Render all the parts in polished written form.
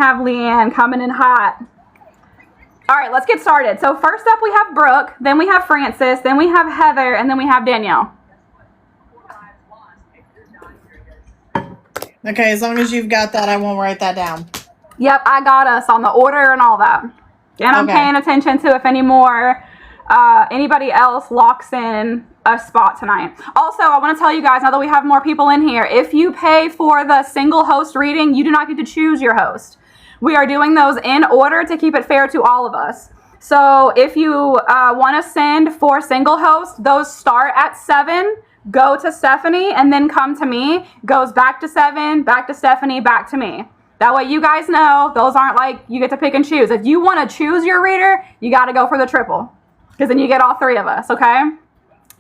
Have Leanne coming in hot. All right, let's get started. So first up we have Brooke, then we have Francis, then we have Heather, and then we have Danielle. Okay, as long as you've got that, I won't write that down. Yep, I got us on the order and all that. And I'm paying attention to if anybody else locks in a spot tonight. Also, I want to tell you guys, now that we have more people in here, if you pay for the single host reading, you do not get to choose your host. We are doing those in order to keep it fair to all of us. So if you want to send for single host, those start at 7, go to Stephanie, and then come to me. Goes back to 7, back to Stephanie, back to me. That way you guys know those aren't like you get to pick and choose. If you want to choose your reader, you got to go for the triple, because then you get all 3 of us, okay?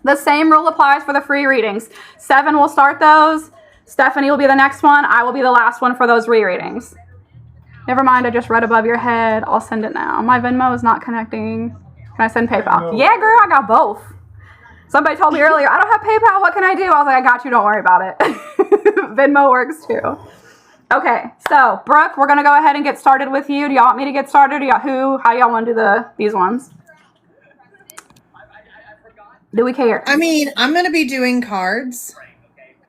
The same rule applies for the free readings. 7 will start those. Stephanie will be the next one. I will be the last one for those rereadings. Never mind, I just read above your head. I'll send it now. My Venmo is not connecting. Can I send PayPal? Yeah, girl, I got both. Somebody told me earlier, I don't have PayPal. What can I do? I was like, I got you. Don't worry about it. Venmo works too. Okay, so Brooke, we're gonna go ahead and get started with you. Do y'all want me to get started? How y'all want to do these ones? Do we care? I mean, I'm gonna be doing cards.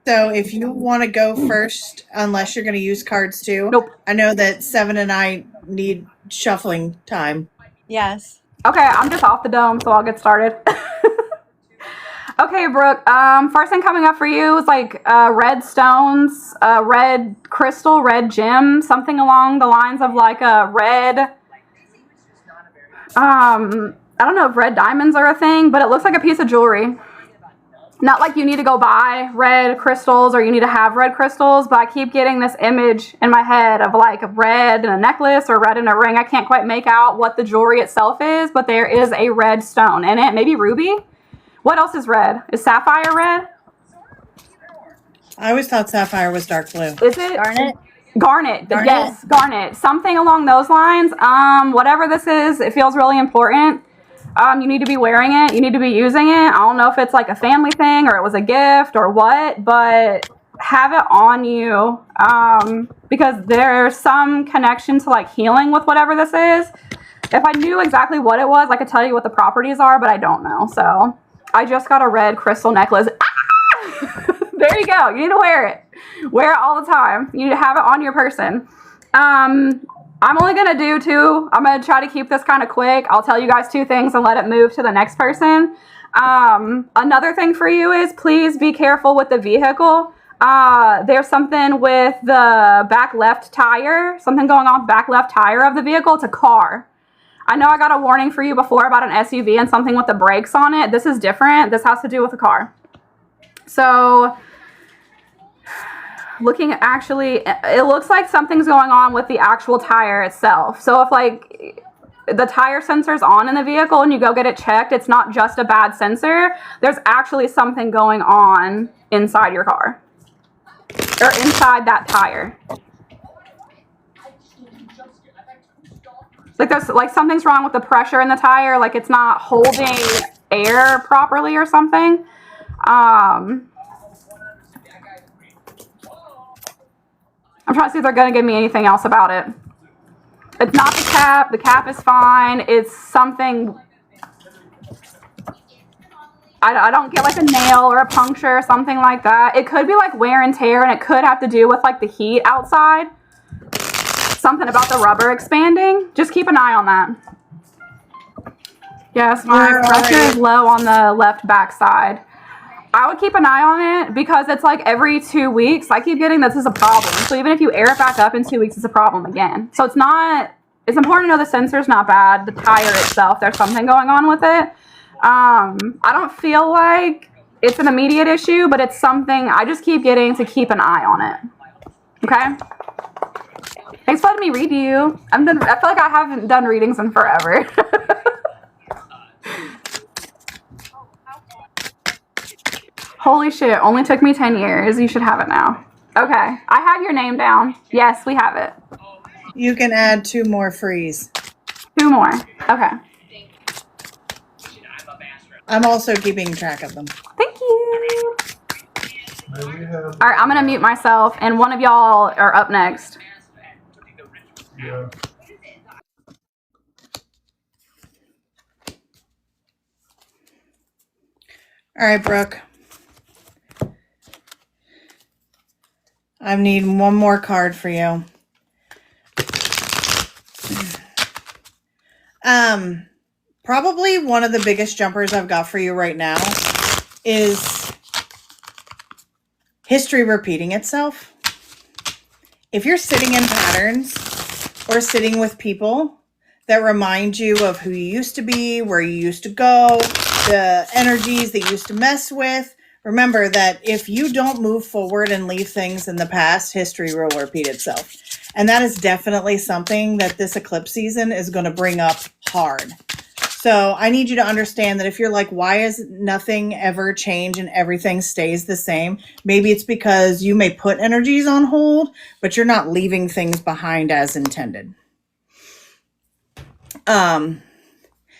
So if you want to go first, unless you're going to use cards too. Nope. I know that 7 and I need shuffling time. Yes. Okay, I'm just off the dome, so I'll get started. Okay, Brooke, first thing coming up for you is like red stones, red crystal, red gem, something along the lines of like a red, I don't know if red diamonds are a thing, but it looks like a piece of jewelry. Not like you need to go buy red crystals or you need to have red crystals, but I keep getting this image in my head of like a red in a necklace or red in a ring. I can't quite make out what the jewelry itself is, but there is a red stone in it. Maybe ruby? What else is red? Is sapphire red? I always thought sapphire was dark blue. Is it? Garnet? Garnet. Yes, garnet. Something along those lines. Whatever this is, it feels really important. You need to be wearing it. You need to be using it. I don't know if it's like a family thing or it was a gift or what, but have it on you because there's some connection to like healing with whatever this is. If I knew exactly what it was, I could tell you what the properties are, but I don't know. So I just got a red crystal necklace. Ah! There you go. You need to wear it. Wear it all the time. You need to have it on your person. I'm only going to do 2. I'm going to try to keep this kind of quick. I'll tell you guys 2 things and let it move to the next person. Another thing for you is please be careful with the vehicle. There's something with the back left tire, something going on with the back left tire of the vehicle. It's a car. I know I got a warning for you before about an SUV and something with the brakes on it. This is different. This has to do with a car. So looking at actually, it looks like something's going on with the actual tire itself. So if like the tire sensor's on in the vehicle and you go get it checked, it's not just a bad sensor. There's actually something going on inside your car or inside that tire. Like there's like something's wrong with the pressure in the tire. Like it's not holding air properly or something. I'm trying to see if they're going to give me anything else about it. It's not the cap. The cap is fine. It's something. I don't get like a nail or a puncture or something like that. It could be like wear and tear, and it could have to do with like the heat outside. Something about the rubber expanding. Just keep an eye on that. Yes, my pressure is low on the left back side. I would keep an eye on it because it's like every 2 weeks. I keep getting this is a problem. So even if you air it back up in 2 weeks, it's a problem again. So it's important to know the sensor's not bad. The tire itself, there's something going on with it. I don't feel like it's an immediate issue, but it's something I just keep getting to keep an eye on it. Okay? Thanks for letting me read you. I feel like I haven't done readings in forever. Holy shit, only took me 10 years. You should have it now. Okay, I have your name down. Yes, we have it. You can add 2 more frees. 2 more. Okay. I'm also keeping track of them. Thank you. All right, I'm going to mute myself, and one of y'all are up next. All right, Brooke. I need one more card for you. Probably one of the biggest jumpers I've got for you right now is history repeating itself. If you're sitting in patterns or sitting with people that remind you of who you used to be, where you used to go, the energies that you used to mess with, remember that if you don't move forward and leave things in the past, history will repeat itself. And that is definitely something that this eclipse season is going to bring up hard. So I need you to understand that if you're like, why is nothing ever change and everything stays the same? Maybe it's because you may put energies on hold, but you're not leaving things behind as intended.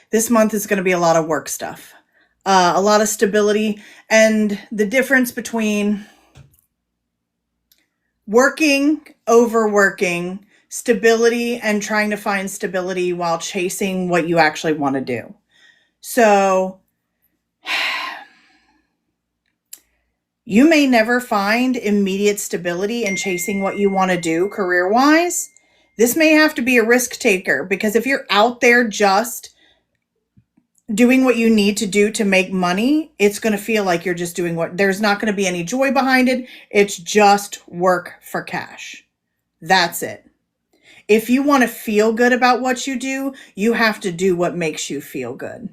This month is going to be a lot of work stuff, a lot of stability, and the difference between working, overworking, stability, and trying to find stability while chasing what you actually want to do. So you may never find immediate stability in chasing what you want to do career-wise. This may have to be a risk taker, because if you're out there just doing what you need to do to make money, it's going to feel like you're just doing what, there's not going to be any joy behind it. It's just work for cash. That's it. If you want to feel good about what you do, you have to do what makes you feel good.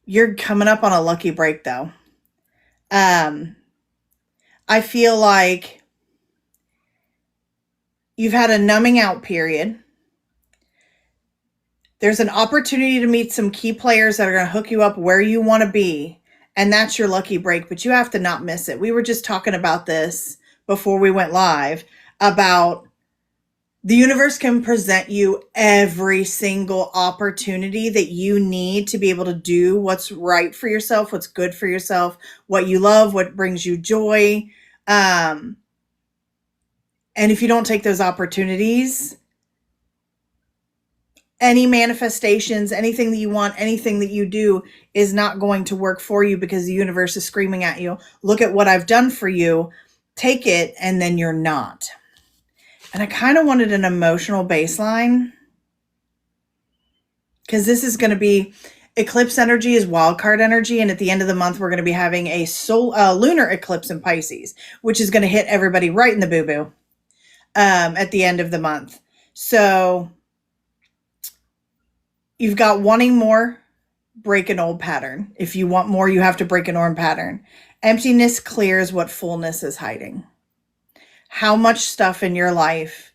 You're coming up on a lucky break though. I feel like you've had a numbing out period. There's an opportunity to meet some key players that are going to hook you up where you want to be. And that's your lucky break, but you have to not miss it. We were just talking about this before we went live about the universe can present you every single opportunity that you need to be able to do what's right for yourself, what's good for yourself, what you love, what brings you joy. And if you don't take those opportunities, any manifestations, anything that you want, anything that you do is not going to work for you, because the universe is screaming at you, look at what I've done for you, take it, and then you're not. And I kind of wanted an emotional baseline, because this is going to be, eclipse energy is wild card energy. And at the end of the month, we're going to be having a lunar eclipse in Pisces, which is going to hit everybody right in the boo-boo at the end of the month. So you've got wanting more, break an old pattern. If you want more, you have to break an old pattern. Emptiness clears what fullness is hiding. How much stuff in your life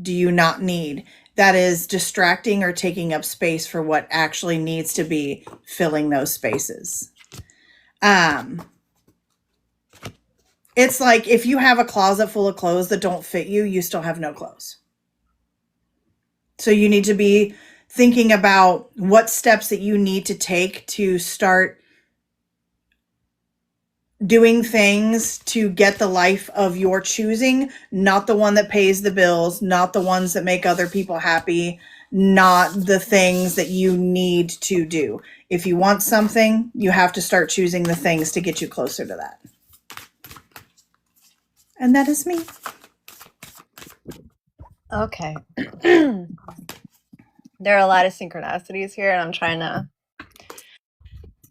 do you not need that is distracting or taking up space for what actually needs to be filling those spaces? It's like if you have a closet full of clothes that don't fit you, you still have no clothes. So you need to be thinking about what steps that you need to take to start doing things to get the life of your choosing, not the one that pays the bills, not the ones that make other people happy, not the things that you need to do. If you want something, you have to start choosing the things to get you closer to that. And that is me. Okay. There are a lot of synchronicities here, and I'm trying to...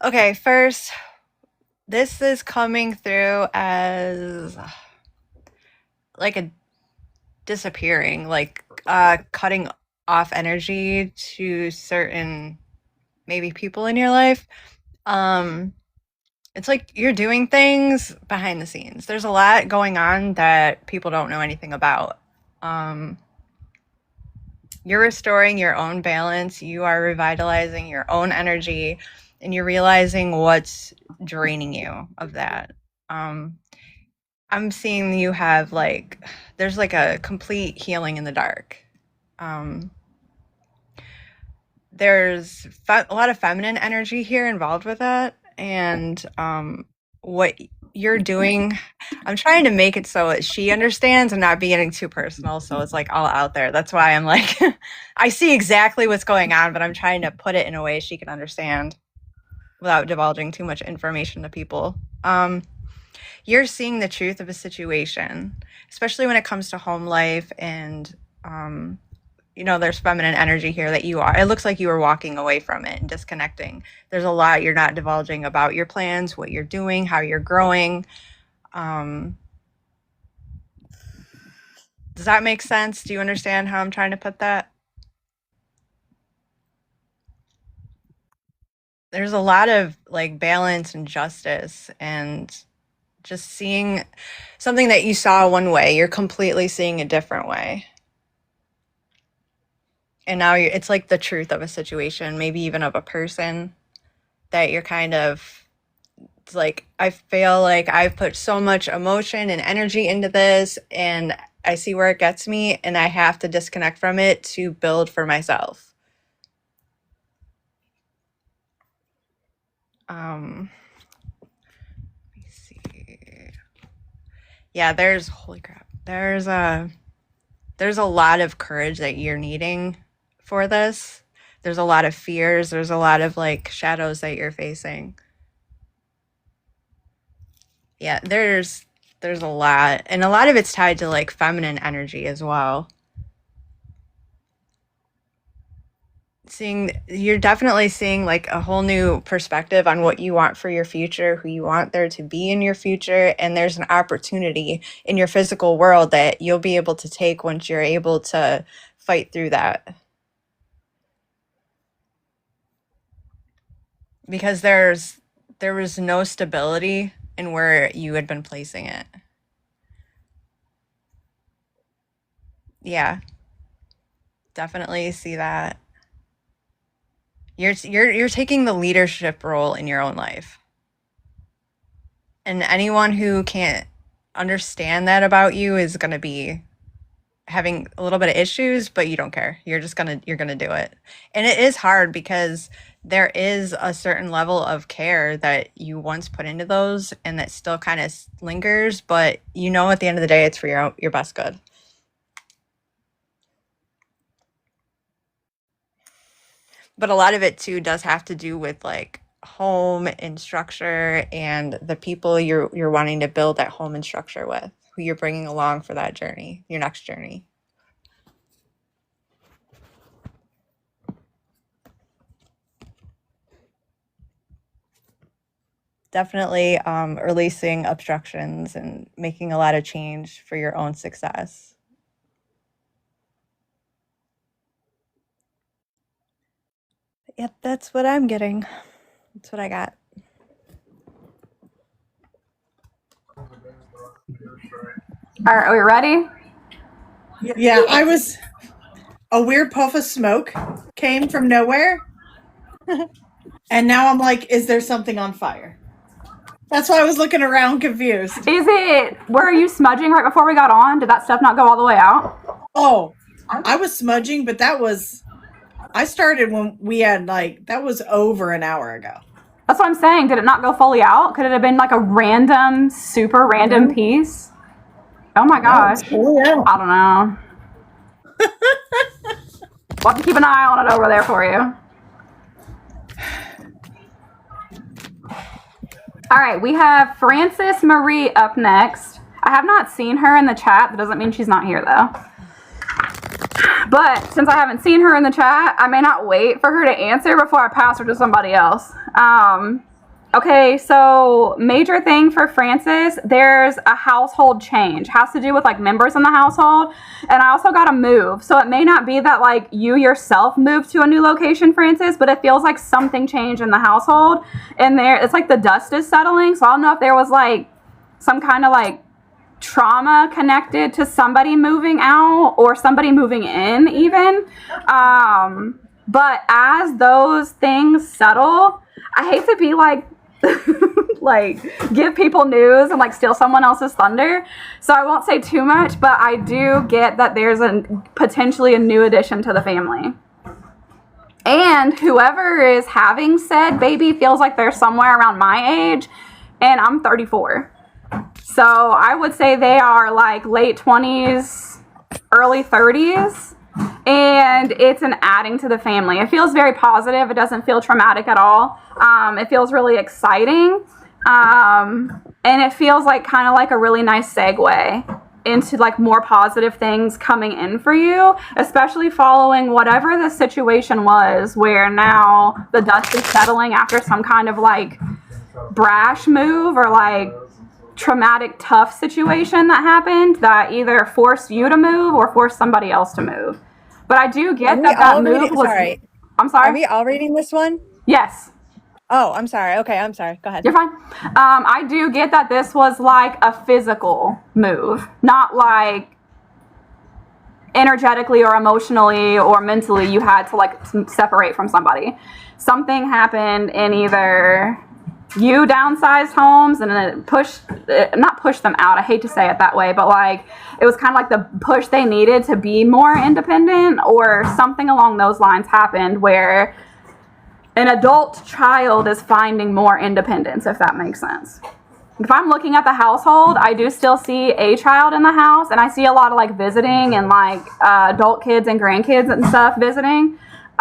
Okay, first, this is coming through as like a disappearing, like cutting off energy to certain maybe people in your life. It's like you're doing things behind the scenes. There's a lot going on that people don't know anything about. You're restoring your own balance. You are revitalizing your own energy, and you're realizing what's draining you of that. I'm seeing you have there's like a complete healing in the dark. There's a lot of feminine energy here involved with that. And what you're doing. I'm trying to make it so that she understands and not be getting too personal. So it's like all out there. That's why I'm like, I see exactly what's going on, but I'm trying to put it in a way she can understand without divulging too much information to people. You're seeing the truth of a situation, especially when it comes to home life and, there's feminine energy here that you are. It looks like you are walking away from it and disconnecting. There's a lot you're not divulging about your plans, what you're doing, how you're growing. Does that make sense? Do you understand how I'm trying to put that? There's a lot of like balance and justice and just seeing something that you saw one way, you're completely seeing a different way. And now it's like the truth of a situation, maybe even of a person that you're kind of, it's like, I feel like I've put so much emotion and energy into this and I see where it gets me and I have to disconnect from it to build for myself. Let me see. Yeah, holy crap. There's a lot of courage that you're needing for this. There's a lot of fears. There's a lot of like shadows that you're facing. Yeah, there's a lot. And a lot of it's tied to like feminine energy as well. You're definitely seeing like a whole new perspective on what you want for your future, who you want there to be in your future, and there's an opportunity in your physical world that you'll be able to take once you're able to fight through that. Because there was no stability in where you had been placing it. Yeah. Definitely see that. You're taking the leadership role in your own life. And anyone who can't understand that about you is going to be having a little bit of issues, but you don't care. You're going to do it. And it is hard because there is a certain level of care that you once put into those and that still kind of lingers, but at the end of the day, it's for your best good. But a lot of it too does have to do with like home and structure and the people you're wanting to build that home and structure with, who you're bringing along for that journey, your next journey. Definitely releasing obstructions and making a lot of change for your own success. Yep, that's what I'm getting. That's what I got. All right, are we ready? Yeah, a weird puff of smoke came from nowhere. And now I'm like, is there something on fire? That's why I was looking around confused. Were you smudging right before we got on? Did that stuff not go all the way out? Oh, I was smudging, but I started when we had that was over an hour ago. That's what I'm saying. Did it not go fully out? Could it have been like a super random piece? Oh my gosh. No, I don't know. We'll have to keep an eye on it over there for you. All right, we have Frances Marie up next. I have not seen her in the chat. That doesn't mean she's not here, though. But since I haven't seen her in the chat, I may not wait for her to answer before I pass her to somebody else. Okay, so major thing for Frances, there's a household change. Has to do with like members in the household. And I also got to move. So it may not be that like you yourself moved to a new location, Frances, but it feels like something changed in the household. And it's like the dust is settling. So I don't know if there was like some kind of like trauma connected to somebody moving out or somebody moving in even. But as those things settle, I hate to be like, like give people news and like steal someone else's thunder. So I won't say too much, but I do get that there's potentially a new addition to the family. And whoever is having said baby feels like they're somewhere around my age. and I'm 34. So I would say they are like late 20s, early 30s, and it's an adding to the family. It feels very positive. It doesn't feel traumatic at all. It feels really exciting, and it feels like kind of like a really nice segue into like more positive things coming in for you, especially following whatever the situation was where now the dust is settling after some kind of like brash move or like traumatic tough situation that happened that either forced you to move or forced somebody else to move. But I do get that move was... Sorry. I'm sorry? Are we all reading this one? Yes. Oh, I'm sorry. Okay, I'm sorry. Go ahead. You're fine. I do get that this was like a physical move, not like energetically or emotionally or mentally you had to like separate from somebody. Something happened in either you downsized homes and then not pushed them out. I hate to say it that way, but like it was kind of like the push they needed to be more independent, or something along those lines happened where an adult child is finding more independence, if that makes sense. If I'm looking at the household, I do still see a child in the house, and I see a lot of like visiting and like adult kids and grandkids and stuff visiting.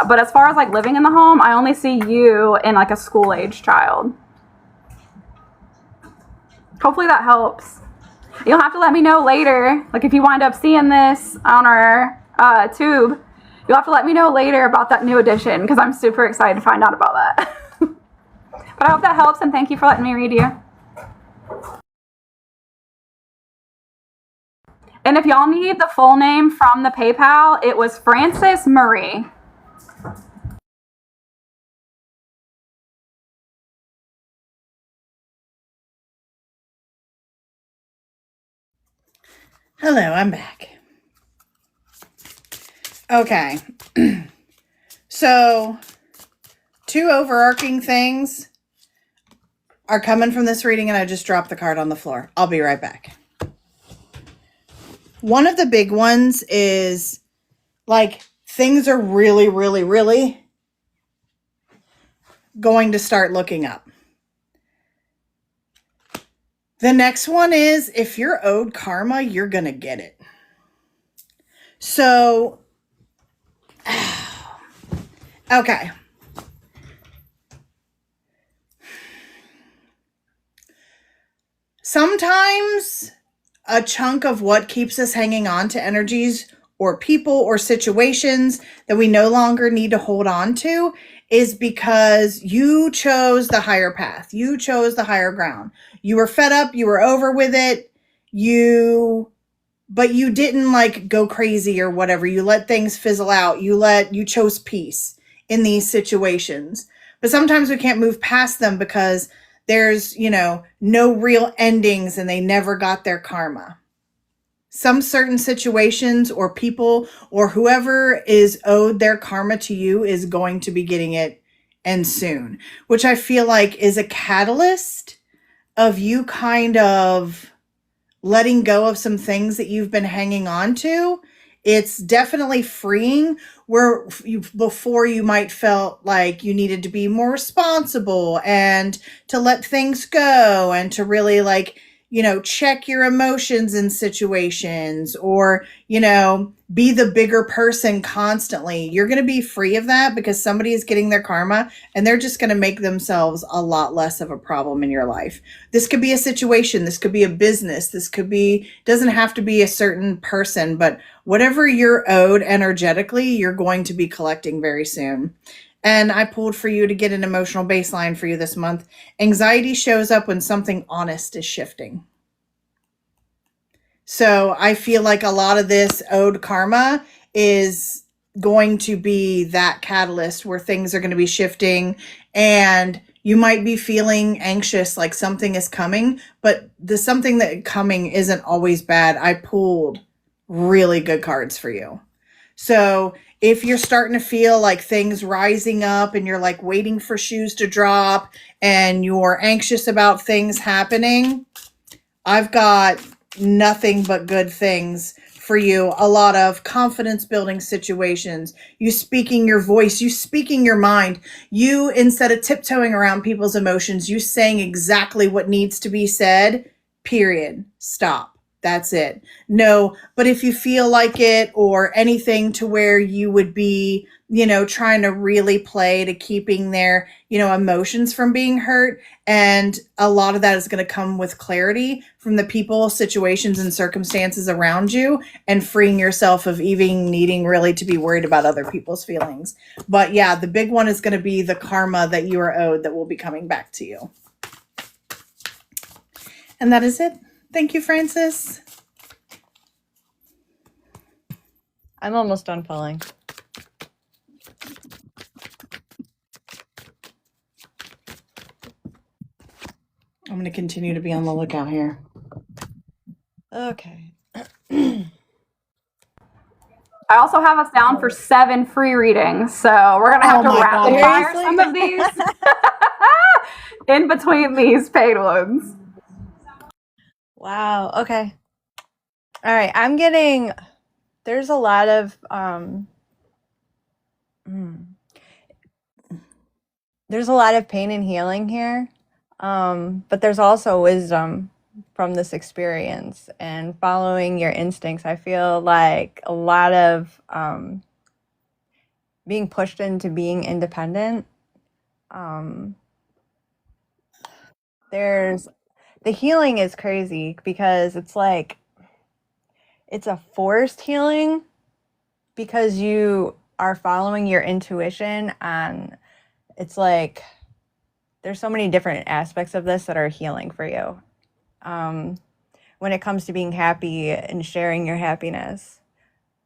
But as far as like living in the home, I only see you and like a school age child. Hopefully that helps. You'll have to let me know later. Like if you wind up seeing this on our tube, you'll have to let me know later about that new edition, because I'm super excited to find out about that. But I hope that helps, and thank you for letting me read you. And if y'all need the full name from the PayPal, it was Frances Murray. Hello, I'm back. Okay. So, two overarching things are coming from this reading, and I just dropped the card on the floor. I'll be right back. One of the big ones is like things are really, really, really going to start looking up. The next one is if you're owed karma, you're going to get it. So, okay. Sometimes a chunk of what keeps us hanging on to energies or people or situations that we no longer need to hold on to is because you chose the higher path. You chose the higher ground. You were fed up. You were over with it. But you didn't like go crazy or whatever. You let things fizzle out. You chose peace in these situations. But sometimes we can't move past them because there's, no real endings and they never got their karma. Some certain situations or people or whoever is owed their karma to you is going to be getting it, and soon, which I feel like is a catalyst of you kind of letting go of some things that you've been hanging on to. It's definitely freeing where before you might felt like you needed to be more responsible and to let things go and to really check your emotions in situations or, be the bigger person constantly. You're going to be free of that because somebody is getting their karma and they're just going to make themselves a lot less of a problem in your life. This could be a situation. This could be a business. Doesn't have to be a certain person, but whatever you're owed energetically, you're going to be collecting very soon. And I pulled for you to get an emotional baseline for you this month. Anxiety shows up when something honest is shifting. So I feel like a lot of this owed karma is going to be that catalyst where things are going to be shifting and you might be feeling anxious, like something is coming, but the something that coming isn't always bad. I pulled really good cards for you. So if you're starting to feel like things rising up and you're like waiting for shoes to drop and you're anxious about things happening, I've got nothing but good things for you, a lot of confidence building situations, you speaking your voice, you speaking your mind, you, instead of tiptoeing around people's emotions, you saying exactly what needs to be said, period. Stop. That's it. No, but if you feel like it or anything to where you would be, trying to really play to keeping their, emotions from being hurt. And a lot of that is going to come with clarity from the people, situations, and circumstances around you and freeing yourself of even needing really to be worried about other people's feelings. But yeah, the big one is going to be the karma that you are owed that will be coming back to you. And that is it. Thank you, Francis. I'm almost done pulling. I'm going to continue to be on the lookout here. Okay. I also have us down for 7 free readings, so we're gonna have to rapid fire some of these in between these paid ones. Wow. Okay. All right. I'm getting. There's a lot of. There's a lot of pain and healing here, but there's also wisdom from this experience and following your instincts. I feel like a lot of being pushed into being independent. There's the healing is crazy because it's like it's a forced healing because you are following your intuition, and it's like there's so many different aspects of this that are healing for you. When it comes to being happy and sharing your happiness,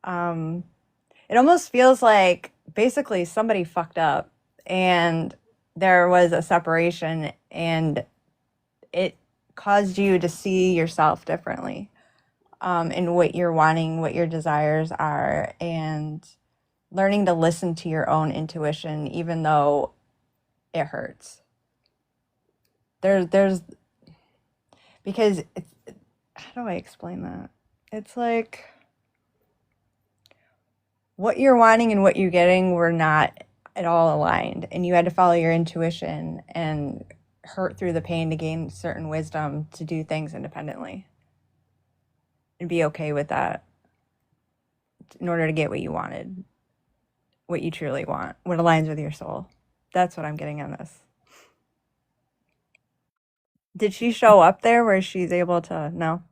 it almost feels like basically somebody fucked up and there was a separation and it caused you to see yourself differently, and what you're wanting, what your desires are, and learning to listen to your own intuition, even though it hurts. There's because it's, how do I explain that? It's like what you're wanting and what you're getting were not at all aligned, and you had to follow your intuition and hurt through the pain to gain certain wisdom to do things independently and be okay with that in order to get what you wanted, what you truly want, what aligns with your soul. That's what I'm getting on this. Did she show up there where she's able to know?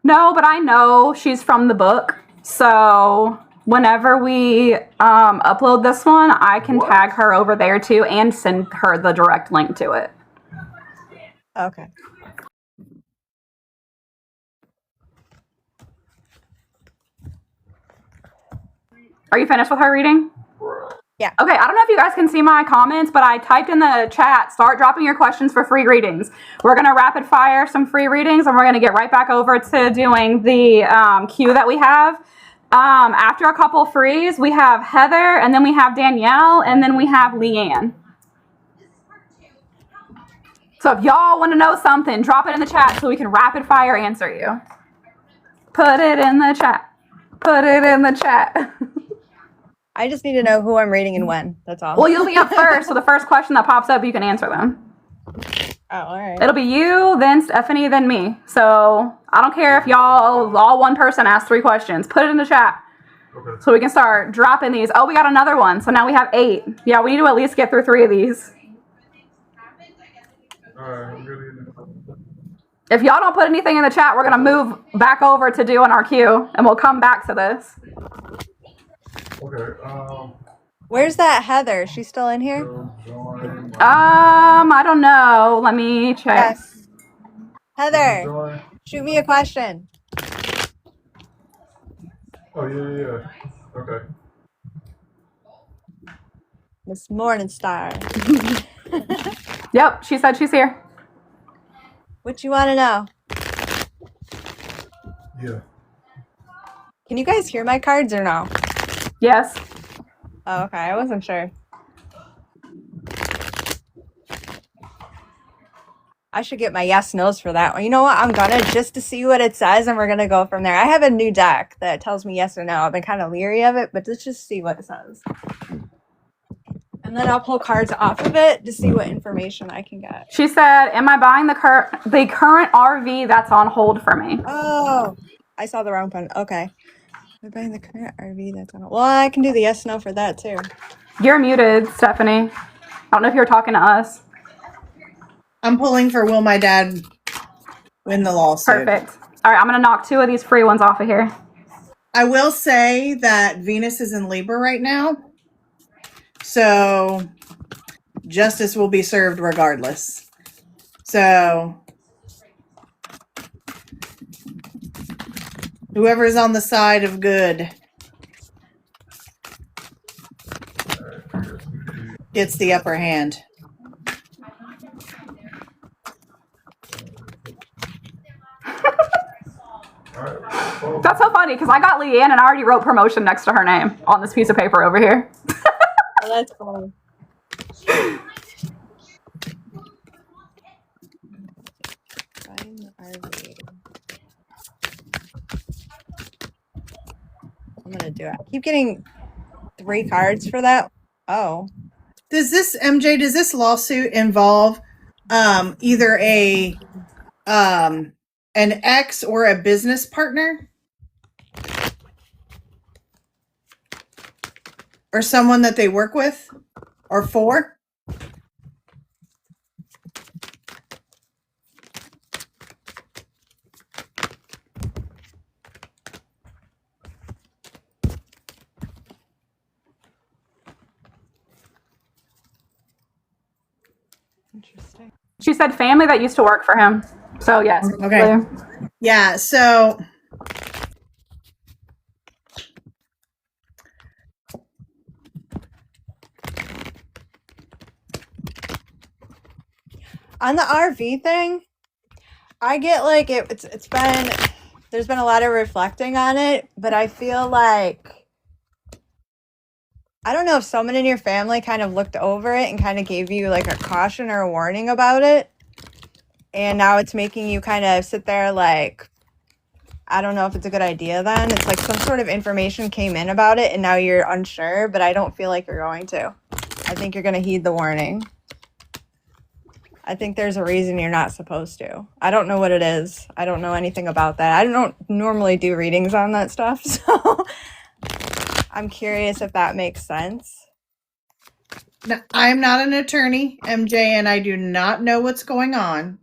No, but I know she's from the book, so whenever we upload this one, I can tag her over there too and send her the direct link to it. Okay. Are you finished with her reading? Yeah. Okay, I don't know if you guys can see my comments, but I typed in the chat, start dropping your questions for free readings. We're going to rapid fire some free readings, and we're going to get right back over to doing the queue that we have. After a couple frees, we have Heather, and then we have Danielle, and then we have Leanne. So if y'all want to know something, drop it in the chat so we can rapid fire answer you. Put it in the chat. Put it in the chat. I just need to know who I'm reading and when. That's all. Well, you'll be up first, so the first question that pops up, you can answer them. Oh, all right. It'll be you, then Stephanie, then me. So I don't care if y'all, all one person asks 3 questions. Put it in the chat. Okay. So we can start dropping these. Oh, we got another one. So now we have 8. Yeah, we need to at least get through 3 of these. If y'all don't put anything in the chat, we're going to move back over to doing our queue, and we'll come back to this. Okay. Where's that Heather? She's still in here? I don't know. Let me check. Yes. Heather, shoot me a question. Oh, yeah. Okay. Miss Morningstar. Yep, she said she's here. What you want to know? Yeah. Can you guys hear my cards or no? Yes. Oh, okay. I wasn't sure. I should get my yes nos for that one. You know what? I'm gonna just to see what it says, and we're gonna go from there. I have a new deck that tells me yes or no. I've been kind of leery of it, but let's just see what it says. And then I'll pull cards off of it to see what information I can get. She said, "Am I buying the current RV that's on hold for me?" Oh, I saw the wrong one. Okay. Am I buying the current RV that's on? Well, I can do the yes no for that too. You're muted, Stephanie. I don't know if you're talking to us. I'm pulling for will my dad win the lawsuit. Perfect. All right, I'm gonna knock 2 of these free ones off of here. I will say that Venus is in Libra right now. So justice will be served regardless. So whoever's on the side of good gets the upper hand. That's so funny because I got Leanne and I already wrote promotion next to her name on this piece of paper over here. Oh, that's cool. Buying the RV. I'm gonna do it. I keep getting 3 cards for that. Oh. Does this lawsuit involve either an ex or a business partner? Or someone that they work with or for? Interesting. She said family that used to work for him. So yes. Okay. Yeah, so On the RV thing, I get like it's been there's been a lot of reflecting on it, but I feel like I don't know if someone in your family kind of looked over it and kind of gave you like a caution or a warning about it. And now it's making you kind of sit there like, I don't know if it's a good idea then. It's like some sort of information came in about it and now you're unsure, but I don't feel like you're going to. I think you're going to heed the warning. I think there's a reason you're not supposed to. I don't know what it is. I don't know anything about that. I don't normally do readings on that stuff, so I'm curious if that makes sense. now, I'm not an attorney, MJ, and I do not know what's going on.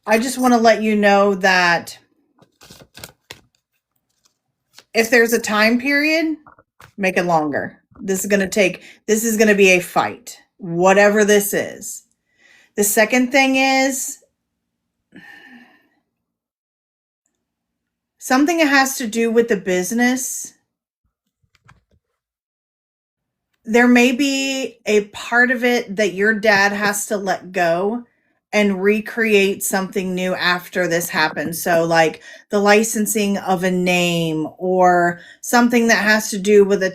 I just want to let you know that if there's a time period, make it longer. This is going to be a fight, whatever this is. The second thing is something that has to do with the business. There may be a part of it that your dad has to let go and recreate something new after this happens. So like the licensing of a name or something that has to do with a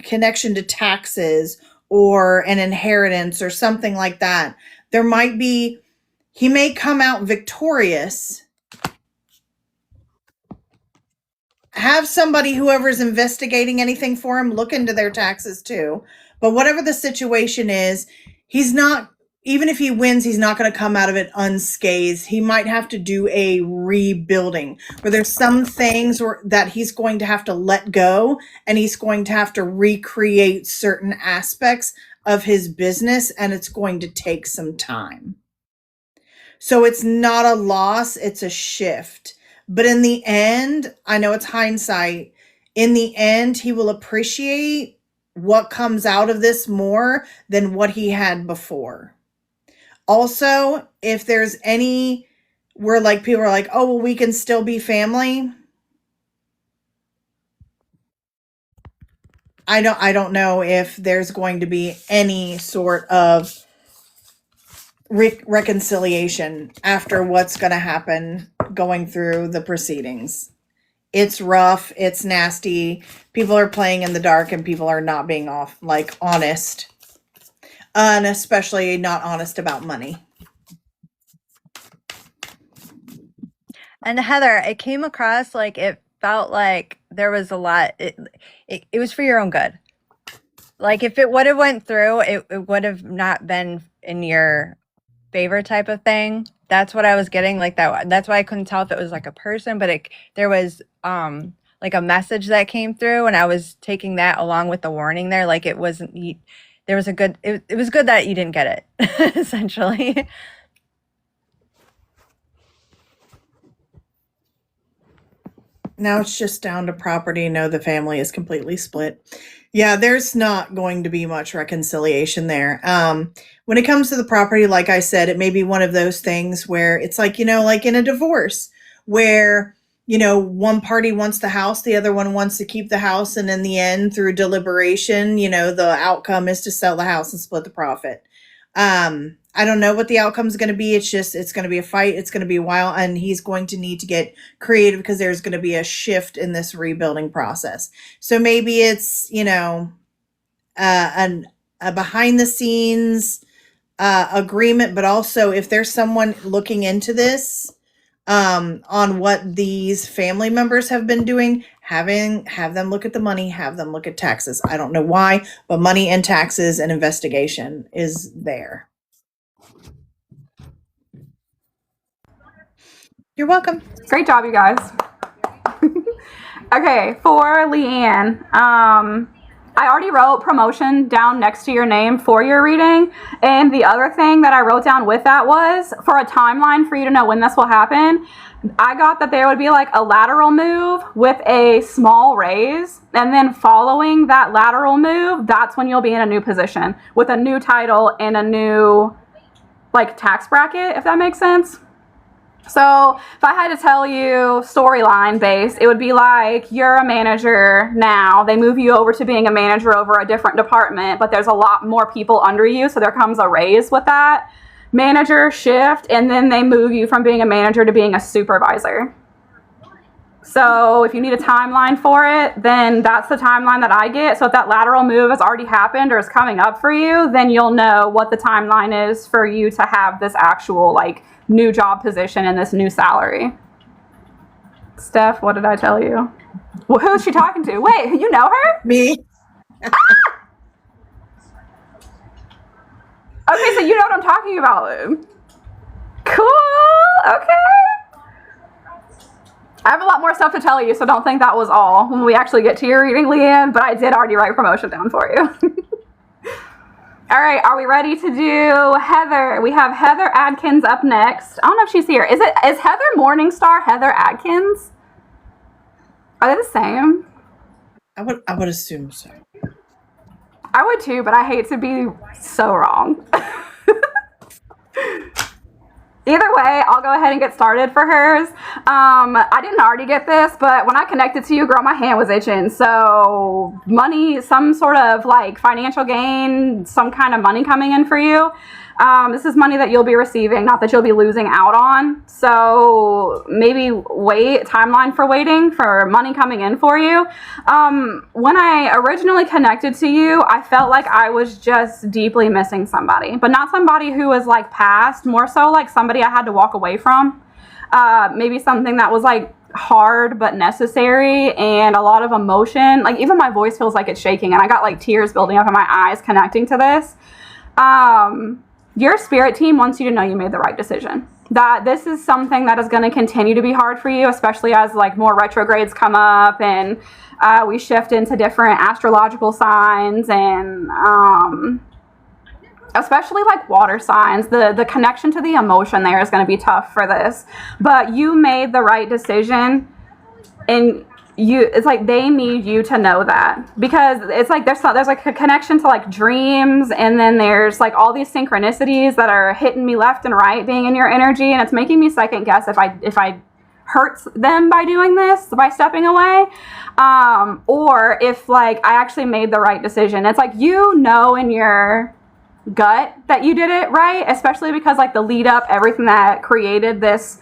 connection to taxes or an inheritance or something like that. He may come out victorious. Have somebody, whoever's investigating anything for him, look into their taxes too. But whatever the situation is, even if he wins, he's not going to come out of it unscathed. He might have to do a rebuilding where there's some things that he's going to have to let go and he's going to have to recreate certain aspects of his business, and it's going to take some time. So it's not a loss, it's a shift. But in the end, I know it's hindsight. In the end, he will appreciate what comes out of this more than what he had before. Also, if there's any where like people are like, oh, well, we can still be family. I don't know if there's going to be any sort of reconciliation after what's going to happen going through the proceedings. It's rough. It's nasty. People are playing in the dark and people are not being honest. And especially not honest about money. And Heather, it came across like it felt like there was a lot. It was for your own good. Like if it would have went through, it would have not been in your favor type of thing. That's what I was getting like that. That's why I couldn't tell if it was like a person, but there was like a message that came through, and I was taking that along with the warning there. Like it wasn't. There was a good. It was good that you didn't get it. Essentially. Now it's just down to property. No, the family is completely split. Yeah, there's not going to be much reconciliation there. When it comes to the property, like I said, it may be one of those things where it's like, like in a divorce where, one party wants the house, the other one wants to keep the house. And in the end, through deliberation, the outcome is to sell the house and split the profit. I don't know what the outcome is going to be. It's going to be a fight. It's going to be a while, and he's going to need to get creative because there's going to be a shift in this rebuilding process. So maybe it's, a behind the scenes agreement, but also if there's someone looking into this, on what these family members have been doing, have them look at the money, have them look at taxes. I don't know why, but money and taxes and investigation is there. You're welcome. Great job, you guys. Okay, for Leanne, I already wrote promotion down next to your name for your reading. And the other thing that I wrote down with that was for a timeline for you to know when this will happen. I got that there would be like a lateral move with a small raise. And then following that lateral move, that's when you'll be in a new position with a new title and a new like tax bracket, if that makes sense. So if I had to tell you storyline based, it would be like you're a manager now. They move you over to being a manager over a different department, but there's a lot more people under you. So there comes a raise with that manager shift. And then they move you from being a manager to being a supervisor. So if you need a timeline for it, then that's the timeline that I get. So if that lateral move has already happened or is coming up for you, then you'll know what the timeline is for you to have this actual like new job position and this new salary. Steph, what did I tell you? Well, who's she talking to? Wait, you know her? Me. Okay, so you know what I'm talking about then. Cool. Okay. I have a lot more stuff to tell you, so don't think that was all when we actually get to your reading, Leanne, but I did already write promotion down for you. All right, are we ready to do Heather? We have Heather Adkins up next. I don't know if she's here. Is Heather Morningstar Heather Adkins? Are they the same? I would assume so. I would too, but I hate to be so wrong. Either way, I'll go ahead and get started for hers. I didn't already get this, but when I connected to you, girl, my hand was itching. So money, some sort of like financial gain, some kind of money coming in for you. This is money that you'll be receiving, not that you'll be losing out on. So maybe timeline for waiting for money coming in for you. When I originally connected to you, I felt like I was just deeply missing somebody, but not somebody who was like past, more so like somebody I had to walk away from. Maybe something that was like hard but necessary and a lot of emotion. Like even my voice feels like it's shaking and I got like tears building up in my eyes connecting to this. Your spirit team wants you to know you made the right decision. That this is something that is going to continue to be hard for you, especially as like more retrogrades come up and we shift into different astrological signs and especially like water signs. The connection to the emotion there is going to be tough for this. But you made the right decision, and it's like they need you to know that, because it's like there's like a connection to like dreams, and then there's like all these synchronicities that are hitting me left and right being in your energy, and it's making me second guess if I hurt them by doing this, by stepping away, or if like I actually made the right decision. It's like in your gut that you did it right, especially because like the lead up, everything that created this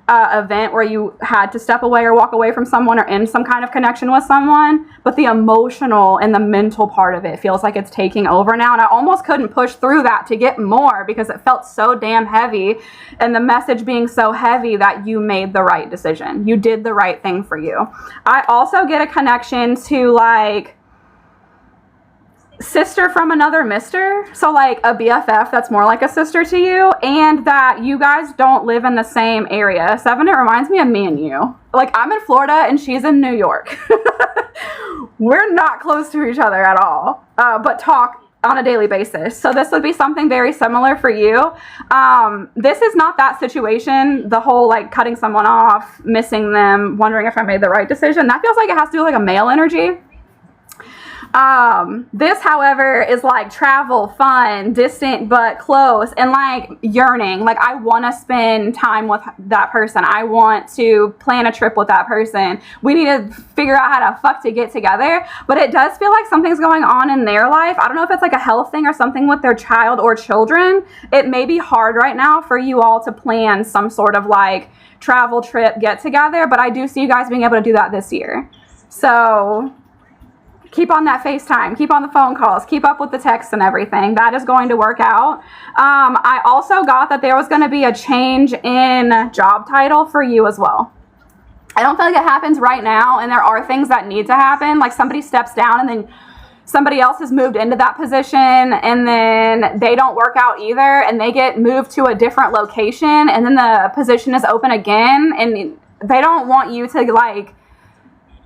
event where you had to step away or walk away from someone or end some kind of connection with someone, but the emotional and the mental part of it feels like it's taking over now. And I almost couldn't push through that to get more because it felt so damn heavy, and the message being so heavy that you made the right decision. You did the right thing for you. I also get a connection to like sister from another mister, so like a BFF that's more like a sister to you, and that you guys don't live in the same area. Seven, it reminds me of me and you. Like, I'm in Florida and she's in New York. We're not close to each other at all, but talk on a daily basis. So this would be something very similar for you. This is not that situation, the whole like cutting someone off, missing them, wondering if I made the right decision. That feels like it has to do with like a male energy. This, however, is like travel, fun, distant but close, and like yearning. Like, I want to spend time with that person. I want to plan a trip with that person. We need to figure out how to fuck to get together. But it does feel like something's going on in their life. I don't know if it's like a health thing or something with their child or children. It may be hard right now for you all to plan some sort of like travel trip get together, but I do see you guys being able to do that this year. So keep on that FaceTime, keep on the phone calls, keep up with the texts and everything. That is going to work out. I also got that there was going to be a change in job title for you as well. I don't feel like it happens right now, and there are things that need to happen. Like, somebody steps down and then somebody else has moved into that position, and then they don't work out either, and they get moved to a different location, and then the position is open again, and they don't want you to like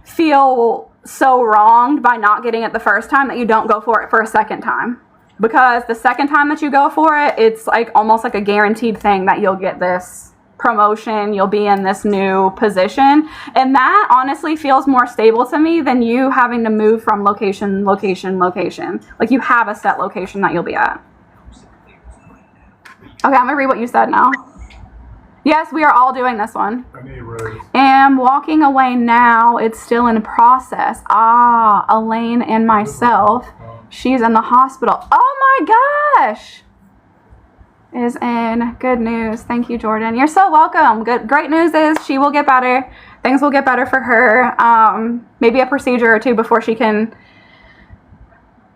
feel so wronged by not getting it the first time that you don't go for it for a second time, because the second time that you go for it, it's like almost like a guaranteed thing that you'll get this promotion, you'll be in this new position, and that honestly feels more stable to me than you having to move from location. Like, you have a set location that you'll be at. Okay, I'm gonna read what you said now. Yes, we are all doing this one. I need Rose. Am walking away now. It's still in process. Elaine and myself. She's in the hospital. Oh my gosh. Is in. Good news. Thank you, Jordan. You're so welcome. Great news is she will get better. Things will get better for her. Maybe a procedure or two before she can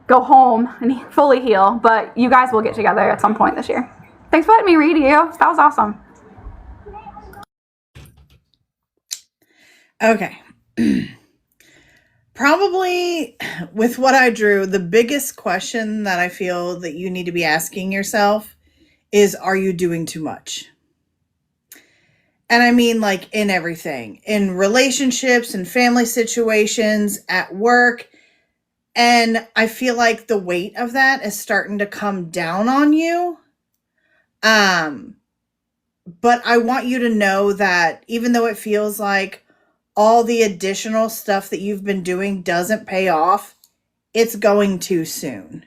go home and fully heal. But you guys will get together at some point this year. Thanks for letting me read you. That was awesome. Okay. Probably with what I drew, the biggest question that I feel that you need to be asking yourself is, are you doing too much? And I mean, like, in everything, in relationships and family situations, at work. And I feel like the weight of that is starting to come down on you. But I want you to know that even though it feels like all the additional stuff that you've been doing doesn't pay off, it's going to soon.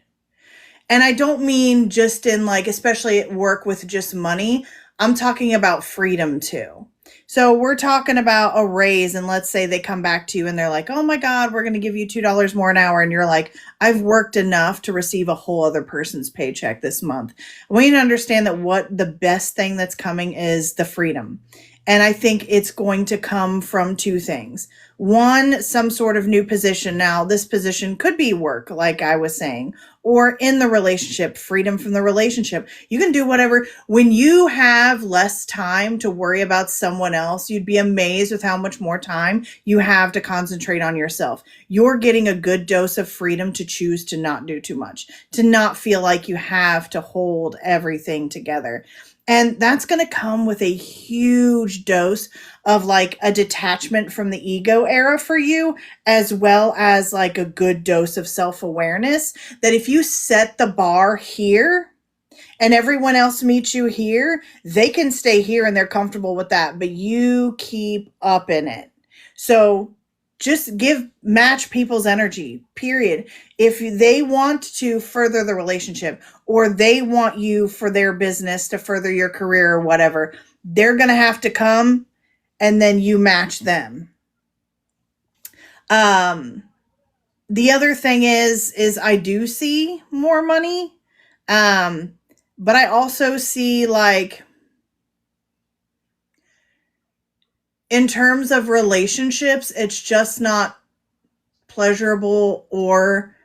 And I don't mean just in like, especially at work with just money. I'm talking about freedom too. So we're talking about a raise, and let's say they come back to you and they're like, oh my God, we're going to give you $2 more an hour. And you're like, I've worked enough to receive a whole other person's paycheck this month. We need to understand that what the best thing that's coming is the freedom. And I think it's going to come from two things. One, some sort of new position. Now, this position could be work, like I was saying, or in the relationship, freedom from the relationship. You can do whatever. When you have less time to worry about someone else, you'd be amazed with how much more time you have to concentrate on yourself. You're getting a good dose of freedom to choose to not do too much, to not feel like you have to hold everything together. And that's going to come with a huge dose of like a detachment from the ego era for you, as well as like a good dose of self-awareness that if you set the bar here and everyone else meets you here, they can stay here and they're comfortable with that, but you keep up in it. So just match people's energy, period. If they want to further the relationship, or they want you for their business to further your career or whatever, they're going to have to come, and then you match them. The other thing is I do see more money. But I also see like in terms of relationships, it's just not pleasurable or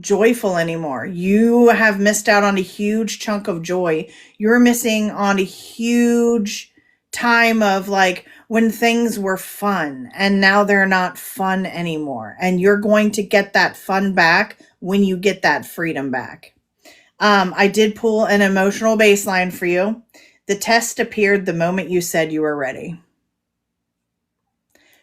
joyful anymore. You have missed out on a huge chunk of joy. You're missing on a huge time of like when things were fun, and now they're not fun anymore. And you're going to get that fun back when you get that freedom back. I did pull an emotional baseline for you. The test appeared the moment you said you were ready.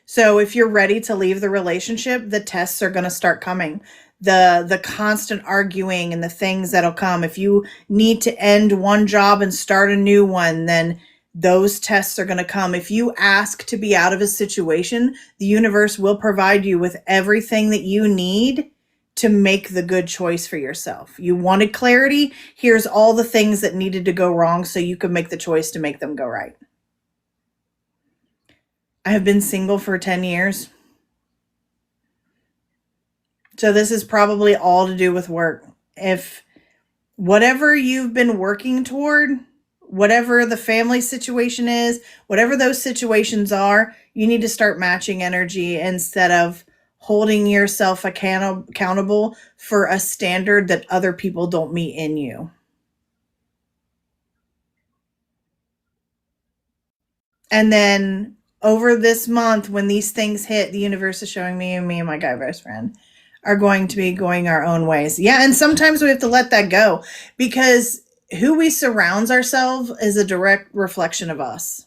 So if you're ready to leave the relationship, the tests are going to start coming. The constant arguing and the things that'll come. If you need to end one job and start a new one, then those tests are going to come. If you ask to be out of a situation, the universe will provide you with everything that you need to make the good choice for yourself. You wanted clarity. Here's all the things that needed to go wrong so you could make the choice to make them go right. I have been single for 10 years. So this is probably all to do with work. If whatever you've been working toward, whatever the family situation is, whatever those situations are, you need to start matching energy instead of holding yourself accountable for a standard that other people don't meet in you. And then over this month, when these things hit, the universe is showing me and my guy best friend are going to be going our own ways. Yeah, and sometimes we have to let that go because who we surround ourselves is a direct reflection of us.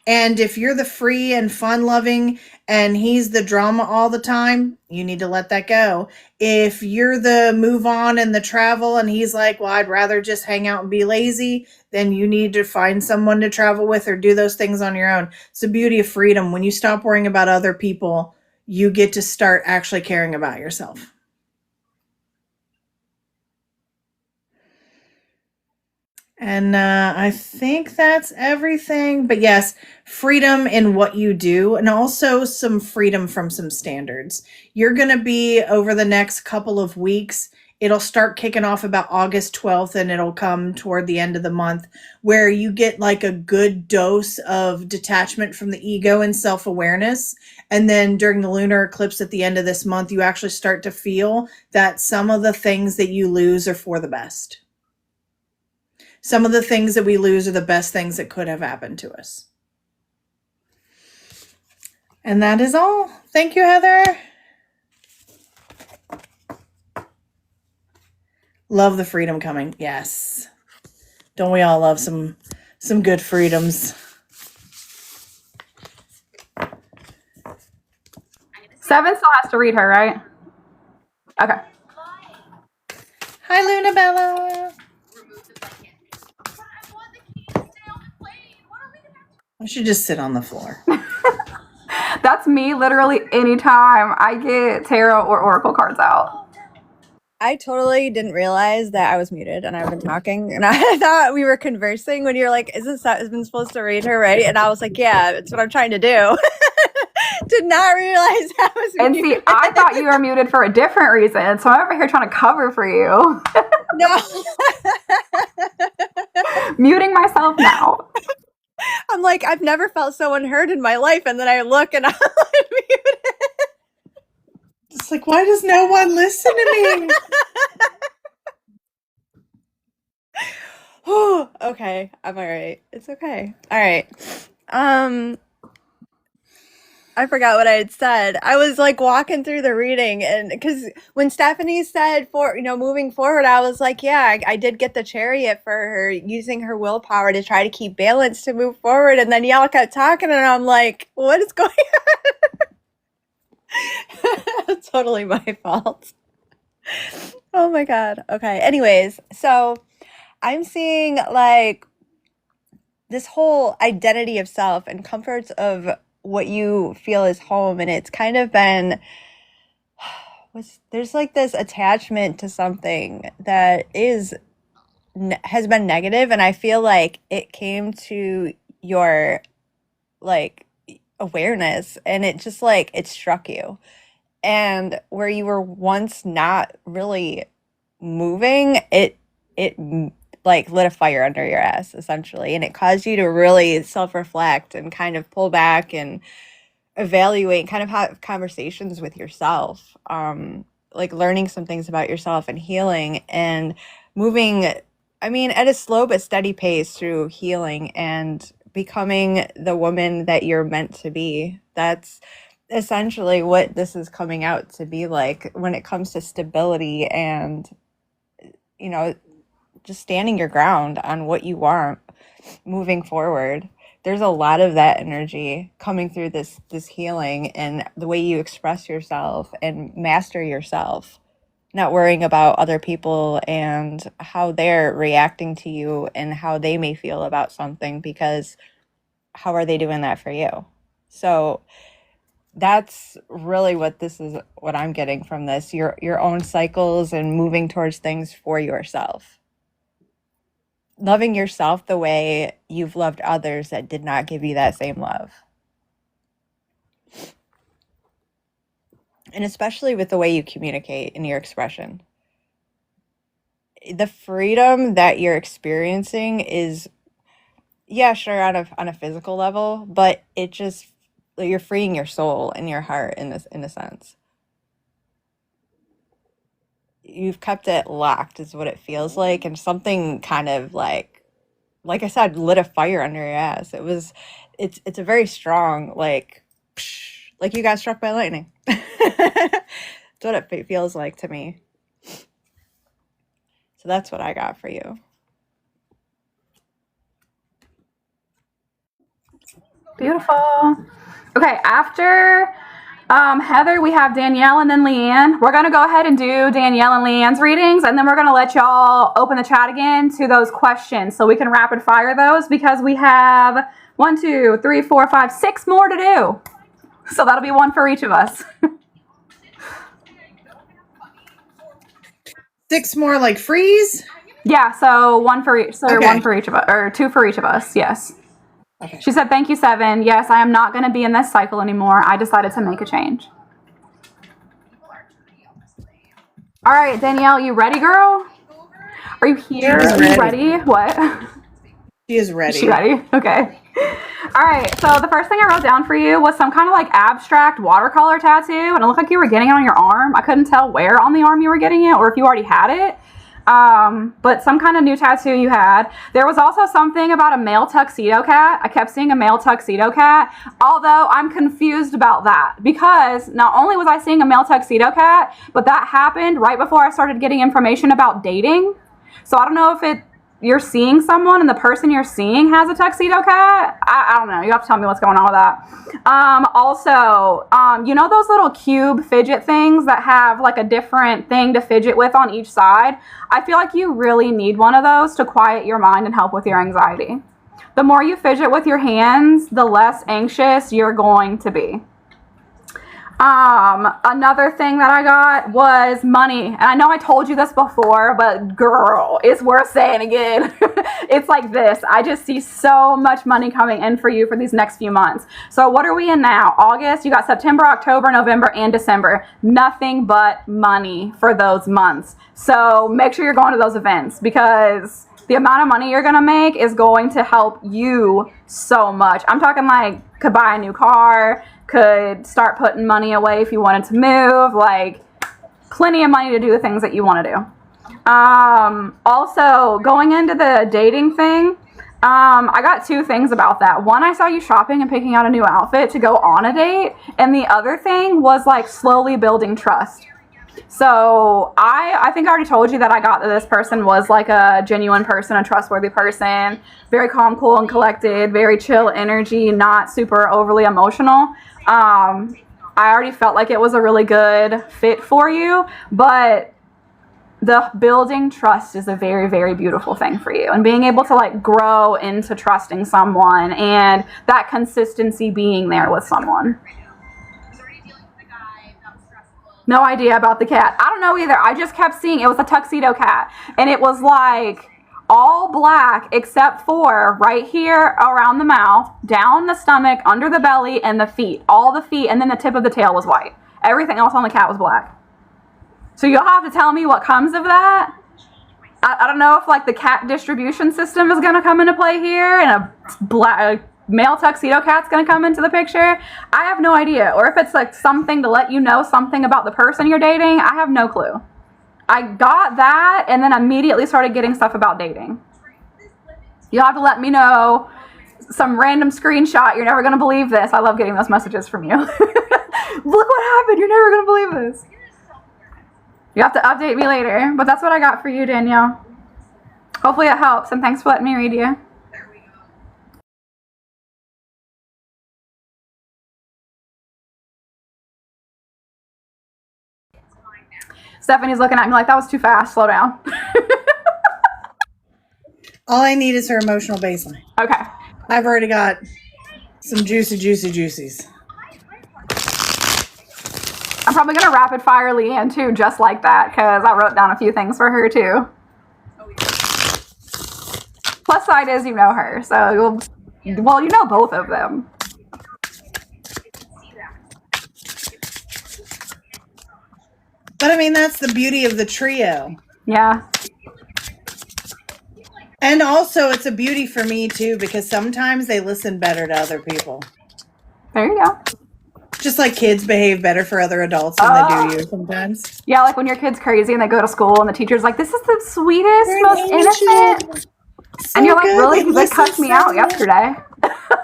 And if you're the free and fun loving and he's the drama all the time, you need to let that go. If you're the move on and the travel and he's like, well, I'd rather just hang out and be lazy, then you need to find someone to travel with or do those things on your own. It's the beauty of freedom. When you stop worrying about other people, you get to start actually caring about yourself. And I think that's everything. But yes, freedom in what you do and also some freedom from some standards. You're going to be over the next couple of weeks. It'll start kicking off about August 12th and it'll come toward the end of the month where you get like a good dose of detachment from the ego and self-awareness. And then during the lunar eclipse at the end of this month, you actually start to feel that some of the things that you lose are for the best. Some of the things that we lose are the best things that could have happened to us. And that is all. Thank you, Heather. Love the freedom coming. Yes. Don't we all love some good freedoms? 7 still has to read her, right? Okay. Hi, Luna Bella. I should just sit on the floor. That's me literally anytime I get tarot or oracle cards out. I totally didn't realize that I was muted and I've been talking and I thought we were conversing when you're like, isn't Satman supposed to read her, right? And I was like, yeah, it's what I'm trying to do. Did not realize I was muted. And see, I thought you were muted for a different reason. So I'm over here trying to cover for you. No. Muting myself now. I'm like, I've never felt so unheard in my life. And then I look and I'm muted. It's like, why does no one listen to me? Okay, I'm all right. It's okay. All right. I forgot what I had said. I was like walking through the reading, and because when Stephanie said moving forward, I was like, yeah, I did get the chariot for her using her willpower to try to keep balance to move forward. And then y'all kept talking, and I'm like, what is going on? That's totally my fault. Oh my God. Okay. Anyways, so I'm seeing like this whole identity of self and comforts of what you feel is home, and it's kind of been there's like this attachment to something that has been negative, and I feel like it came to your like awareness and it just like it struck you, and where you were once not really moving, it like lit a fire under your ass essentially, and it caused you to really self-reflect and kind of pull back and evaluate, kind of have conversations with yourself, like learning some things about yourself and healing and moving, I mean, at a slow but steady pace through healing and becoming the woman that you're meant to be. That's essentially what this is coming out to be like when it comes to stability and, you know, just standing your ground on what you want moving forward. There's a lot of that energy coming through this healing and the way you express yourself and master yourself, not worrying about other people and how they're reacting to you and how they may feel about something, because how are they doing that for you? So that's really what I'm getting from this, your own cycles and moving towards things for yourself. Loving yourself the way you've loved others that did not give you that same love. And especially with the way you communicate in your expression. The freedom that you're experiencing is, yeah, sure, on a physical level, but it just, you're freeing your soul and your heart in a sense. You've kept it locked is what it feels like, and something kind of like I said, lit a fire under your ass. It's a very strong, like you got struck by lightning. That's what it feels like to me. So that's what I got for you. Beautiful. Okay, after Heather, we have Danielle and then Leanne. We're going to go ahead and do Danielle and Leanne's readings, and then we're going to let y'all open the chat again to those questions so we can rapid fire those, because we have 1, 2, 3, 4, 5, 6 more to do. So that'll be one for each of us. 6 more like freeze? Yeah, so one for each. So Okay. one for each of us, or 2 for each of us. Yes. Okay. She said, "Thank you, 7. Yes, I am not going to be in this cycle anymore. I decided to make a change." All right, Danielle, you ready, girl? Are you here? She's Are you ready. ready? What? She is ready. Is she ready? Okay. All right, so the first thing I wrote down for you was some kind of like abstract watercolor tattoo, and it looked like you were getting it on your arm. I couldn't tell where on the arm you were getting it or if you already had it. But some kind of new tattoo you had. There was also something about a male tuxedo cat. I kept seeing a male tuxedo cat, although I'm confused about that, because not only was I seeing a male tuxedo cat, but that happened right before I started getting information about dating. So I don't know if you're seeing someone and the person you're seeing has a tuxedo cat. I don't know. You have to tell me what's going on with that. Also, you know those little cube fidget things that have like a different thing to fidget with on each side? I feel like you really need one of those to quiet your mind and help with your anxiety. The more you fidget with your hands, the less anxious you're going to be. Another thing that I got was money. And I know I told you this before, but girl, it's worth saying again. It's like this. I just see so much money coming in for you for these next few months. So what are we in now? August, you got September, October, November, and December. Nothing but money for those months. So make sure you're going to those events, because the amount of money you're going to make is going to help you so much. I'm talking like could buy a new car, could start putting money away if you wanted to move, like plenty of money to do the things that you want to do. Also, going into the dating thing, I got 2 things about that. One, I saw you shopping and picking out a new outfit to go on a date. And the other thing was like slowly building trust. So I think I already told you that I got that this person was like a genuine person, a trustworthy person, very calm, cool, and collected, very chill energy, not super overly emotional. I already felt like it was a really good fit for you, but the building trust is a very, very beautiful thing for you, and being able to like grow into trusting someone and that consistency being there with someone. No idea about the cat. I don't know either. I just kept seeing it was a tuxedo cat, and it was like all black except for right here around the mouth, down the stomach, under the belly, and the feet. All the feet, and then the tip of the tail was white. Everything else on the cat was black. So you'll have to tell me what comes of that. I don't know if like the cat distribution system is going to come into play here, and a male tuxedo cat's going to come into the picture. I have no idea. Or if it's like something to let you know something about the person you're dating. I have no clue. I got that and then immediately started getting stuff about dating. You'll have to let me know some random screenshot. You're never going to believe this. I love getting those messages from you. Look what happened. You're never going to believe this. You have to update me later. But that's what I got for you, Danielle. Hopefully it helps. And thanks for letting me read you. Stephanie's looking at me like, that was too fast. Slow down. All I need is her emotional baseline. Okay. I've already got some juicies. I'm probably going to rapid fire Leanne too, just like that, because I wrote down a few things for her too. Plus side is you know her, so you know both of them. But I mean, that's the beauty of the trio. Yeah. And also, it's a beauty for me too, because sometimes they listen better to other people. There you go. Just like kids behave better for other adults than they do you sometimes. Yeah, like when your kid's crazy and they go to school and the teacher's like, this is the sweetest, most innocent. So and you're like, good. really? Because they cussed me out yesterday.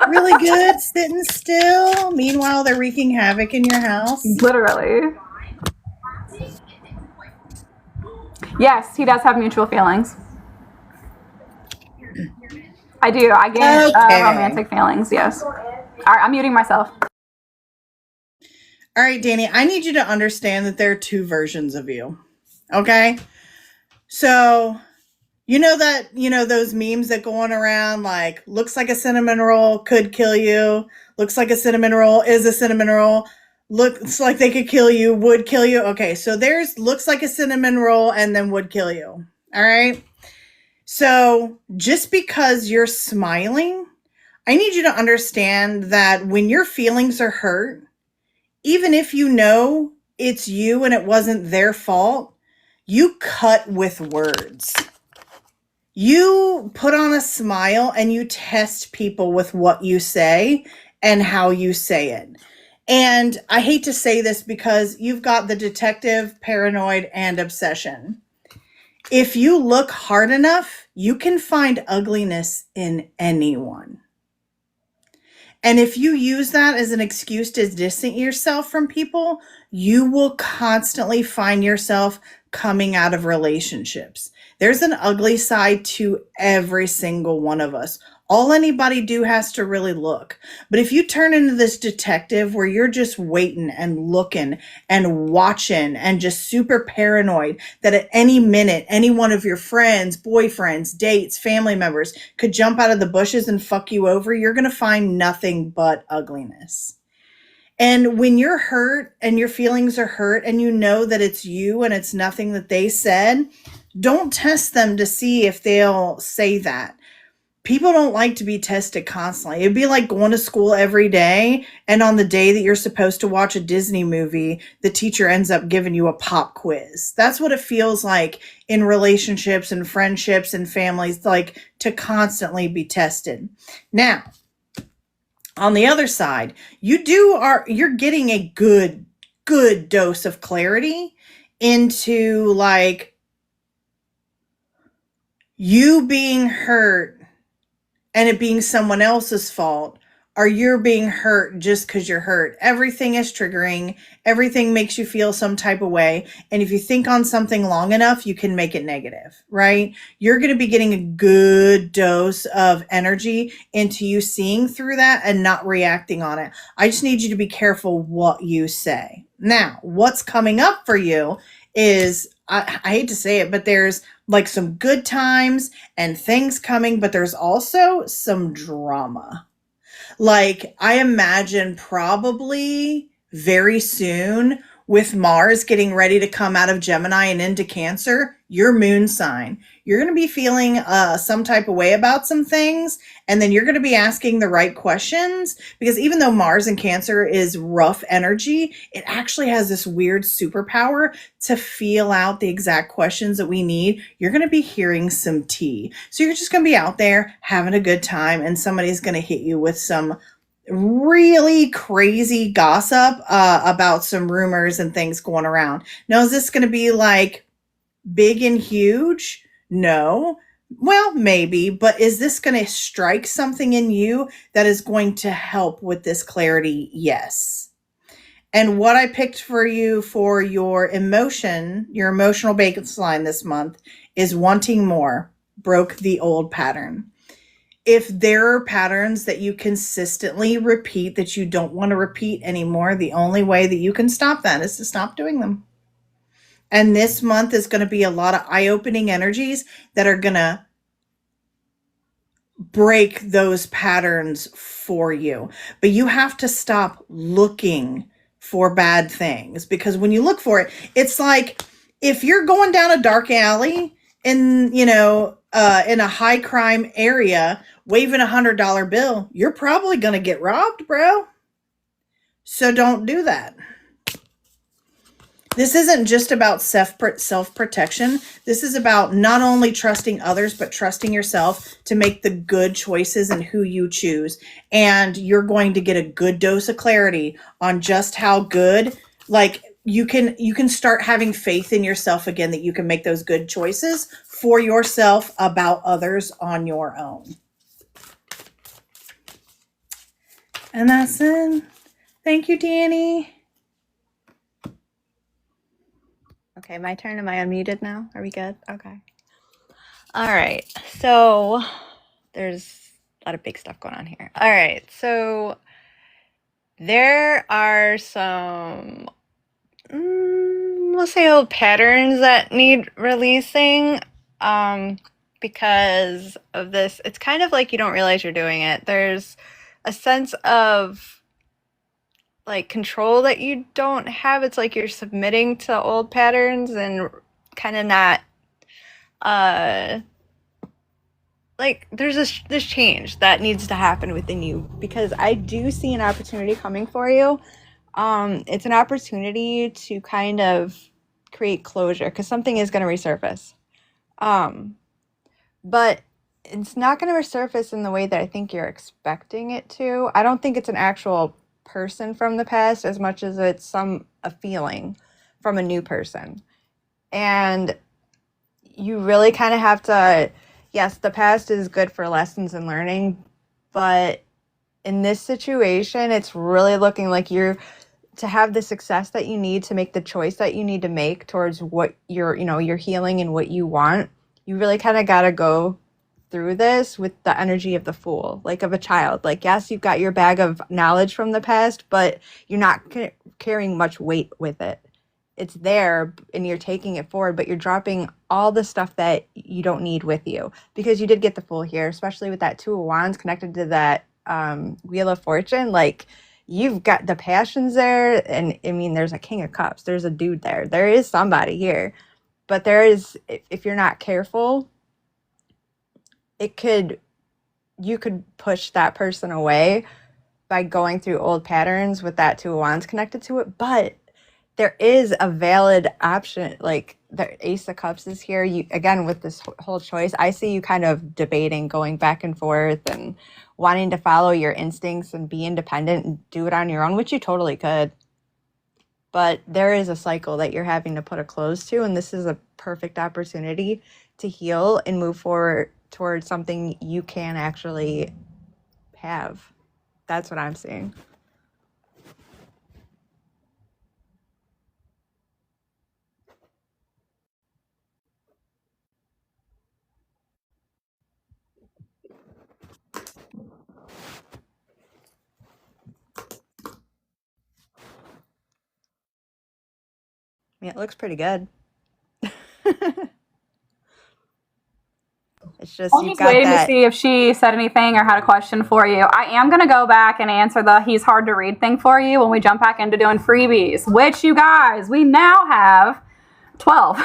Really good, sitting still. Meanwhile, they're wreaking havoc in your house. Literally. Yes, he does have mutual feelings. I do. I get romantic feelings, yes. All right, I'm muting myself. All right, Danny, I need you to understand that there are two versions of you. Okay? So, those memes that go on around like, looks like a cinnamon roll, could kill you. Looks like a cinnamon roll, is a cinnamon roll. Looks like they could kill you, would kill you. Okay, so there's looks like a cinnamon roll and then would kill you. All right? So just because you're smiling, I need you to understand that when your feelings are hurt, even if you know it's you and it wasn't their fault, you cut with words. You put on a smile and you test people with what you say and how you say it. And I hate to say this because you've got the detective, paranoid, and obsession. If you look hard enough, you can find ugliness in anyone. And if you use that as an excuse to distance yourself from people, you will constantly find yourself coming out of relationships. There's an ugly side to every single one of us. All anybody do has to really look. But if you turn into this detective where you're just waiting and looking and watching and just super paranoid that at any minute, any one of your friends, boyfriends, dates, family members could jump out of the bushes and fuck you over, you're going to find nothing but ugliness. And when you're hurt and your feelings are hurt and you know that it's you and it's nothing that they said, don't test them to see if they'll say that. People don't like to be tested constantly. It'd be like going to school every day, and on the day that you're supposed to watch a Disney movie, the teacher ends up giving you a pop quiz. That's what it feels like in relationships and friendships and families, like to constantly be tested. Now, on the other side, you're getting a good dose of clarity into like you being hurt and it being someone else's fault, or you're being hurt just because you're hurt. Everything is triggering. Everything makes you feel some type of way. And if you think on something long enough, you can make it negative, right? You're going to be getting a good dose of energy into you seeing through that and not reacting on it. I just need you to be careful what you say. Now, what's coming up for you is, I hate to say it, but there's like some good times and things coming, but there's also some drama. Like I imagine probably very soon with Mars getting ready to come out of Gemini and into Cancer, your moon sign, you're going to be feeling some type of way about some things, and then you're going to be asking the right questions, because even though Mars in Cancer is rough energy, it actually has this weird superpower to feel out the exact questions that we need. You're going to be hearing some tea. So you're just going to be out there having a good time, and somebody's going to hit you with some really crazy gossip about some rumors and things going around. Now, is this going to be like big and huge? No. Well, maybe, but is this going to strike something in you that is going to help with this clarity? Yes. And what I picked for you for your emotional baseline this month is wanting more, broke the old pattern. If there are patterns that you consistently repeat that you don't want to repeat anymore, the only way that you can stop that is to stop doing them. And this month is going to be a lot of eye-opening energies that are going to break those patterns for you. But you have to stop looking for bad things, because when you look for it, it's like if you're going down a dark alley in a high crime area waving $100 bill, you're probably going to get robbed, bro. So don't do that. This isn't just about self-protection. This is about not only trusting others, but trusting yourself to make the good choices in who you choose. And you're going to get a good dose of clarity on just how good, like, you can start having faith in yourself again, that you can make those good choices for yourself about others on your own. And that's it. Thank you, Danny. Okay, my turn. Am I unmuted now? Are we good? Okay. All right. So there's a lot of big stuff going on here. All right. So there are some, we'll say, old patterns that need releasing because of this. It's kind of like you don't realize you're doing it. There's a sense of like control that you don't have. It's like you're submitting to old patterns and kind of not like there's this change that needs to happen within you, because I do see an opportunity coming for you. It's an opportunity to kind of create closure, because something is going to resurface. But it's not going to resurface in the way that I think you're expecting it to. I don't think it's an actual person from the past as much as it's a feeling from a new person. And you really kind of have to, yes, the past is good for lessons and learning, but in this situation, it's really looking like you're to have the success that you need to make the choice that you need to make towards what you're healing and what you want. You really kind of got to go through this with the energy of the Fool, like of a child. Like, yes, you've got your bag of knowledge from the past, but you're not carrying much weight with it. It's there and you're taking it forward, but you're dropping all the stuff that you don't need with you, because you did get the Fool here, especially with that Two of Wands connected to that Wheel of Fortune. Like, you've got the passions there, and I mean, there's a King of Cups, there's a dude there, there is somebody here, but there is, if you're not careful, you could push that person away by going through old patterns with that Two of Wands connected to it. But there is a valid option, like the Ace of Cups is here. You, again, with this whole choice, I see you kind of debating, going back and forth and wanting to follow your instincts and be independent and do it on your own, which you totally could. But there is a cycle that you're having to put a close to, and this is a perfect opportunity to heal and move forward towards something you can actually have. That's what I'm seeing. Yeah, it looks pretty good. It's just I'm you've just got waiting that. to see if she said anything or had a question for you. I am going to go back and answer the he's hard to read thing for you when we jump back into doing freebies, which, you guys, we now have 12.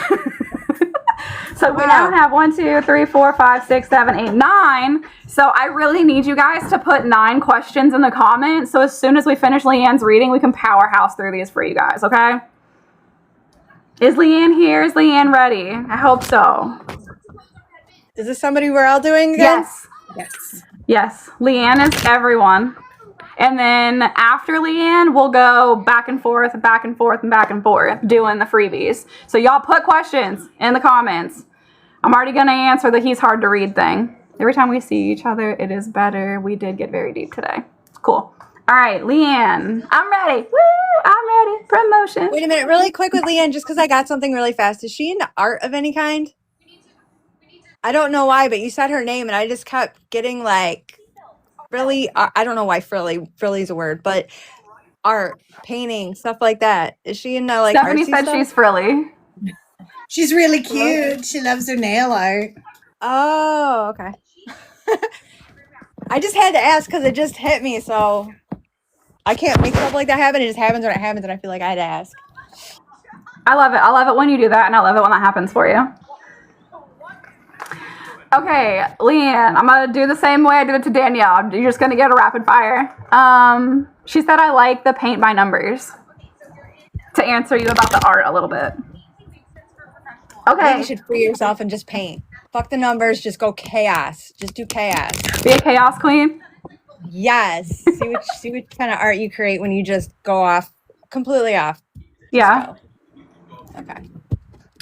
So we now have 1, 2, 3, 4, 5, 6, 7, 8, 9. So I really need you guys to put 9 questions in the comments. So as soon as we finish Leanne's reading, we can powerhouse through these for you guys, okay? Is Leanne here? Is Leanne ready? I hope so. Is this somebody we're all doing again? Yes. Yes. Yes. Leanne is everyone. And then after Leanne, we'll go back and forth, and back and forth, and back and forth doing the freebies. So y'all put questions in the comments. I'm already going to answer the he's hard to read thing. Every time we see each other, it is better. We did get very deep today. Cool. All right, Leanne. I'm ready. Woo! I'm ready. Promotion. Wait a minute, really quick with Leanne, just because I got something really fast. Is she into art of any kind? I don't know why, but you said her name, and I just kept getting like really. I don't know why frilly is a word, but art, painting, stuff like that. Is she into like? Stephanie artsy said stuff? she's frilly. She's really cute. She loves her nail art. Oh, okay. I just had to ask because it just hit me, so I can't make stuff like that happen. It just happens when it happens, and I feel like I had to ask. I love it. I love it when you do that, and I love it when that happens for you. Okay, Leanne, I'm going to do the same way I did it to Danielle. You're just going to get a rapid fire. She said I like the paint by numbers. To answer you about the art a little bit. I think Okay, you should free yourself and just paint. Fuck the numbers. Just go chaos. Just do chaos. be a chaos queen. Yes. See what kind of art you create when you just go off completely off. Yeah. Okay.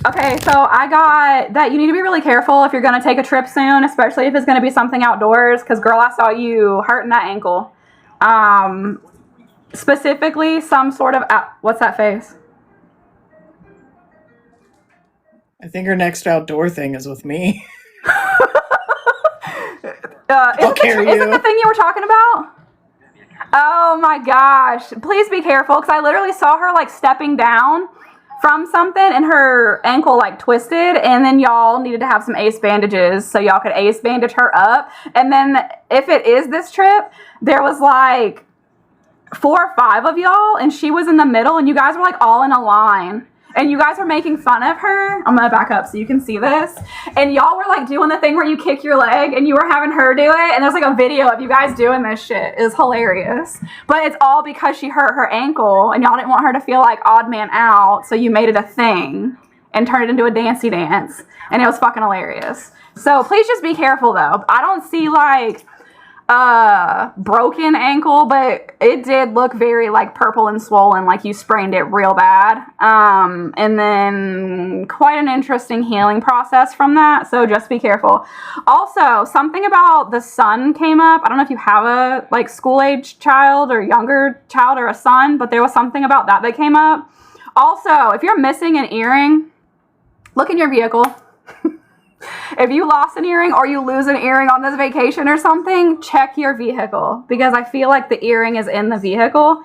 Okay, so I got that you need to be really careful if you're going to take a trip soon, especially if it's going to be something outdoors, because girl, I saw you hurting that ankle. Specifically some sort of, what's that face? I think her next outdoor thing is with me. Isn't carry it the you. thing you were talking about? Oh my gosh. Please be careful, because I literally saw her like stepping down from something and her ankle like twisted, and then y'all needed to have some ace bandages so y'all could ace bandage her up. And then if it is this trip, there was like 4 or 5 of y'all, and she was in the middle, and you guys were like all in a line. And you guys are making fun of her. I'm going to back up so you can see this. And y'all were like doing the thing where you kick your leg, and you were having her do it. And there's like a video of you guys doing this shit. It was hilarious. But it's all because she hurt her ankle, and y'all didn't want her to feel like odd man out. So you made it a thing and turned it into a dancey dance. And it was fucking hilarious. So please just be careful though. I don't see like broken ankle, but it did look very like purple and swollen, like you sprained it real bad. And then quite an interesting healing process from that, so just be careful. Also, something about the sun came up. I don't know if you have a like school-age child or younger child or a son, but there was something about that came up. Also, if you're missing an earring, look in your vehicle. If you lost an earring or you lose an earring on this vacation or something, check your vehicle, because I feel like the earring is in the vehicle.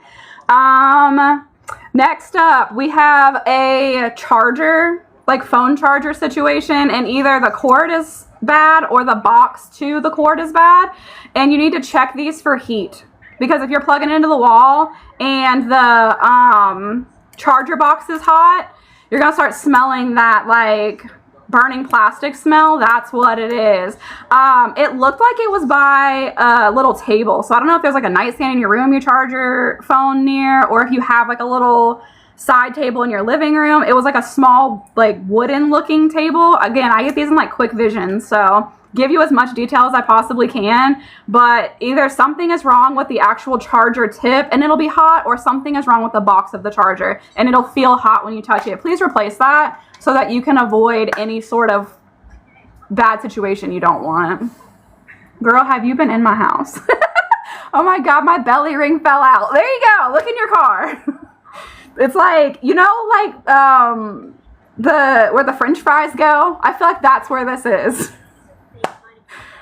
Next up, we have a charger, like phone charger situation, and either the cord is bad or the box to the cord is bad, and you need to check these for heat, because if you're plugging into the wall and the charger box is hot, you're gonna start smelling that like burning plastic smell. That's what it is. It looked like it was by a little table, so I don't know if there's like a nightstand in your room you charge your phone near, or if you have like a little side table in your living room. It was like a small like wooden looking table. Again, I get these in like quick vision, so give you as much detail as I possibly can, but either something is wrong with the actual charger tip and it'll be hot, or something is wrong with the box of the charger and it'll feel hot when you touch it. Please replace that so that you can avoid any sort of bad situation you don't want. Girl, have you been in my house? Oh my God, my belly ring fell out. There you go. Look in your car. It's like, you know, like where the French fries go? I feel like that's where this is.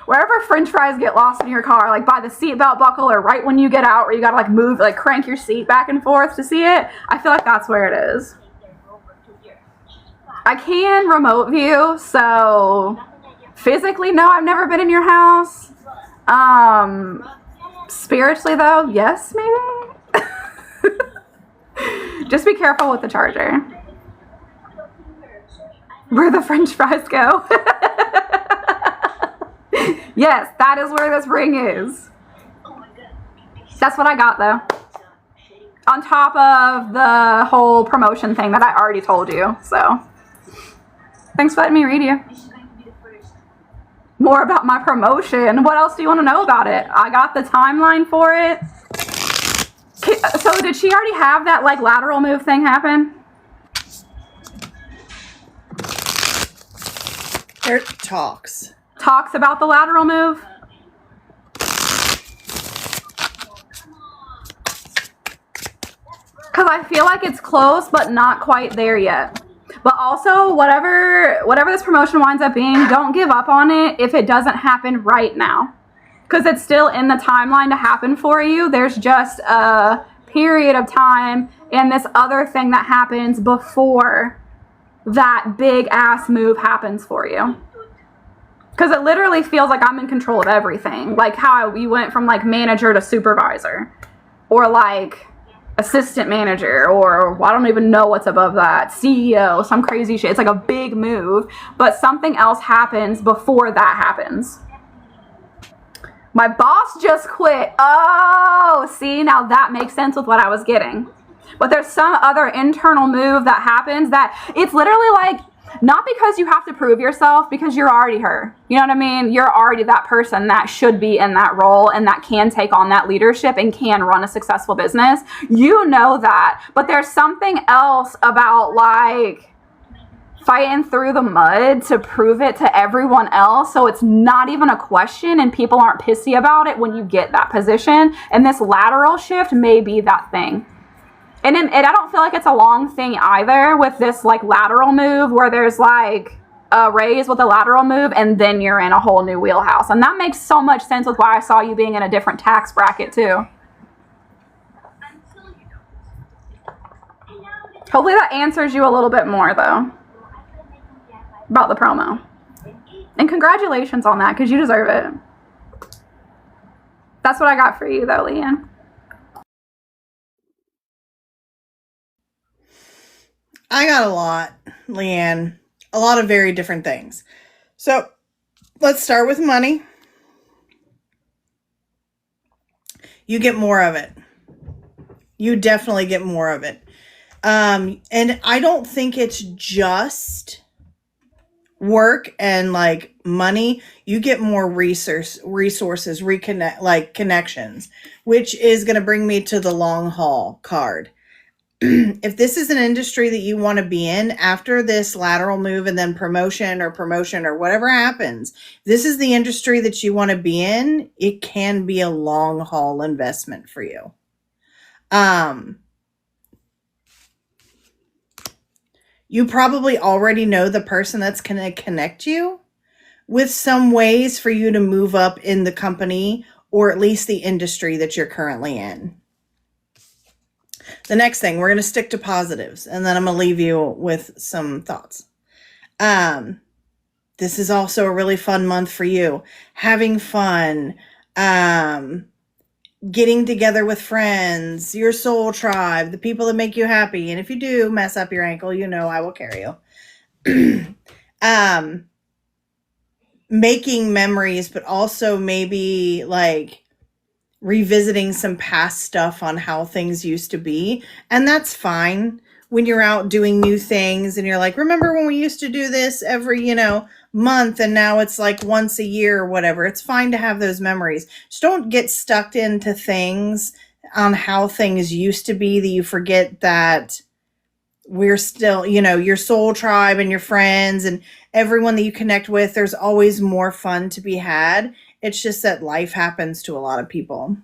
Wherever French fries get lost in your car, like by the seatbelt buckle or right when you get out, where you gotta like move, like crank your seat back and forth to see it. I feel like that's where it is. I can remote view, so physically, no, I've never been in your house. Spiritually though, yes, maybe. Just be careful with the charger. Where the French fries go. Yes, that is where this ring is. That's what I got though. On top of the whole promotion thing that I already told you. So, thanks for letting me read you. More about my promotion. What else do you want to know about it? I got the timeline for it. So did she already have that like lateral move thing happen? There talks. Talks about the lateral move? Because I feel like it's close, but not quite there yet. But also, whatever this promotion winds up being, don't give up on it if it doesn't happen right now. Because it's still in the timeline to happen for you. There's just a period of time and this other thing that happens before that big ass move happens for you. Because it literally feels like I'm in control of everything. Like how you went from like manager to supervisor. Or like assistant manager, or I don't even know what's above that, CEO, some crazy shit. It's like a big move, but something else happens before that happens. My boss just quit. Oh, see, now that makes sense with what I was getting. But there's some other internal move that happens that it's literally like, not because you have to prove yourself, because you're already her. You know what I mean? You're already that person that should be in that role and that can take on that leadership and can run a successful business. You know that. But there's something else about like fighting through the mud to prove it to everyone else. So it's not even a question and people aren't pissy about it when you get that position. And this lateral shift may be that thing. And I don't feel like it's a long thing either with this like lateral move where there's like a raise with a lateral move and then you're in a whole new wheelhouse. And that makes so much sense with why I saw you being in a different tax bracket too. Hopefully that answers you a little bit more though about the promo. And congratulations on that because you deserve it. That's what I got for you though, Leanne. I got a lot, Leanne. A lot of very different things. So let's start with money. You get more of it. You definitely get more of it. And I don't think it's just work and like money. You get more resources, connections, which is going to bring me to the long haul card. If this is an industry that you want to be in after this lateral move and then promotion or whatever happens, this is the industry that you want to be in, it can be a long haul investment for you. You probably already know the person that's going to connect you with some ways for you to move up in the company or at least the industry that you're currently in. The next thing, we're going to stick to positives, and then I'm going to leave you with some thoughts. This is also a really fun month for you. Having fun, getting together with friends, your soul tribe, the people that make you happy. And if you do mess up your ankle, you know I will carry you. Making memories, but also maybe like revisiting some past stuff on how things used to be. And that's fine when you're out doing new things and you're like, remember when we used to do this every, month and now it's like once a year or whatever. It's fine to have those memories. Just don't get stuck into things on how things used to be that you forget that we're still, your soul tribe and your friends and everyone that you connect with. There's always more fun to be had. It's just that life happens to a lot of people.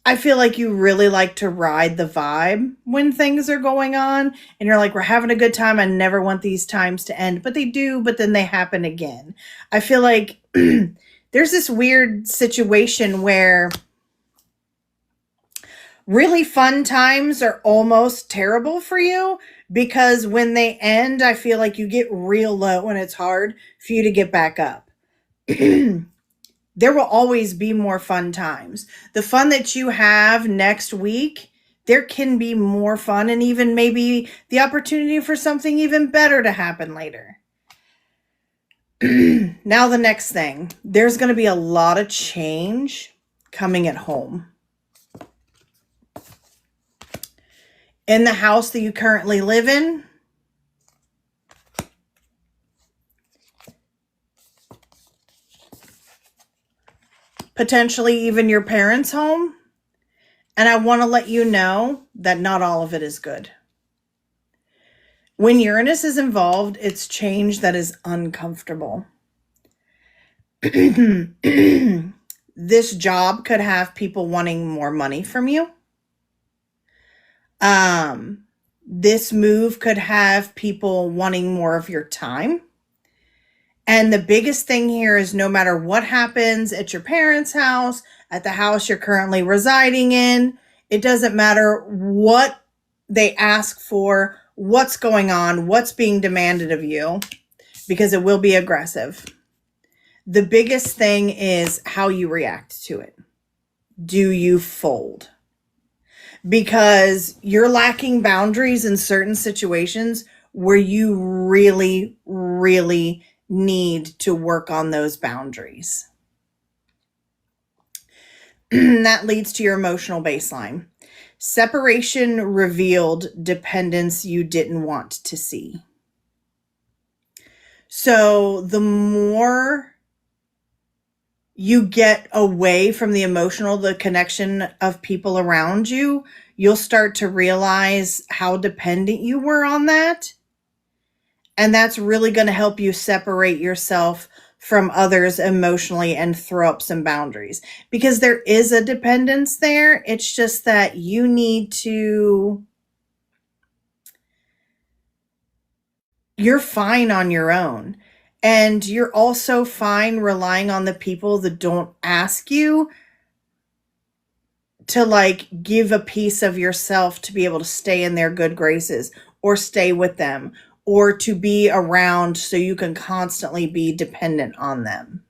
I feel like you really like to ride the vibe when things are going on and you're like, we're having a good time. I never want these times to end, but they do, but then they happen again. I feel like there's this weird situation where really fun times are almost terrible for you because when they end, I feel like you get real low and it's hard for you to get back up. There will always be more fun times. The fun that you have next week, there can be more fun and even maybe the opportunity for something even better to happen later. Now the next thing, there's going to be a lot of change coming at home. In the house that you currently live in, potentially even your parents' home. And I want to let you know that not all of it is good. When Uranus is involved, it's change that is uncomfortable. This job could have people wanting more money from you. This move could have people wanting more of your time. And the biggest thing here is no matter what happens at your parents' house, at the house you're currently residing in, it doesn't matter what they ask for, what's going on, what's being demanded of you, because it will be aggressive. The biggest thing is how you react to it. Do you fold? Because you're lacking boundaries in certain situations where you really, really need to work on those boundaries. That leads to your emotional baseline. Separation revealed dependence you didn't want to see. So the more you get away from the emotional, the connection of people around you, you'll start to realize how dependent you were on that. And that's really going to help you separate yourself from others emotionally and throw up some boundaries. Because there is a dependence there. It's just that you need to... You're fine on your own. And you're also fine relying on the people that don't ask you to like give a piece of yourself to be able to stay in their good graces or stay with them or to be around so you can constantly be dependent on them.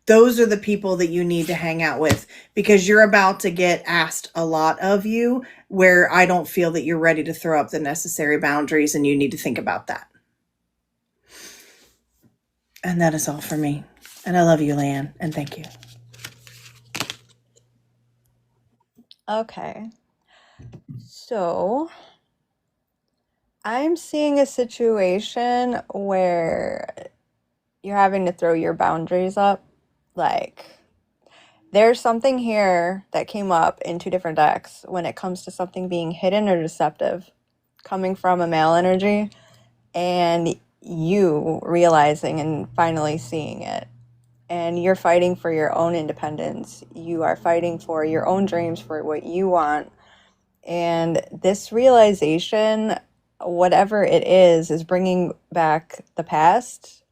Those are the people that you need to hang out with because you're about to get asked a lot of you where I don't feel that you're ready to throw up the necessary boundaries and you need to think about that. And that is all for me. And I love you, Leanne, and thank you. Okay. So I'm seeing a situation where you're having to throw your boundaries up. Like, there's something here that came up in 2 different decks when it comes to something being hidden or deceptive coming from a male energy and you realizing and finally seeing it. And you're fighting for your own independence. You are fighting for your own dreams, for what you want. And this realization, whatever it is bringing back the past.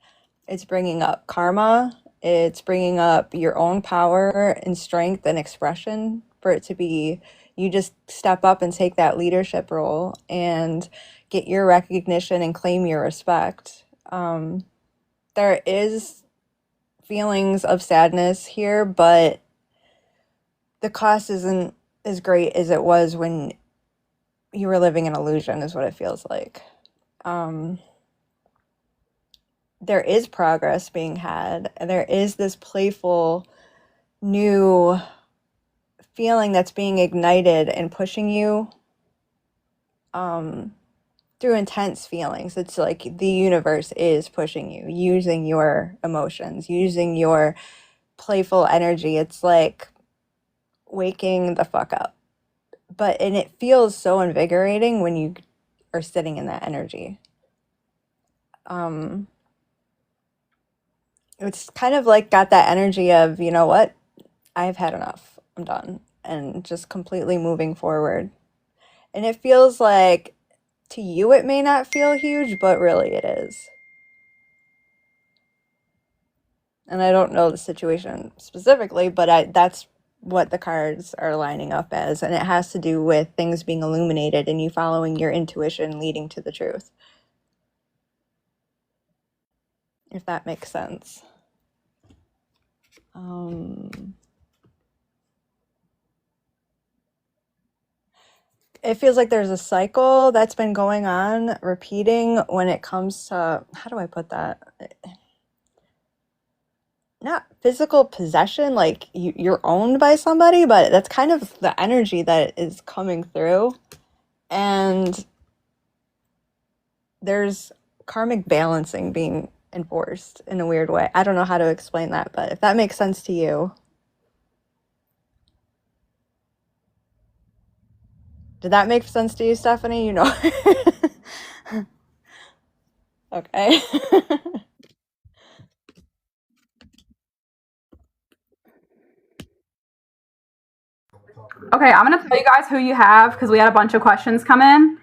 It's bringing up karma. It's bringing up your own power and strength and expression for it to be, you just step up and take that leadership role and get your recognition and claim your respect. There is feelings of sadness here, but the cost isn't as great as it was when you were living an illusion, is what it feels like. There is progress being had, and there is this playful new feeling that's being ignited and pushing you through intense feelings. It's like the universe is pushing you, using your emotions, using your playful energy. It's like waking the fuck up. And it feels so invigorating when you are sitting in that energy. It's kind of like got that energy of, you know what, I've had enough, I'm done, and just completely moving forward. And it feels like, to you it may not feel huge, but really it is. And I don't know the situation specifically, but that's what the cards are lining up as, and it has to do with things being illuminated and you following your intuition leading to the truth. If that makes sense. it feels like there's a cycle that's been going on, repeating when it comes to, how do I put that? Not physical possession, like you're owned by somebody, but that's kind of the energy that is coming through. And there's karmic balancing being enforced in a weird way. I don't know how to explain that, but if that makes sense to you. Did that make sense to you, Stephanie? You know. Okay. Okay, I'm gonna tell you guys who you have because we had a bunch of questions come in,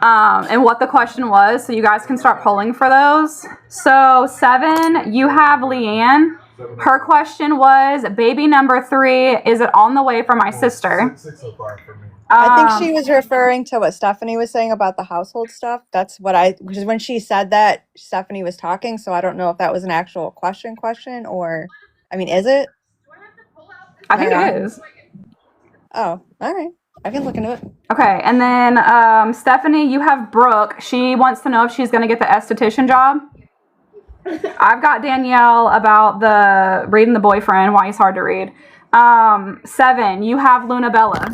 and what the question was, so you guys can start pulling for those. So 7, you have Leanne. Her question was, baby number 3, is it on the way for my sister? 6:05 for me. I think she was referring to what Stephanie was saying about the household stuff. That's what because when she said that, Stephanie was talking, so I don't know if that was an actual question, or, I mean, is it? I think it is. Oh, all right. I can look into it. Okay, and then Stephanie, you have Brooke. She wants to know if she's going to get the esthetician job. I've got Danielle about the reading the boyfriend, why he's hard to read. 7, you have Luna Bella.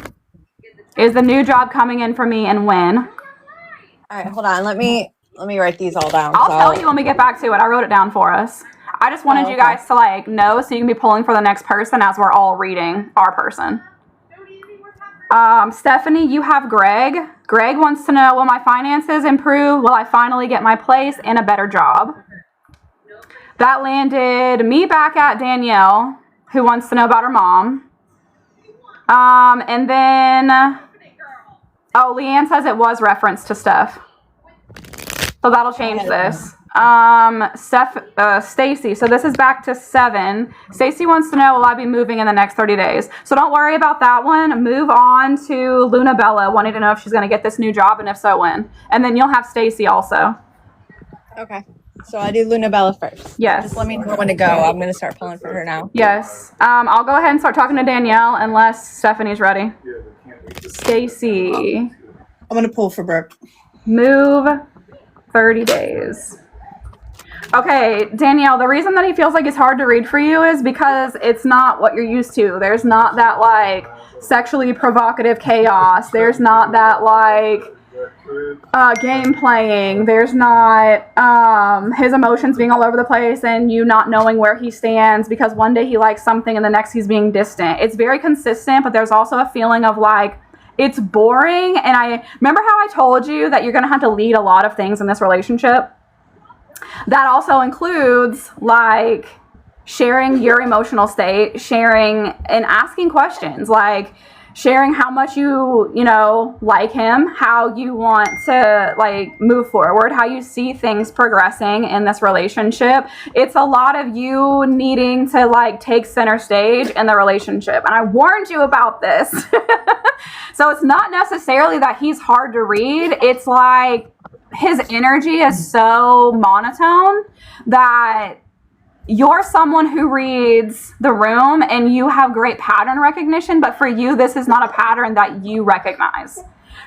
Is the new job coming in for me and when? All right, hold on. Let me write these all down. I'll tell you when we get back to it. I wrote it down for us. I just wanted you guys to like know so you can be pulling for the next person as we're all reading our person. Stephanie, you have Greg. Greg wants to know, will my finances improve? Will I finally get my place and a better job? That landed me back at Danielle, who wants to know about her mom. And then, oh, Leanne says it was referenced to Steph. So that'll change this. Stacy, so this is back to 7. Stacy wants to know, will I be moving in the next 30 days? So don't worry about that one. Move on to Luna Bella, wanting to know if she's going to get this new job, and if so, when. And then you'll have Stacy also. Okay. So I do Luna Bella first. Yes. Just let me know when to go. I'm going to start pulling for her now. Yes. I'll go ahead and start talking to Danielle unless Stephanie's ready. Stacy. I'm going to pull for Brooke. Move 30 days. Okay, Danielle, the reason that he feels like it's hard to read for you is because it's not what you're used to. There's not that, like, sexually provocative chaos. There's not that, like, game playing. There's not his emotions being all over the place and you not knowing where he stands because one day he likes something and the next he's being distant. It's very consistent, but there's also a feeling of, like, it's boring. And I remember how I told you that you're going to have to lead a lot of things in this relationship. That also includes, like, sharing your emotional state, sharing and asking questions, like sharing how much you know, like him, how you want to, like, move forward, how you see things progressing in this relationship. It's a lot of you needing to, like, take center stage in the relationship. And I warned you about this. So it's not necessarily that he's hard to read. It's like his energy is so monotone that you're someone who reads the room and you have great pattern recognition, but for you, this is not a pattern that you recognize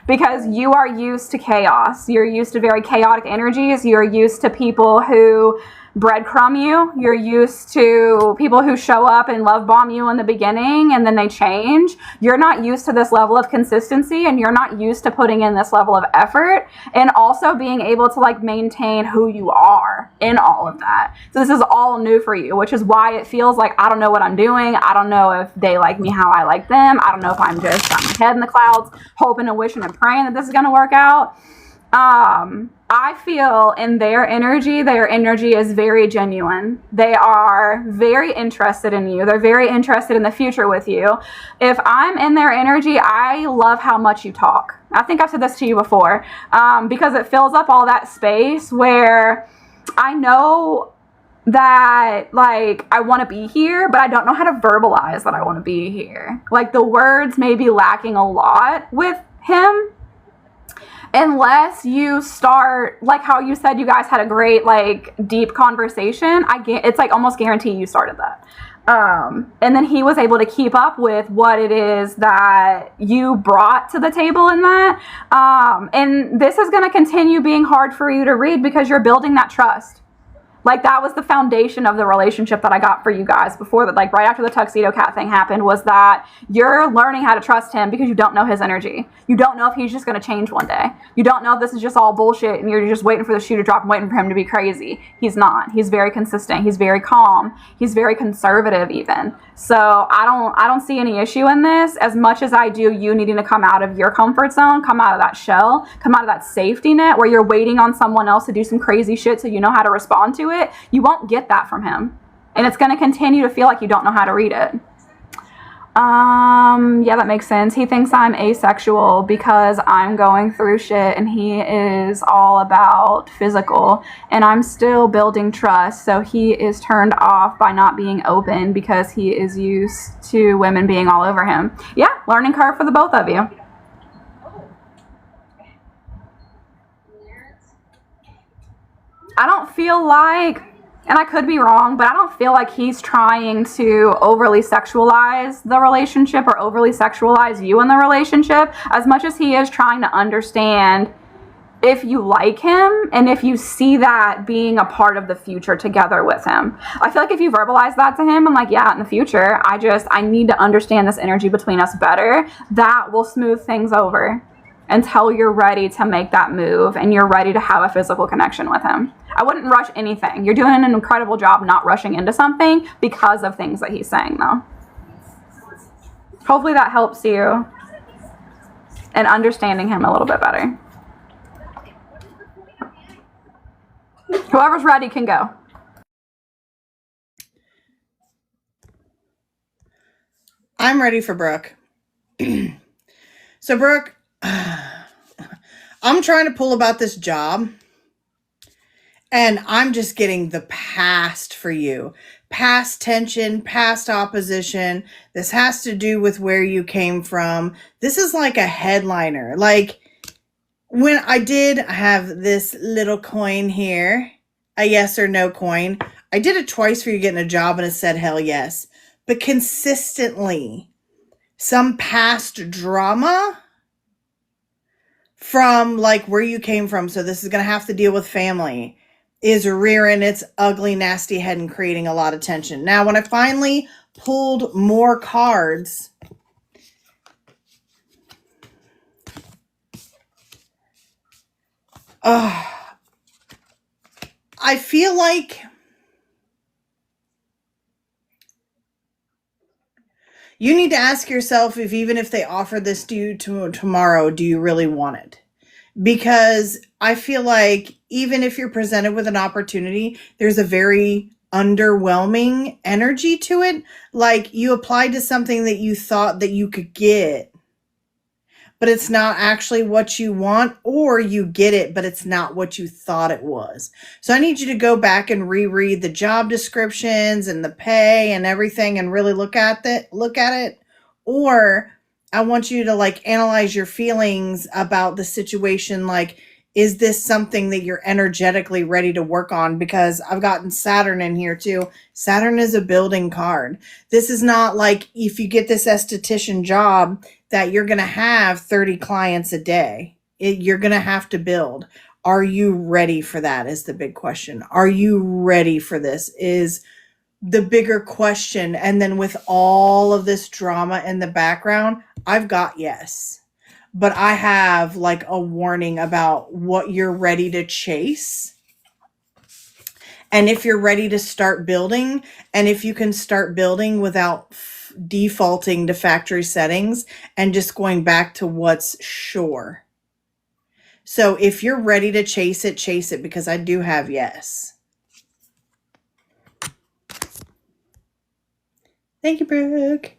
because you are used to chaos. You're used to very chaotic energies. You're used to people who breadcrumb you. You're used to people who show up and love bomb you in the beginning and then they change. You're not used to this level of consistency and you're not used to putting in this level of effort and also being able to, like, maintain who you are in all of that. So this is all new for you, which is why it feels like I don't know what I'm doing. I don't know if they like me how I like them. I don't know if I'm just got my head in the clouds hoping and wishing and praying that this is going to work out. I feel in their energy is very genuine. They are very interested in you. They're very interested in the future with you. If I'm in their energy, I love how much you talk. I think I've said this to you before, because it fills up all that space where I know that, like, I want to be here, but I don't know how to verbalize that I want to be here. Like, the words may be lacking a lot with him. Unless you start, like how you said you guys had a great, like, deep conversation, it's like almost guarantee you started that. And then he was able to keep up with what it is that you brought to the table in that. And this is going to continue being hard for you to read because you're building that trust. Like, that was the foundation of the relationship that I got for you guys before that, like right after the Tuxedo Cat thing happened, was that you're learning how to trust him because you don't know his energy. You don't know if he's just going to change one day. You don't know if this is just all bullshit and you're just waiting for the shoe to drop and waiting for him to be crazy. He's not. He's very consistent. He's very calm. He's very conservative even. So I don't see any issue in this, as much as I do you needing to come out of your comfort zone, come out of that shell, come out of that safety net where you're waiting on someone else to do some crazy shit so you know how to respond to it. You won't get that from him. And it's going to continue to feel like you don't know how to read it. Yeah, that makes sense. He thinks I'm asexual because I'm going through shit and he is all about physical, and I'm still building trust. So he is turned off by not being open because he is used to women being all over him. Yeah, learning curve for the both of you. I don't feel like, and I could be wrong, but I don't feel like he's trying to overly sexualize the relationship or overly sexualize you in the relationship, as much as he is trying to understand if you like him and if you see that being a part of the future together with him. I feel like if you verbalize that to him, I'm like, yeah, in the future, I need to understand this energy between us better. That will smooth things over until you're ready to make that move and you're ready to have a physical connection with him. I wouldn't rush anything. You're doing an incredible job not rushing into something because of things that he's saying, though. Hopefully that helps you in understanding him a little bit better. Whoever's ready can go. I'm ready for Brooke. So, Brooke, I'm trying to pull about this job, and I'm just getting the past for you. Past tension, past opposition. This has to do with where you came from. This is like a headliner. Like, when I have this little coin here, a yes or no coin. I did it twice for you getting a job, and it said hell yes. But consistently, some past drama from like where you came from, so this is going to have to deal with family, is rearing its ugly, nasty head and creating a lot of tension. Now, when I finally pulled more cards, I feel like you need to ask yourself if even if they offer this to you tomorrow, do you really want it? Because I feel like even if you're presented with an opportunity, there's a very underwhelming energy to it. Like you applied to something that you thought that you could get, but it's not actually what you want, or you get it, but it's not what you thought it was. So I need you to go back and reread the job descriptions and the pay and everything and really look at it. Or I want you to like analyze your feelings about the situation. Like, is this something that you're energetically ready to work on? Because I've gotten Saturn in here too. Saturn is a building card. This is not like if you get this esthetician job that you're going to have 30 clients a day. You're going to have to build. Are you ready for that is the big question. Are you ready for this is the bigger question. And then with all of this drama in the background, I've got yes. But I have like a warning about what you're ready to chase. And if you're ready to start building, and if you can start building without defaulting to factory settings and just going back to what's sure. So if you're ready to chase it, because I do have yes. Thank you, Brooke.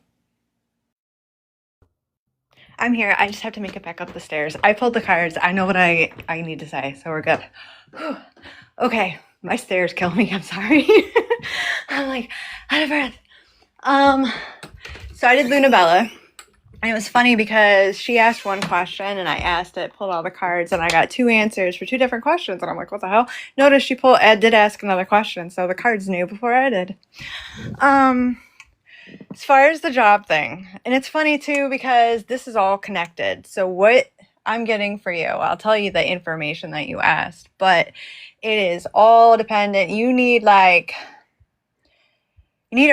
I'm here. I just have to make it back up the stairs. I pulled the cards. I know what I need to say, so we're good. Okay, my stairs kill me. I'm sorry. I'm like out of breath. So I did Lunabella. And it was funny because she asked one question and I asked it, pulled all the cards, and I got 2 answers for 2 different questions. And I'm like, what the hell? Notice Ed did ask another question, so the cards knew before I did. As far as the job thing, and it's funny too because this is all connected. So what I'm getting for you, I'll tell you the information that you asked, but it is all dependent. You need a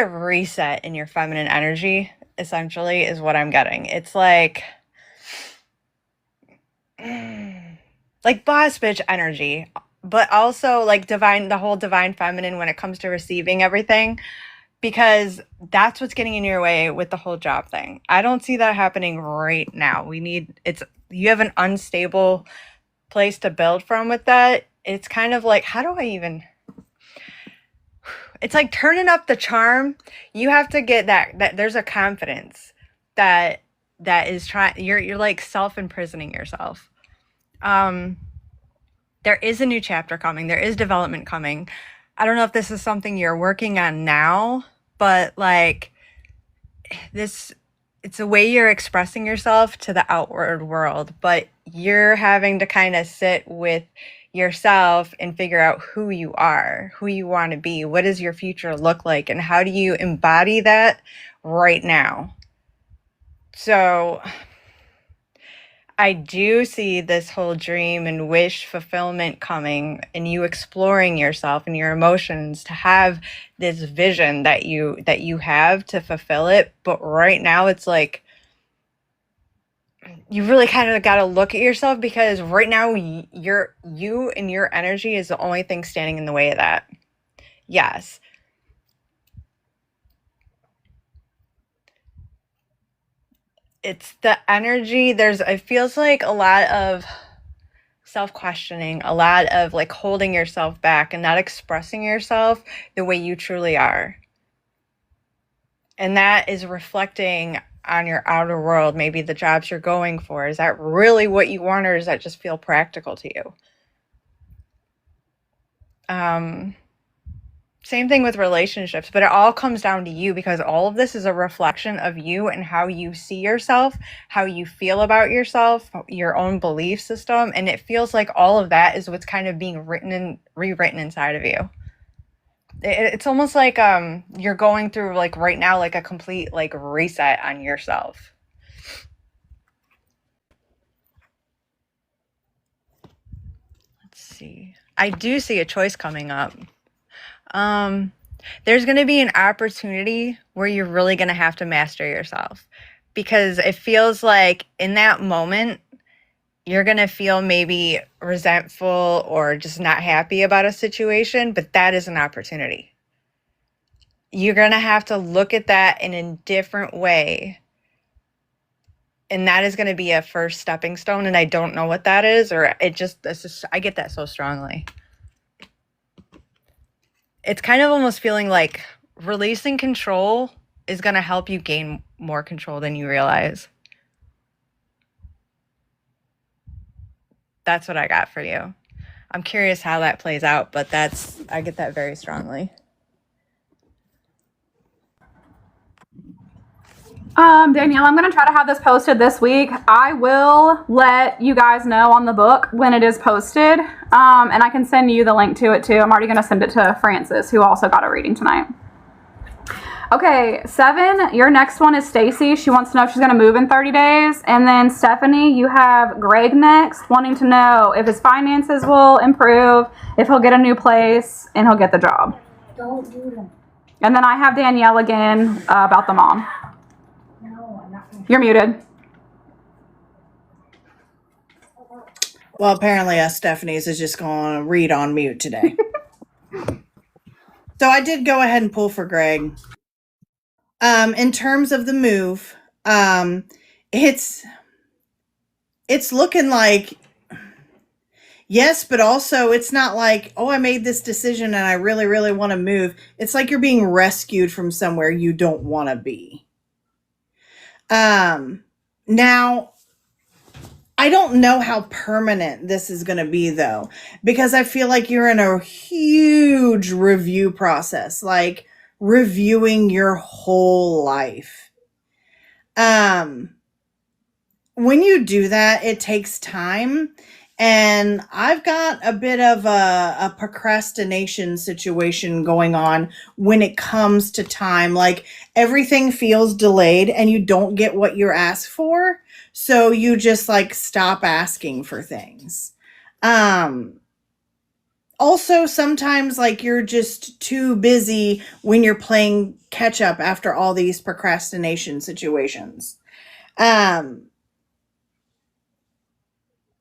reset in your feminine energy, essentially, is what I'm getting. It's like boss bitch energy, but also like the whole divine feminine when it comes to receiving everything, because that's what's getting in your way with the whole job thing. I don't see that happening right now. You have an unstable place to build from with that. It's kind of like, it's like turning up the charm. You have to get that there's a confidence that is you're like self-imprisoning yourself. There is a new chapter coming. There is development coming. I don't know if this is something you're working on now, but like it's a way you're expressing yourself to the outward world, but you're having to kind of sit with yourself and figure out who you are, who you want to be, what does your future look like, and how do you embody that right now. So I do see this whole dream and wish fulfillment coming, and you exploring yourself and your emotions to have this vision that you have to fulfill it. But right now it's like you really kind of got to look at yourself, because right now you and your energy is the only thing standing in the way of that. Yes. It's the energy. It feels like a lot of self-questioning, a lot of like holding yourself back and not expressing yourself the way you truly are. And that is reflecting on your outer world, maybe the jobs you're going for. Is that really what you want, or does that just feel practical to you? Same thing with relationships, but it all comes down to you, because all of this is a reflection of you and how you see yourself, how you feel about yourself, your own belief system. And it feels like all of that is what's kind of being rewritten inside of you. It's almost like you're going through like right now, like a complete like reset on yourself. Let's see. I do see a choice coming up. There's going to be an opportunity where you're really going to have to master yourself, because it feels like in that moment, you're going to feel maybe resentful or just not happy about a situation, but that is an opportunity. You're going to have to look at that in a different way. And that is going to be a first stepping stone. And I don't know what that is, or I get that so strongly. It's kind of almost feeling like releasing control is going to help you gain more control than you realize. That's what I got for you. I'm curious how that plays out, but I get that very strongly. Danielle, I'm going to try to have this posted this week. I will let you guys know on the book when it is posted, and I can send you the link to it too. I'm already going to send it to Frances, who also got a reading tonight. Okay, 7, your next one is Stacy. She wants to know if she's going to move in 30 days. And then Stephanie, you have Greg next, wanting to know if his finances will improve, if he'll get a new place, and he'll get the job. Don't do them. And then I have Danielle again about the mom. No, I'm not gonna. You're muted. Well, apparently Stephanie's is just going to read on mute today. So I did go ahead and pull for Greg. In terms of the move, it's looking like yes, but also it's not like, oh, I made this decision and I really, really want to move. It's like you're being rescued from somewhere you don't want to be. Now, I don't know how permanent this is going to be, though, because I feel like you're in a huge review process, like reviewing your whole life. When you do that, it takes time, And I've got a bit of a procrastination situation going on when it comes to time. Like everything feels delayed and you don't get what you're asked for. So you just like stop asking for things. Also, sometimes like you're just too busy when you're playing catch up after all these procrastination situations. Um,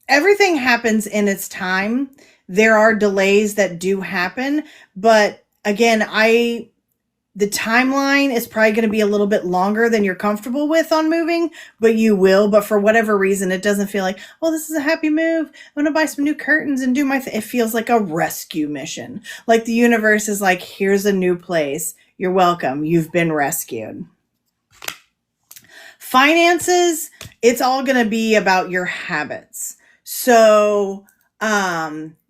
Everything happens in its time. There are delays that do happen, but again, the timeline is probably going to be a little bit longer than you're comfortable with on moving, but you will. But for whatever reason, it doesn't feel like, oh, this is a happy move. I'm going to buy some new curtains and do my thing. It feels like a rescue mission. Like the universe is like, here's a new place. You're welcome. You've been rescued. Finances, it's all going to be about your habits. So,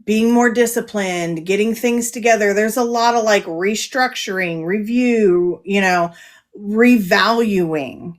being more disciplined, getting things together. There's a lot of like restructuring, review, revaluing.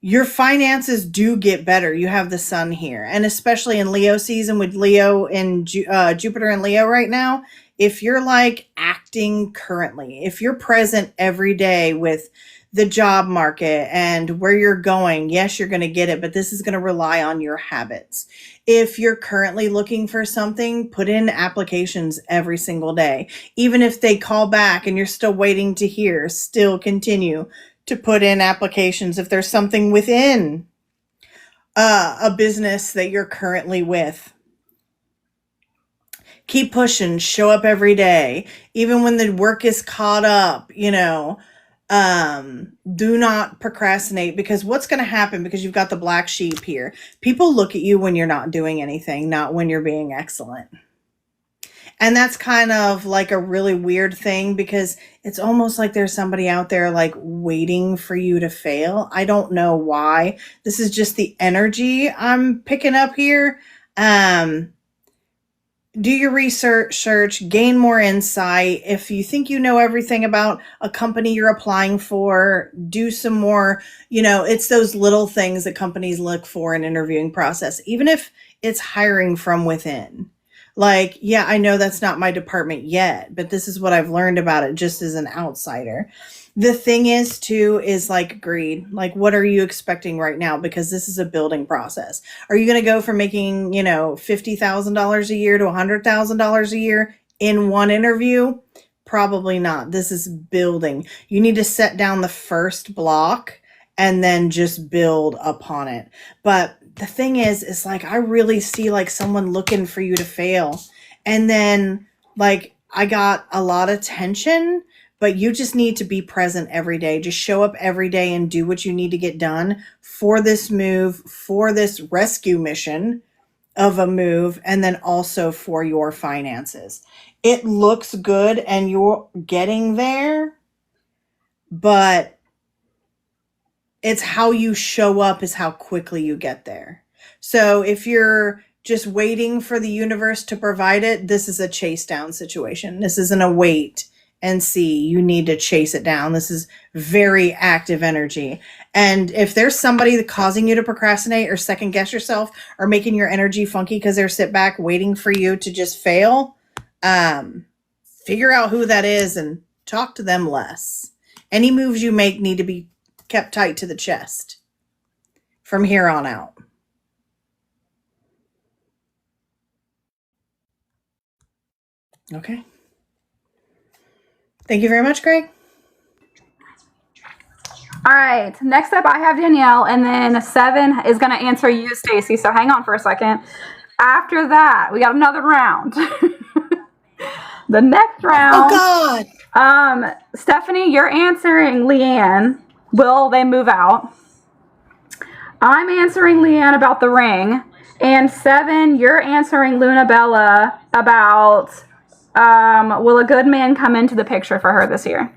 Your finances do get better. You have the sun here. And especially in Leo season with Leo and Jupiter and Leo right now, if you're like acting currently, if you're present every day with the job market and where you're going, yes, you're going to get it, but this is going to rely on your habits. If you're currently looking for something, put in applications every single day. Even if they call back and you're still waiting to hear, still continue to put in applications. If there's something within a business that you're currently with, keep pushing, show up every day. Even when the work is caught up, do not procrastinate, because what's going to happen, because you've got the black sheep here, people look at you when you're not doing anything, not when you're being excellent. And that's kind of like a really weird thing, because it's almost like there's somebody out there like waiting for you to fail. I don't know why. This is just the energy I'm picking up here. Do your research, gain more insight. If you think you know everything about a company you're applying for, do some more, it's those little things that companies look for in interviewing process, even if it's hiring from within. Like, yeah, I know that's not my department yet, but this is what I've learned about it just as an outsider. The thing is, too, is like greed. Like, what are you expecting right now? Because this is a building process. Are you going to go from making, $50,000 a year to $100,000 a year in one interview? Probably not. This is building. You need to set down the first block and then just build upon it. But the thing is like, I really see like someone looking for you to fail. And then like, I got a lot of tension. But you just need to be present every day. Just show up every day and do what you need to get done for this move, for this rescue mission of a move, and then also for your finances. It looks good and you're getting there, but it's how you show up is how quickly you get there. So if you're just waiting for the universe to provide it, this is a chase down situation. This isn't a wait and see. You need to chase it down. This is very active energy. And if there's somebody causing you to procrastinate or second guess yourself or making your energy funky because they're sit back waiting for you to just fail, figure out who that is and talk to them less. Any moves you make need to be kept tight to the chest from here on out. Okay. Thank you very much, Greg. All right. Next up, I have Danielle, and then 7 is going to answer you, Stacy. So hang on for a second. After that, we got another round. The next round. Oh, God. Stephanie, you're answering Leanne. Will they move out? I'm answering Leanne about the ring. And 7, you're answering Luna Bella about will a good man come into the picture for her this year?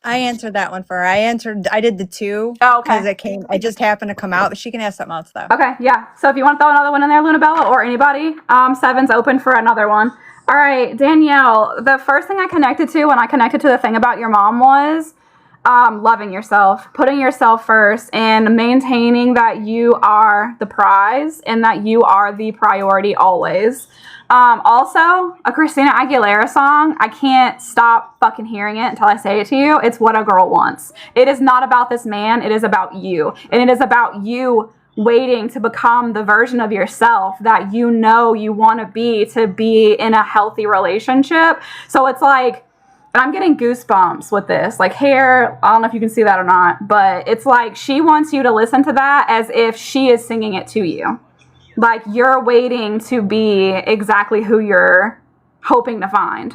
I answered that one for her. I did the 2. Oh, okay. Because it just happened to come out, but she can ask something else though. Okay, yeah. So if you want to throw another one in there, Luna Bella, or anybody, 7's open for another one. All right, Danielle, the first thing I connected to when I connected to the thing about your mom was loving yourself, putting yourself first, and maintaining that you are the prize and that you are the priority always. Also, a Christina Aguilera song, I can't stop fucking hearing it until I say it to you. It's What a Girl Wants. It is not about this man, it is about you. And it is about you waiting to become the version of yourself that you know you want to be in a healthy relationship. So it's like, and I'm getting goosebumps with this, like hair, I don't know if you can see that or not, but it's like she wants you to listen to that as if she is singing it to you. Like you're waiting to be exactly who you're hoping to find.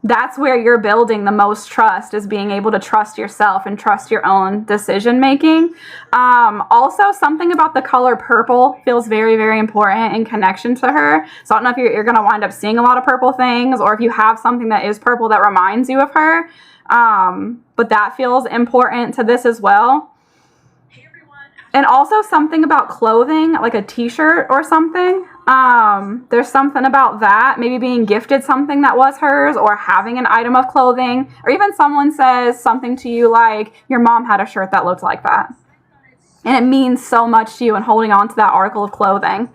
That's where you're building the most trust, is being able to trust yourself and trust your own decision making. Also, something about the color purple feels very, very important in connection to her. So I don't know if you're going to wind up seeing a lot of purple things, or if you have something that is purple that reminds you of her. But that feels important to this as well. And also something about clothing, like a t-shirt or something. There's something about that, maybe being gifted something that was hers, or having an item of clothing, or even someone says something to you like, your mom had a shirt that looked like that. And it means so much to you, and holding on to that article of clothing.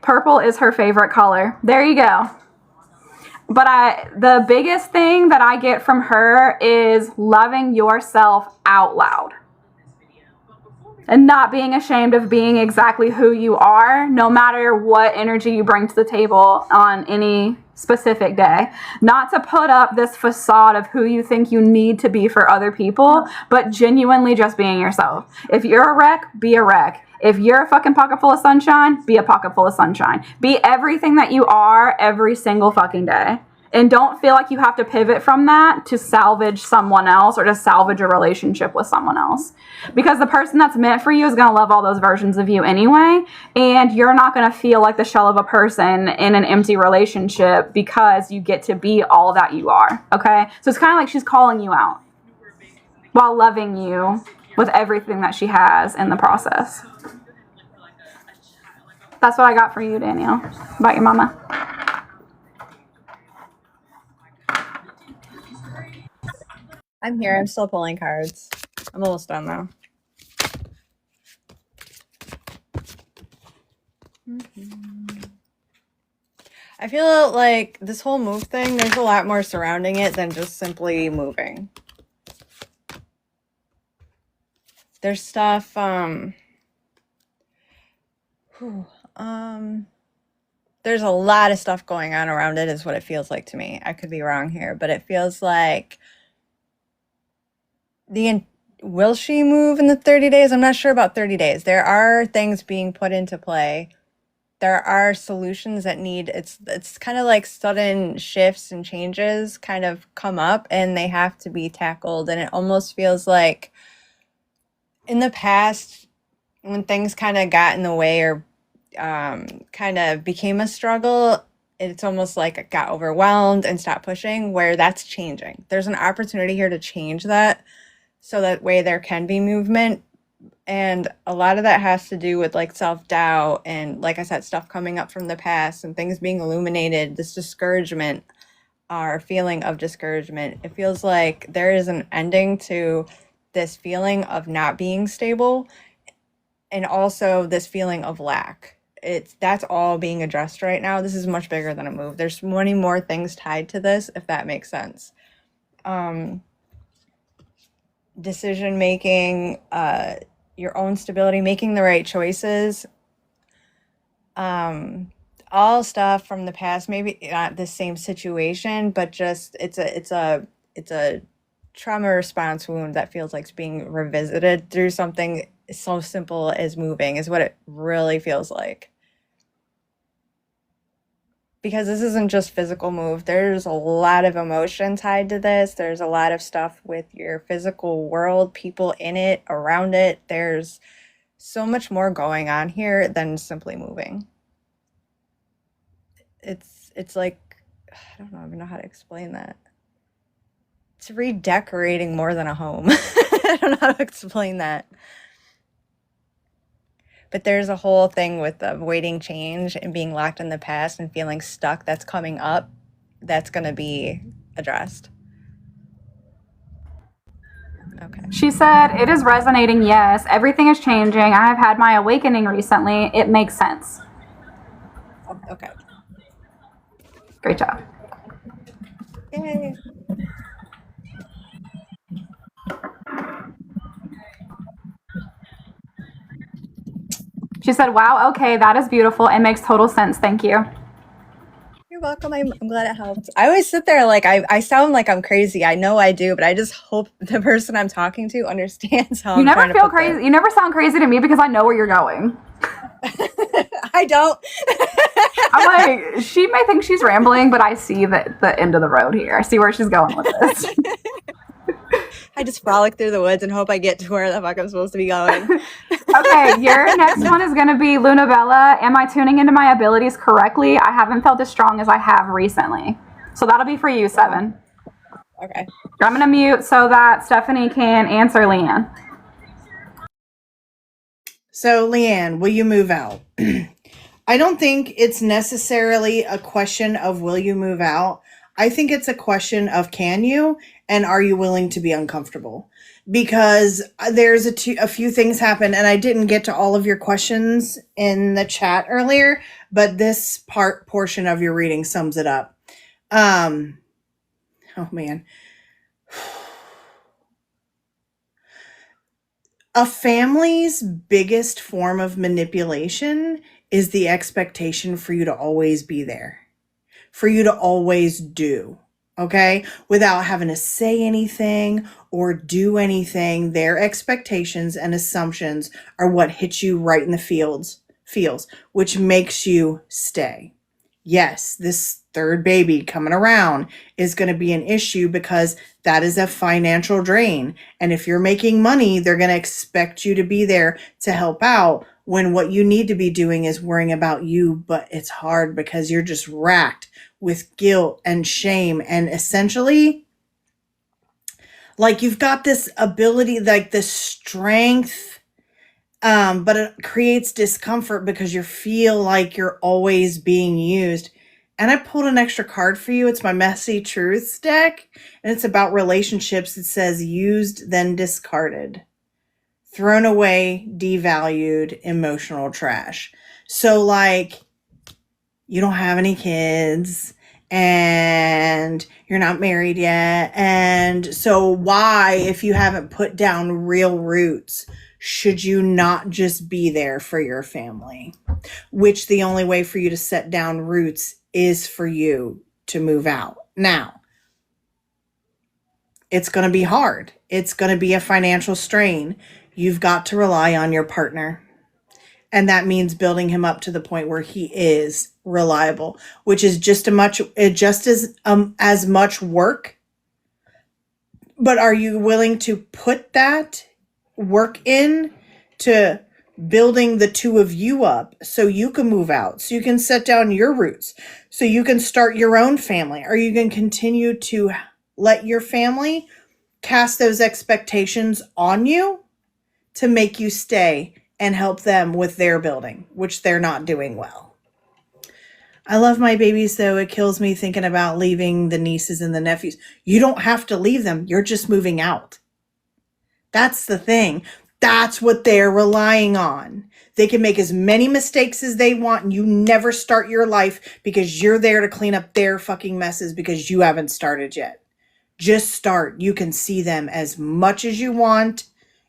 Purple is her favorite color. There you go. But the biggest thing that I get from her is loving yourself out loud. And not being ashamed of being exactly who you are, no matter what energy you bring to the table on any specific day. Not to put up this facade of who you think you need to be for other people, but genuinely just being yourself. If you're a wreck, be a wreck. If you're a fucking pocket full of sunshine, be a pocket full of sunshine. Be everything that you are every single fucking day. And don't feel like you have to pivot from that to salvage someone else or to salvage a relationship with someone else. Because the person that's meant for you is going to love all those versions of you anyway. And you're not going to feel like the shell of a person in an empty relationship, because you get to be all that you are. Okay? So it's kind of like she's calling you out while loving you with everything that she has in the process. That's what I got for you, Danielle, about your mama. I'm here. I'm still pulling cards. I'm almost done though. I feel like this whole move thing, there's a lot more surrounding it than just simply moving. There's stuff, there's a lot of stuff going on around it, is what it feels like to me. I could be wrong here, but it feels like will she move in the 30 days? I'm not sure about 30 days. There are things being put into play. There are solutions that it's kind of like sudden shifts and changes kind of come up, and they have to be tackled. And it almost feels like in the past, when things kind of got in the way or kind of became a struggle, it's almost like it got overwhelmed and stopped pushing, where that's changing. There's an opportunity here to change that, so that way there can be movement. And a lot of that has to do with like self-doubt and, like I said, stuff coming up from the past and things being illuminated, this discouragement, our feeling of discouragement. It feels like there is an ending to this feeling of not being stable, and also this feeling of lack. That's all being addressed right now. This is much bigger than a move. There's many more things tied to this, if that makes sense. Decision making, your own stability, making the right choices, all stuff from the past, maybe not the same situation, but just it's a trauma response wound that feels like it's being revisited through something so simple as moving, is what it really feels like. Because this isn't just physical move. There's a lot of emotion tied to this. There's a lot of stuff with your physical world, people in it, around it. There's so much more going on here than simply moving. It's like, I don't even know how to explain that. It's redecorating more than a home. I don't know how to explain that. But there's a whole thing with avoiding change and being locked in the past and feeling stuck that's coming up, that's going to be addressed. Okay. She said, it is resonating, yes. Everything is changing. I have had my awakening recently. It makes sense. Okay. Great job. Yay. She said, wow, okay, that is beautiful. It makes total sense. Thank you. You're welcome. I'm glad it helped. I always sit there like I sound like I'm crazy. I know I do, but I just hope the person I'm talking to understands how You I'm never trying to feel put this. crazy. You never sound crazy to me because I know where you're going. I don't. I'm like, she may think she's rambling, but I see the end of the road here. I see where she's going with this. I just frolic through the woods and hope I get to where the fuck I'm supposed to be going. Okay, your next one is going to be Luna Bella. Am I tuning into my abilities correctly? I haven't felt as strong as I have recently. So that'll be for you, 7. Okay. I'm going to mute so that Stephanie can answer Leanne. So, Leanne, will you move out? I don't think it's necessarily a question of will you move out. I think it's a question of can you and are you willing to be uncomfortable? Because there's a few things happen, and I didn't get to all of your questions in the chat earlier, but this portion of your reading sums it up. Oh man. A family's biggest form of manipulation is the expectation for you to always be there, for you to always do, okay? Without having to say anything or do anything, their expectations and assumptions are what hits you right in the feels, which makes you stay. Yes, this third baby coming around is going to be an issue because that is a financial drain. And if you're making money, they're going to expect you to be there to help out when what you need to be doing is worrying about you. But it's hard because you're just racked with guilt and shame. And essentially, like you've got this ability, like this strength, but it creates discomfort because you feel like you're always being used. And I pulled an extra card for you. It's my Messy Truths deck. And it's about relationships. It says used, then discarded. Thrown away, devalued, emotional trash. So like, you don't have any kids and you're not married yet. And so why, if you haven't put down real roots, should you not just be there for your family? Which the only way for you to set down roots is for you to move out. Now, it's going to be hard. It's going to be a financial strain. You've got to rely on your partner. And that means building him up to the point where he is reliable, which is just as much work. But are you willing to put that work in to building the two of you up so you can move out, so you can set down your roots, so you can start your own family? Are you going to continue to let your family cast those expectations on you to make you stay and help them with their building, which they're not doing well? I love my babies, though. It kills me thinking about leaving the nieces and the nephews. You don't have to leave them. You're just moving out. That's the thing. That's what they're relying on. They can make as many mistakes as they want, and you never start your life because you're there to clean up their fucking messes because you haven't started yet. Just start. You can see them as much as you want.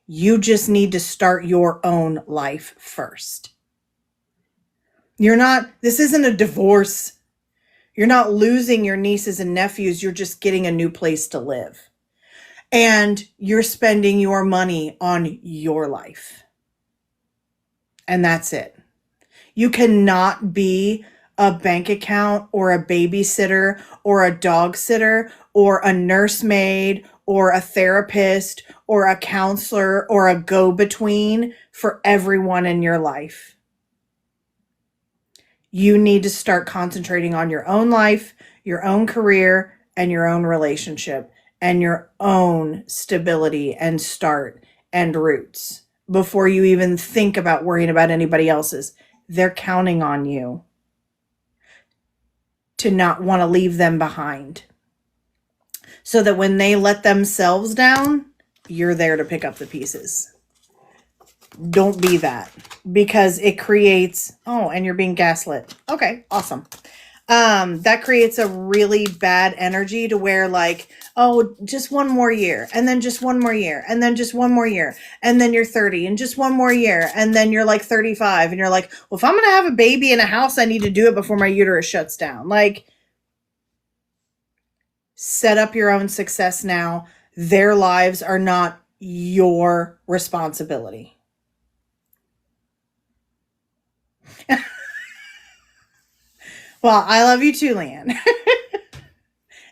You just need to start your own life first. This isn't a divorce. You're not losing your nieces and nephews. You're just getting a new place to live. And you're spending your money on your life. And that's it. You cannot be a bank account or a babysitter or a dog sitter or a nursemaid or a therapist or a counselor or a go-between for everyone in your life. You need to start concentrating on your own life, your own career, and your own relationship, and your own stability and start and roots before you even think about worrying about anybody else's. They're counting on you to not want to leave them behind, so that when they let themselves down, you're there to pick up the pieces. Don't be that, because it creates, oh, and you're being gaslit. Okay, awesome. That creates a really bad energy to where like, oh, just one more year, and then just one more year, and then just one more year, and then you're 30 and just one more year, and then you're like 35 and you're like, well, if I'm going to have a baby in a house, I need to do it before my uterus shuts down. Like, set up your own success now. Their lives are not your responsibility. Well, I love you too, Leanne.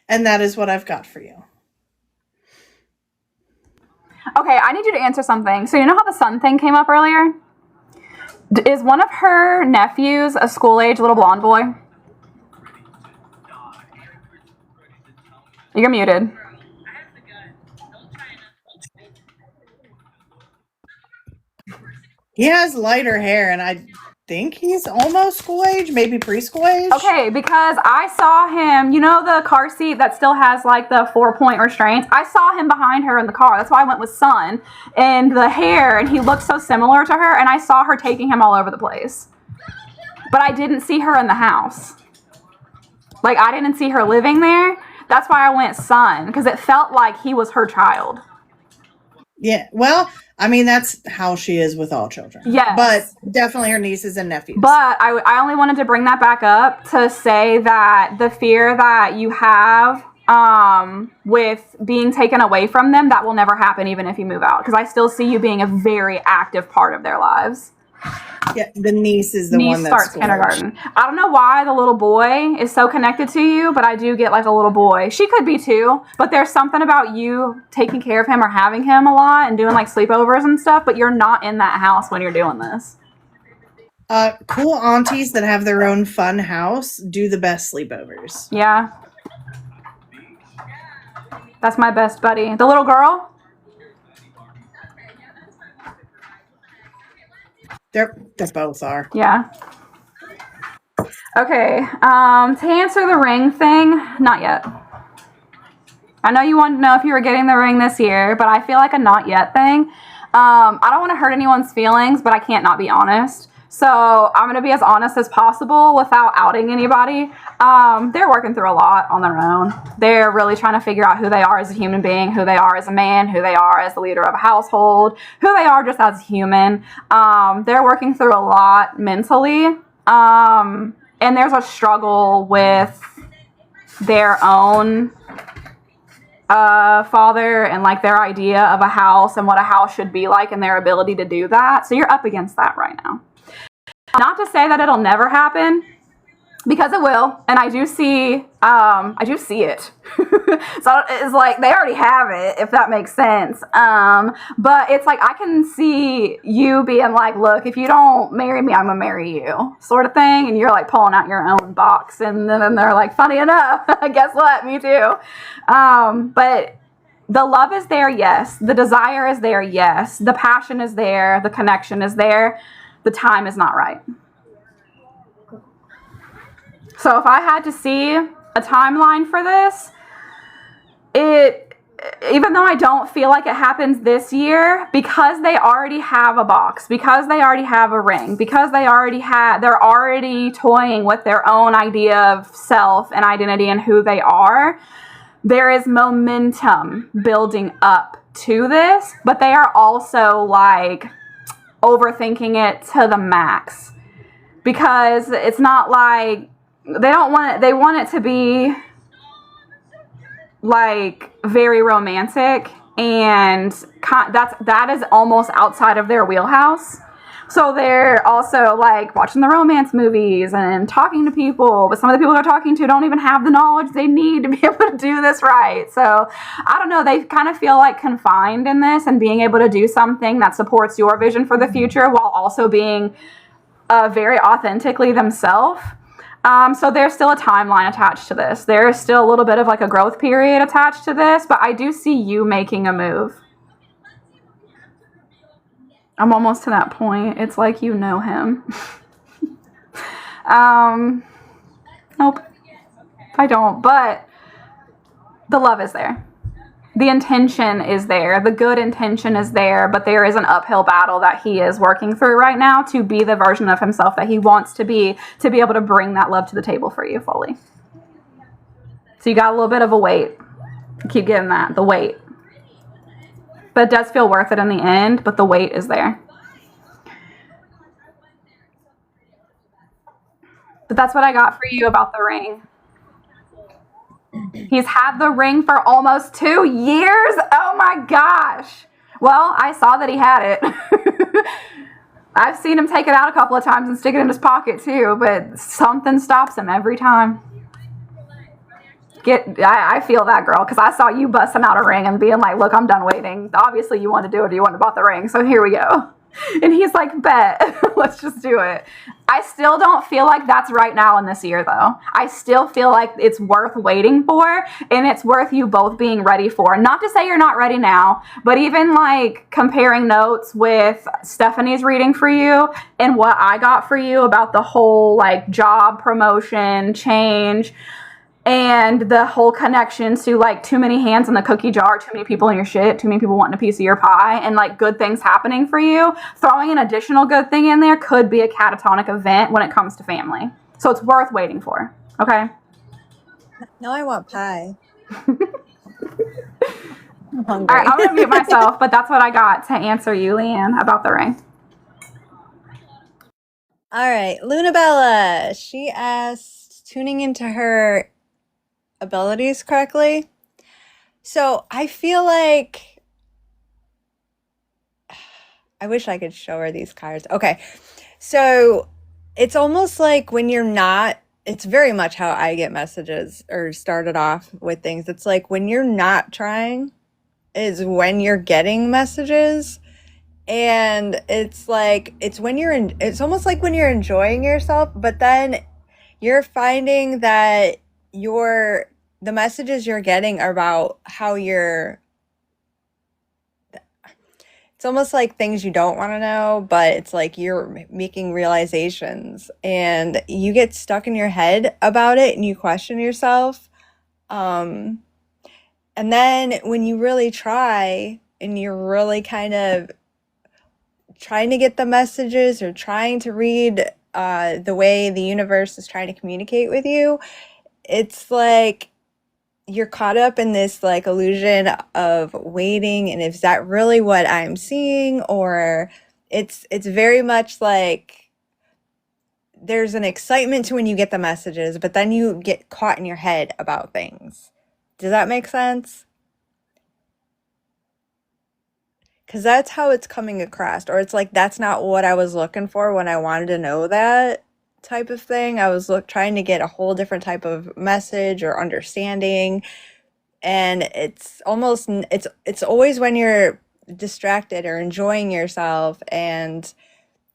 And that is what I've got for you. Okay, I need you to answer something. So you know how the sun thing came up earlier? Is one of her nephews a school-age little blonde boy? You're muted. He has lighter hair, and I think he's almost school age, maybe preschool age. Okay, because I saw him, you know the car seat that still has like the 4-point restraints? I saw him behind her in the car. That's why I went with Sun. And the hair, and he looked so similar to her, and I saw her taking him all over the place. But I didn't see her in the house. Like, I didn't see her living there. That's why I went Sun, because it felt like he was her child. Yeah, well, I mean, that's how she is with all children. Yes. But definitely her nieces and nephews. But I only wanted to bring that back up to say that the fear that you have with being taken away from them, that will never happen even if you move out. Because I still see you being a very active part of their lives. Yeah, the niece is the one that starts kindergarten. I don't know why the little boy is so connected to you, but I do get like a little boy. She could be too, but there's something about you taking care of him or having him a lot and doing like sleepovers and stuff, but you're not in that house when you're doing this. Cool aunties that have their own fun house do the best sleepovers. Yeah. That's my best buddy. The little girl? They both are. Yeah. Okay. To answer the ring thing, not yet. I know you wanted to know if you were getting the ring this year, but I feel like a not yet thing. I don't want to hurt anyone's feelings, but I can't not be honest. So I'm going to be as honest as possible without outing anybody. They're working through a lot on their own. They're really trying to figure out who they are as a human being, who they are as a man, who they are as the leader of a household, who they are just as a human. They're working through a lot mentally. And there's a struggle with their own father and like their idea of a house and what a house should be like and their ability to do that. So you're up against that right now. Not to say that it'll never happen, because it will, and I do see it. So it's like they already have it, if that makes sense. But it's like I can see you being like, look, if you don't marry me, I'm gonna marry you, sort of thing, and you're like pulling out your own box, and then they're like, funny enough, guess what? Me too. But the love is there, yes. The desire is there, yes. The passion is there. The connection is there. The time is not right. So if I had to see a timeline for this, even though I don't feel like it happens this year, because they already have a box, because they already have a ring, because they're already toying with their own idea of self and identity and who they are, there is momentum building up to this, but they are also like overthinking it to the max, because it's not like they want it to be like very romantic, and that is almost outside of their wheelhouse. So they're also like watching the romance movies and talking to people, but some of the people they're talking to don't even have the knowledge they need to be able to do this right. So I don't know, they kind of feel like confined in this, and being able to do something that supports your vision for the future while also being very authentically themselves. So there's still a timeline attached to this. There is still a little bit of like a growth period attached to this, but I do see you making a move. I'm almost to that point. It's like you know him. Nope. I don't, but the love is there. the intention is there, the good intention is there, but there is an uphill battle that he is working through right now to be the version of himself that he wants to be able to bring that love to the table for you fully. So you got a little bit of a wait. Keep getting that, the wait. But it does feel worth it in the end, but the wait is there. But that's what I got for you about the ring. He's had the ring for almost 2 years. Oh my gosh. Well, I saw that he had it. I've seen him take it out a couple of times and stick it in his pocket too, but something stops him every time. I feel that, girl, because I saw you busting out a ring and being like, look, I'm done waiting. Obviously you want to do it. You want to buy the ring. So here we go. And he's like, bet. Let's just do it. I still don't feel like that's right now in this year, though. I still feel like it's worth waiting for, and it's worth you both being ready for. Not to say you're not ready now, but even like comparing notes with Stephanie's reading for you and what I got for you about the whole like job promotion change and the whole connection to like too many hands in the cookie jar, too many people in your shit, too many people wanting a piece of your pie, and like good things happening for you. Throwing an additional good thing in there could be a catatonic event when it comes to family. So it's worth waiting for. Okay? No, I want pie. I'm hungry. All right, I'm going to mute myself, but that's what I got to answer you, Leanne, about the ring. All right, Lunabella. She asked, tuning into her abilities correctly. So I feel like I wish I could show her these cards. Okay, so it's almost like when you're not, it's very much how I get messages or started off with things. It's like when you're not trying is when you're getting messages. And it's like, it's almost like when you're enjoying yourself, but then you're finding that the messages you're getting are about how it's almost like things you don't want to know, but it's like you're making realizations and you get stuck in your head about it and you question yourself. And then when you really try and you're really kind of trying to get the messages or trying to read the way the universe is trying to communicate with you, it's like you're caught up in this like illusion of waiting, and is that really what I'm seeing? Or it's very much like there's an excitement to when you get the messages, but then you get caught in your head about things. Does that make sense? Because that's how it's coming across. Or it's like, that's not what I was looking for when I wanted to know that type of thing. I was trying to get a whole different type of message or understanding. And it's almost, it's always when you're distracted or enjoying yourself. And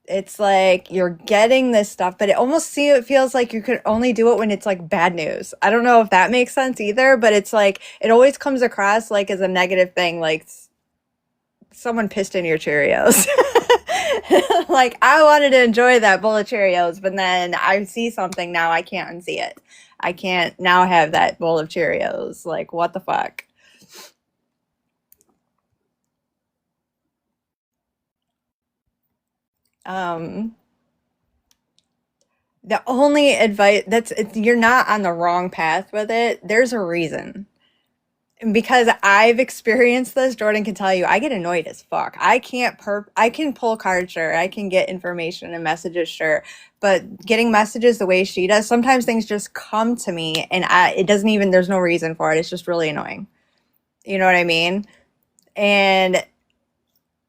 it's like you're getting this stuff, but it feels like you could only do it when it's like bad news. I don't know if that makes sense either, but it's like, it always comes across like as a negative thing. Like, someone pissed in your Cheerios. Like, I wanted to enjoy that bowl of Cheerios, but then I see something now, I can't unsee it. I can't now have that bowl of Cheerios. Like, what the fuck? The only advice you're not on the wrong path with it. There's a reason. Because I've experienced this, Jordan can tell you, I get annoyed as fuck. I can pull cards, sure. I can get information and messages, sure. But getting messages the way she does, sometimes things just come to me and there's no reason for it. It's just really annoying. You know what I mean? And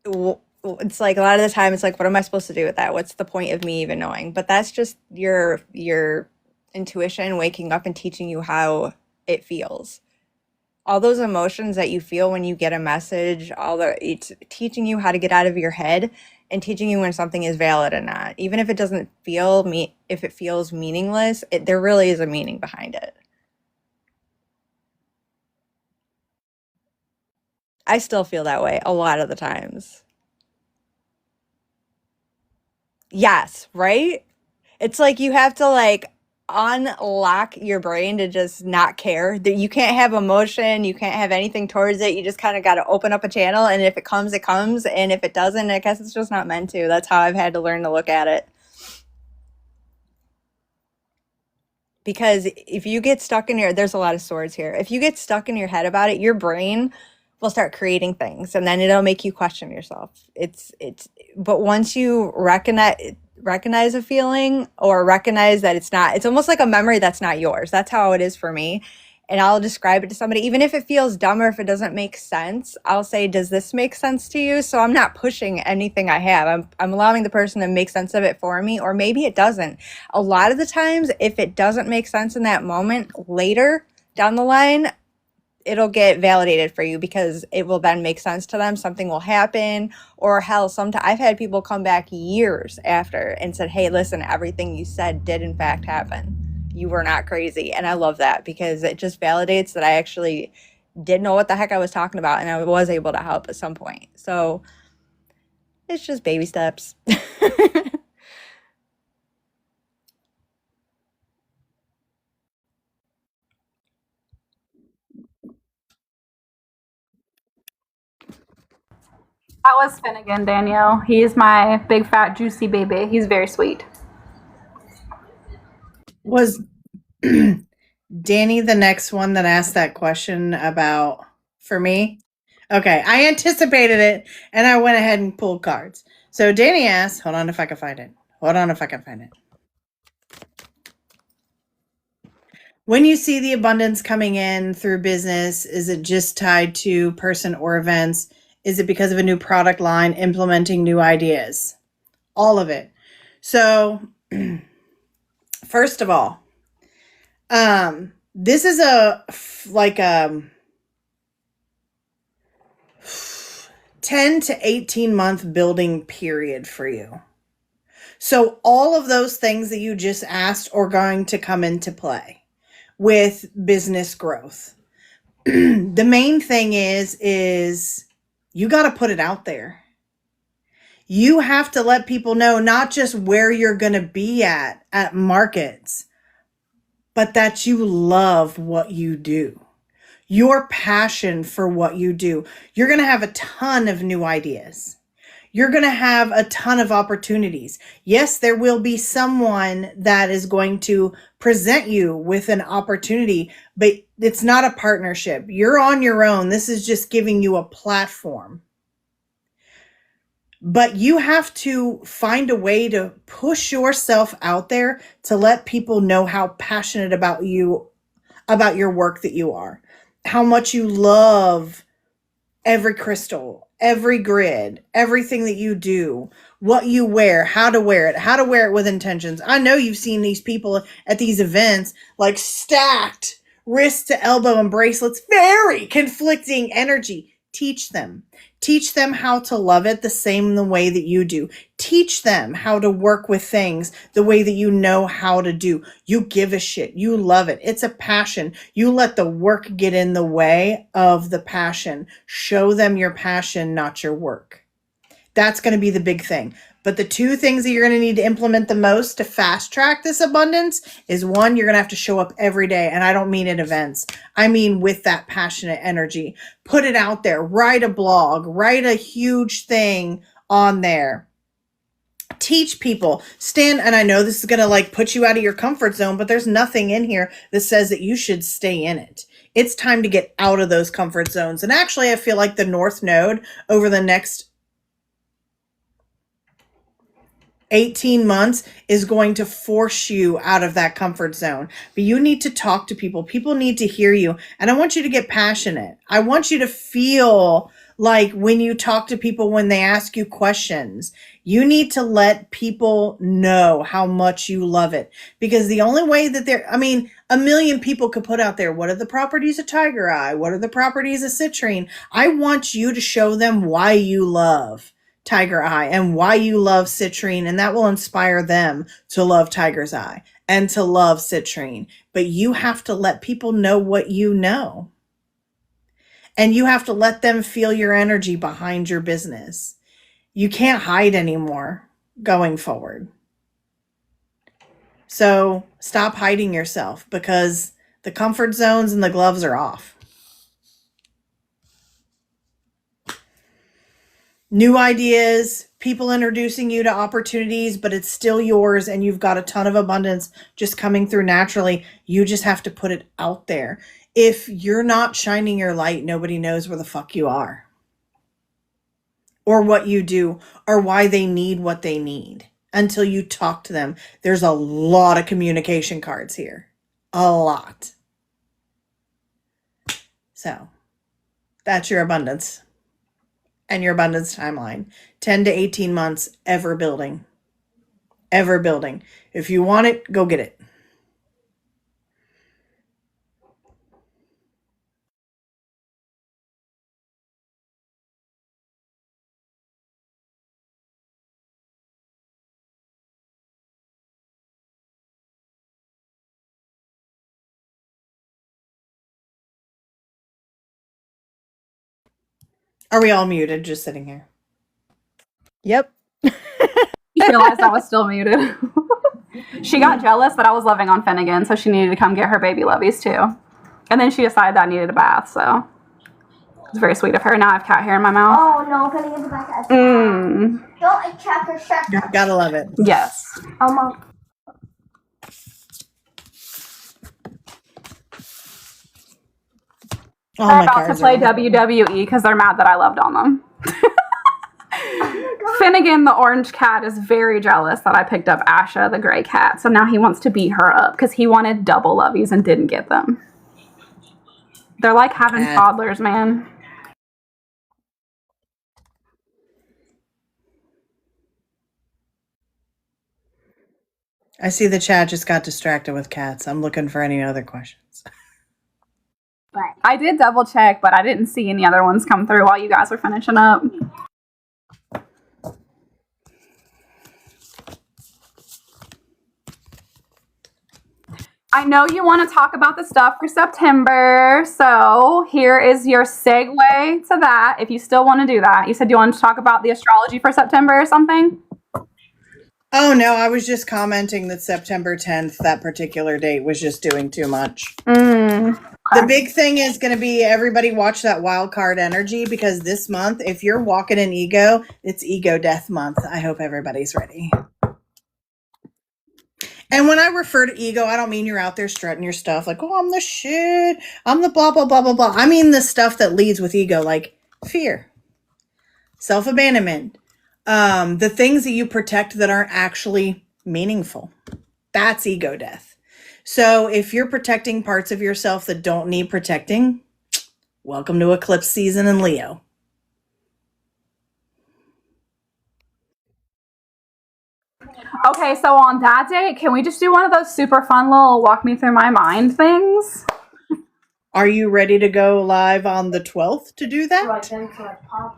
it's like a lot of the time it's like, what am I supposed to do with that? What's the point of me even knowing? But that's just your intuition waking up and teaching you how it feels. All those emotions that you feel when you get a message, it's teaching you how to get out of your head and teaching you when something is valid or not. Even if it doesn't feel if it feels meaningless, there really is a meaning behind it. I still feel that way a lot of the times. Yes, right? It's like you have to like unlock your brain to just not care. That you can't have emotion, you can't have anything towards it. You just kind of got to open up a channel, and if it comes, it comes, and if it doesn't, I guess it's just not meant to. That's how I've had to learn to look at it. Because if you get stuck in there's a lot of swords here. If you get stuck in your head about it, your brain will start creating things, and then it'll make you question yourself. But once you recognize a feeling, or recognize that it's almost like a memory that's not yours. That's how it is for me. And I'll describe it to somebody, even if it feels dumb or if it doesn't make sense. I'll say, does this make sense to you? So I'm not pushing anything I have. I'm allowing the person to make sense of it for me, or maybe it doesn't. A lot of the times, if it doesn't make sense in that moment, later down the line, it'll get validated for you, because it will then make sense to them. Something will happen, or hell, sometimes I've had people come back years after and said, hey, listen, everything you said did in fact happen. You were not crazy. And I love that, because it just validates that I actually did know what the heck I was talking about, and I was able to help at some point. So it's just baby steps. That was Finnegan, Danielle. He is my big fat juicy baby. He's very sweet. Was Danny the next one that asked that question about for me? Okay, I anticipated it, and I went ahead and pulled cards. So Danny asked, hold on if I can find it. When you see the abundance coming in through business, is it just tied to person or events? Is it because of a new product line, implementing new ideas? All of it. So, first of all, this is a 10 to 18 month building period for you. So all of those things that you just asked are going to come into play with business growth. The main thing is you got to put it out there. You have to let people know not just where you're going to be at markets, but that you love what you do. Your passion for what you do. You're going to have a ton of new ideas. You're going to have a ton of opportunities. Yes, there will be someone that is going to present you with an opportunity, but it's not a partnership. You're on your own. This is just giving you a platform. But you have to find a way to push yourself out there to let people know how passionate about you, about your work that you are, how much you love every crystal, every grid, everything that you do, what you wear, how to wear it with intentions. I know you've seen these people at these events, like stacked wrist to elbow and bracelets, very conflicting energy. Teach them how to love it the way that you do. Teach them how to work with things the way that you know how to do. You give a shit. You love it. It's a passion. You let the work get in the way of the passion. Show them your passion, not your work. That's going to be the big thing. But the two things that you're going to need to implement the most to fast track this abundance is, one, you're going to have to show up every day. And I don't mean at events. I mean with that passionate energy. Put it out there. Write a blog. Write a huge thing on there. Teach people. And I know this is going to put you out of your comfort zone, but there's nothing in here that says that you should stay in it. It's time to get out of those comfort zones. And actually, I feel like the North Node over the next 18 months is going to force you out of that comfort zone. But you need to talk to people. People need to hear you. And I want you to get passionate. I want you to feel like when you talk to people, when they ask you questions, you need to let people know how much you love it. Because the only way that a million people could put out there, what are the properties of Tiger Eye? What are the properties of citrine? I want you to show them why you love Tiger Eye and why you love citrine, and that will inspire them to love Tiger's Eye and to love citrine. But you have to let people know what you know, and you have to let them feel your energy behind your business. You can't hide anymore going forward. So stop hiding yourself because the comfort zones and the gloves are off. New ideas, people introducing you to opportunities, but it's still yours and you've got a ton of abundance just coming through naturally. You just have to put it out there. If you're not shining your light, nobody knows where the fuck you are or what you do or why they need what they need until you talk to them. There's a lot of communication cards here. A lot. So that's your abundance. And your abundance timeline 10 to 18 months, ever building. Ever building. If you want it, go get it. Are we all muted just sitting here? Yep. She realized I was still muted. She got jealous that I was loving on Finnegan, so she needed to come get her baby lovies too. And then she decided that I needed a bath, so it's very sweet of her. Now I have cat hair in my mouth. Oh no, can I get the back? Don't check or check. Gotta love it. Yes. Oh, They're my about to cards play are- WWE because they're mad that I loved on them. Finnegan, the orange cat, is very jealous that I picked up Asha, the gray cat. So now he wants to beat her up because he wanted double lovies and didn't get them. They're like having toddlers, man. I see the chat just got distracted with cats. I'm looking for any other questions. I did double check, but I didn't see any other ones come through while you guys were finishing up. I know you want to talk about the stuff for September, so here is your segue to that. If you still want to do that, you said you wanted to talk about the astrology for September or something? Oh, no, I was just commenting that September 10th, that particular date, was just doing too much. The big thing is going to be everybody watch that wild card energy because this month, if you're walking in ego, it's ego death month. I hope everybody's ready. And when I refer to ego, I don't mean you're out there strutting your stuff like, oh, I'm the shit. I'm the blah, blah, blah, blah, blah. I mean the stuff that leads with ego, like fear, self-abandonment, the things that you protect that aren't actually meaningful. That's ego death. So if you're protecting parts of yourself that don't need protecting, welcome to eclipse season in Leo. Okay, so on that date, can we just do one of those super fun little walk me through my mind things? Are you ready to go live on the 12th to do that?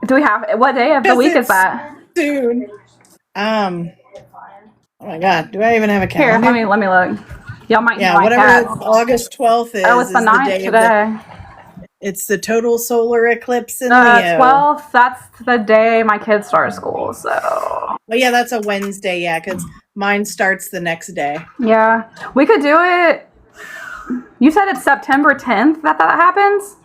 Do we have, what day of the week is that? Soon. Oh my God, do I even have a Here, calendar? let me look. Y'all might Yeah, know my whatever cat. August 12th is. Oh, it's the is 9th day of today. it's the total solar eclipse in Leo. 12th, that's the day my kids start school, so. Well, yeah, that's a Wednesday, yeah, because mine starts the next day. Yeah, we could do it. You said it's September 10th that happens?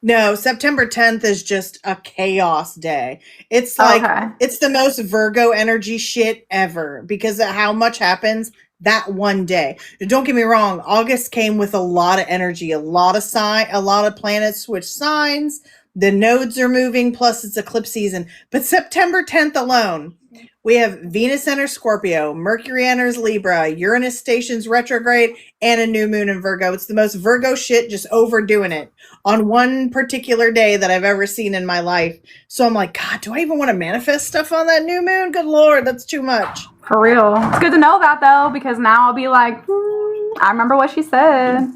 No, September 10th is just a chaos day. It's like, It's the most Virgo energy shit ever because of how much happens that one day. Don't get me wrong. August came with a lot of energy, a lot of planets switch signs. The nodes are moving, plus it's eclipse season. But September 10th alone, we have Venus enters Scorpio, Mercury enters Libra, Uranus stations retrograde, and a new moon in Virgo. It's the most Virgo shit, just overdoing it on one particular day that I've ever seen in my life. So I'm like, God, do I even want to manifest stuff on that new moon? Good Lord, that's too much. For real. It's good to know that, though, because now I'll be like, I remember what she said.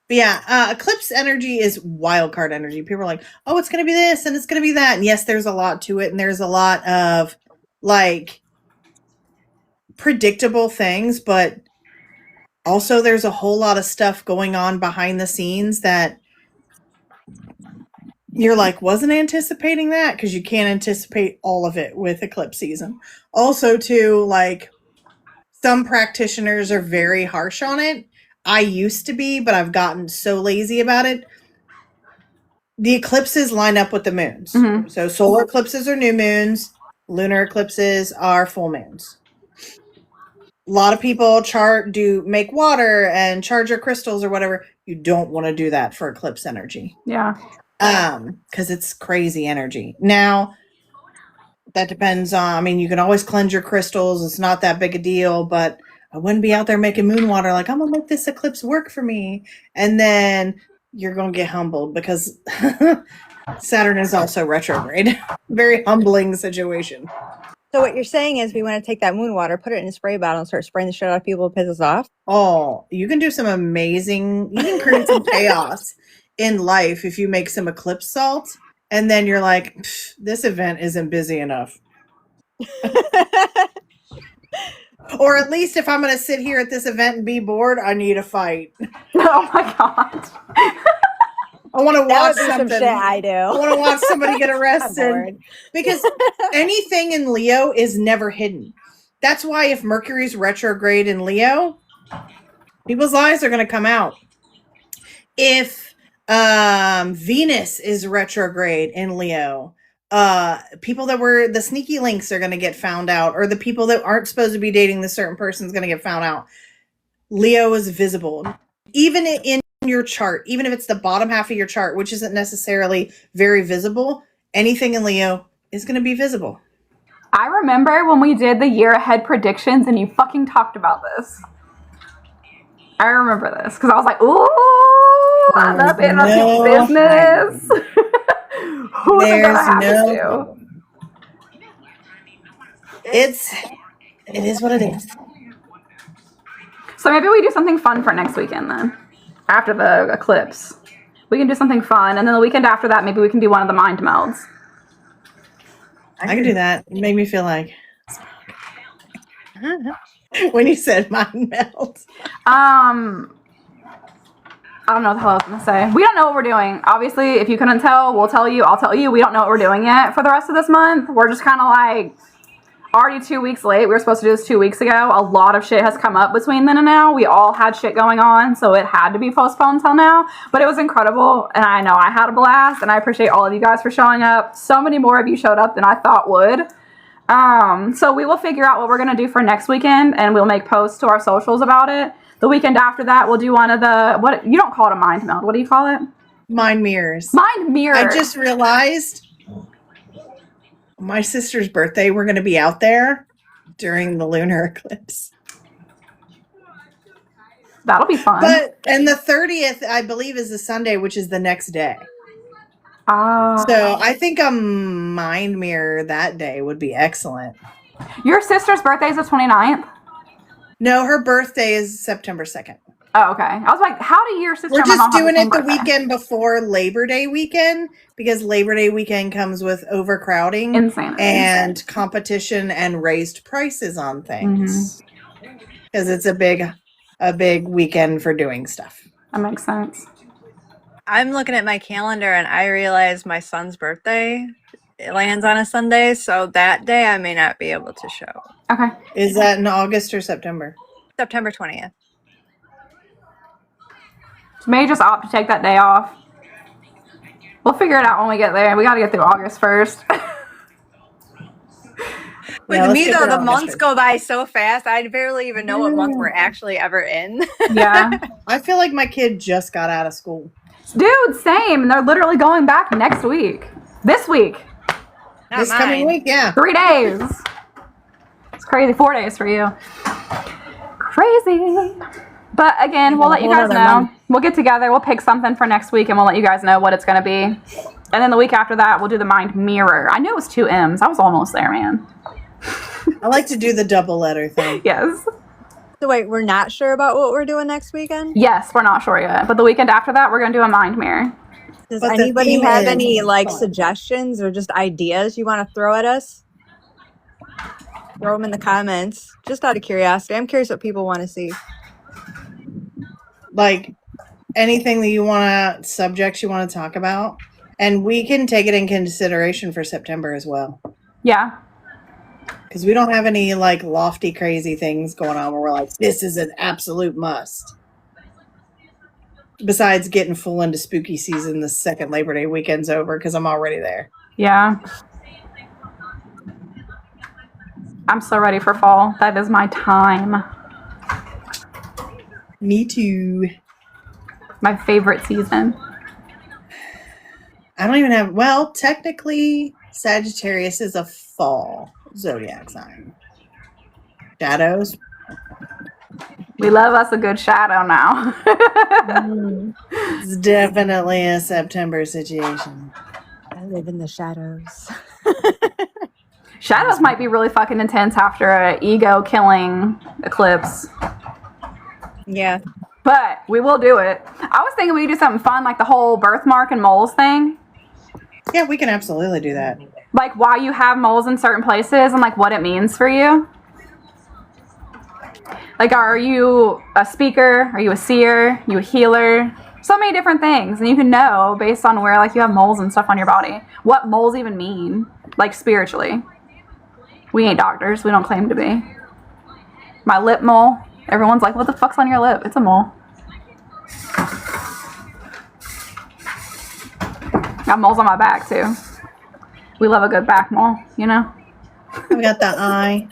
But yeah, eclipse energy is wild card energy. People are like, oh, it's going to be this and it's going to be that. And yes, there's a lot to it. And there's a lot of like predictable things, but also there's a whole lot of stuff going on behind the scenes that you're like, wasn't anticipating that, because you can't anticipate all of it with eclipse season. Also, too, like some practitioners are very harsh on it. I used to be, but I've gotten so lazy about it. The eclipses line up with the moons. Mhm. So solar eclipses are new moons, lunar eclipses are full moons. A lot of people make water and charge your crystals or whatever. You don't want to do that for eclipse energy. Yeah. Because it's crazy energy. Now, that depends on, I mean, you can always cleanse your crystals. It's not that big a deal, but I wouldn't be out there making moon water like, I'm going to make this eclipse work for me. And then you're going to get humbled because Saturn is also retrograde. Very humbling situation. So what you're saying is we want to take that moon water, put it in a spray bottle, and start spraying the shit out of people to piss us off? Oh, you can do some amazing, you can create some chaos in life if you make some eclipse salt. And then you're like, this event isn't busy enough. Or at least if I'm going to sit here at this event and be bored, I need a fight. Oh my god. I want to That watch would be some something. shit I do. I want to watch somebody get I'm arrested. bored. Because anything in Leo is never hidden. That's why if Mercury's retrograde in Leo, people's lies are going to come out. If Venus is retrograde in Leo, people that were the sneaky links are going to get found out, or the people that aren't supposed to be dating the certain person is going to get found out. Leo is visible. Even in your chart, even if it's the bottom half of your chart, which isn't necessarily very visible, anything in Leo is going to be visible. I remember when we did the year ahead predictions and you fucking talked about this. I remember this because I was like, ooh, I love it. Business. Who is it gonna happen to? It is what it is. So maybe we do something fun for next weekend then. After the eclipse. We can do something fun. And then the weekend after that, maybe we can do one of the mind melds. I can do that. It made me feel like when you said mind meld. I don't know what the hell I was going to say. We don't know what we're doing. Obviously, if you couldn't tell, we'll tell you. I'll tell you. We don't know what we're doing yet for the rest of this month. We're just kind of like already 2 weeks late. We were supposed to do this 2 weeks ago. A lot of shit has come up between then and now. We all had shit going on, so it had to be postponed till now. But it was incredible, and I know I had a blast, and I appreciate all of you guys for showing up. So many more of you showed up than I thought would. So we will figure out what we're going to do for next weekend, and we'll make posts to our socials about it. The weekend after that, we'll do one of the, what, you don't call it a mind meld. What do you call it? Mind mirrors. Mind mirror. I just realized my sister's birthday, we're going to be out there during the lunar eclipse. That'll be fun. And the 30th, I believe, is the Sunday, which is the next day. So So I think a mind mirror that day would be excellent. your sister's birthday is the 29th? No, her birthday is September 2nd. Oh, okay. I was like, how do your sister We're and my mom just have doing the same it the birthday? weekend before Labor Day weekend because Labor Day weekend comes with overcrowding Insanity. and competition and raised prices on things because it's a big weekend for doing stuff. That makes sense. I'm looking at my calendar and I realize my son's birthday lands on a Sunday, so that day I may not be able to show. Okay. Is that in August or September? September 20th. So may just opt to take that day off. We'll figure it out when we get there. We got to get through August first. With Yeah, let's me get though, her the on months this go by so fast. I barely even know what month we're actually ever in. Yeah. I feel like my kid just got out of school. Dude, same. And they're literally going back next week. This week. Not This coming mine. week, yeah. 3 days. It's crazy. 4 days for you. Crazy. But again, we'll let you guys know. We'll get together. We'll pick something for next week and we'll let you guys know what it's going to be. And then the week after that, we'll do the mind mirror. I knew it was 2 M's. I was almost there, man. I like to do the double letter thing. Yes. So wait, we're not sure about what we're doing next weekend? Yes, we're not sure yet. But the weekend after that, we're going to do a mind mirror. Does But the anybody theme have is any like fun. suggestions or just ideas you want to throw at us? Throw them in the comments. Just out of curiosity. I'm curious what people want to see. Like anything that you want to, subjects you want to talk about. And we can take it in consideration for September as well. Yeah. Because we don't have any like lofty, crazy things going on where we're like, this is an absolute must. Besides getting full into spooky season the second Labor Day weekend's over, because I'm already there. Yeah. I'm so ready for fall. That is my time. Me too. My favorite season. I don't even have, well, technically, Sagittarius is a fall zodiac sign. Shadows. We love us a good shadow now. It's definitely a September situation. I live in the shadows. Shadows might be really fucking intense after an ego killing eclipse. Yeah. But we will do it. I was thinking we could do something fun like the whole birthmark and moles thing. Yeah, we can absolutely do that. Like why you have moles in certain places and like what it means for you. Like, are you a speaker? Are you a seer? Are you a healer? So many different things. And you can know based on where, like, you have moles and stuff on your body. What moles even mean, like, spiritually. We ain't doctors. We don't claim to be. My lip mole. Everyone's like, what the fuck's on your lip? It's a mole. Got moles on my back, too. We love a good back mole, you know? We got the eye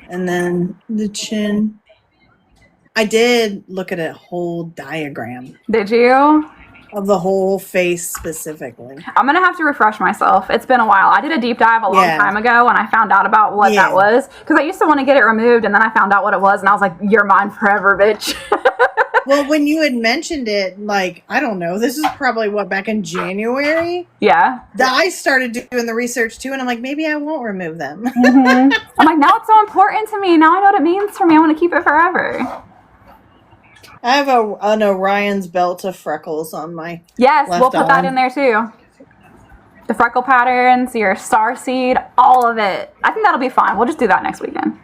and then the chin. I did look at a whole diagram Did you? of the whole face specifically. I'm gonna have to refresh myself. It's been a while. I did a deep dive a long Yeah. time ago when I found out about what Yeah. that was. Because I used to want to get it removed, and then I found out what it was, and I was like, "You're mine forever, bitch." Well, when you had mentioned it, like, I don't know, this is probably what, back in January? Yeah. I started doing the research too, and I'm like, maybe I won't remove them. I'm like, now it's so important to me. Now I know what it means for me. I want to keep it forever. I have an Orion's belt of freckles on my. Yes, Left we'll put that arm. in there too. The freckle patterns, your star seed, all of it. I think that'll be fun. We'll just do that next weekend.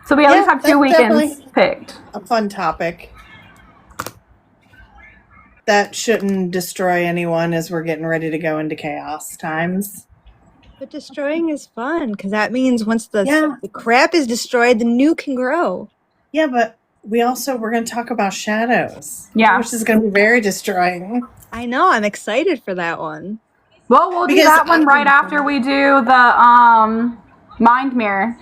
So we at Yeah, least have 2 that's weekends definitely picked. a fun topic. That shouldn't destroy anyone as we're getting ready to go into chaos times. But destroying is fun because that means once Yeah. the crap is destroyed, the new can grow. Yeah, but we're going to talk about shadows. Yeah. Which is going to be very destroying. I know. I'm excited for that one. Well, we'll do Because that one right after we do the mind mirror.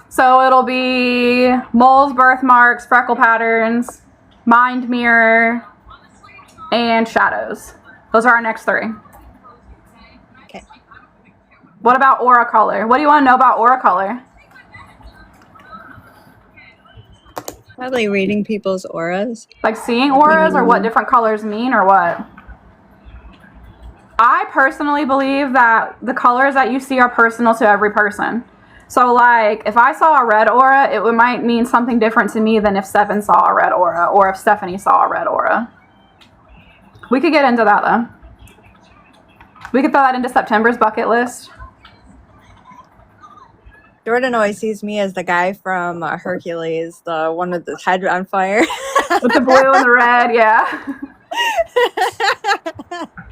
So it'll be moles, birthmarks, freckle patterns, mind mirror, and shadows. Those are our next 3. Okay. What about aura color? What do you want to know about aura color? Probably reading people's auras. Like seeing auras or what different colors mean or what? I personally believe that the colors that you see are personal to every person. So like if I saw a red aura, it might mean something different to me than if Seven saw a red aura or if Stephanie saw a red aura. We could get into that though. We could throw that into September's bucket list. Jordan always sees me as the guy from Hercules, the one with his head on fire. With the blue and the red, yeah.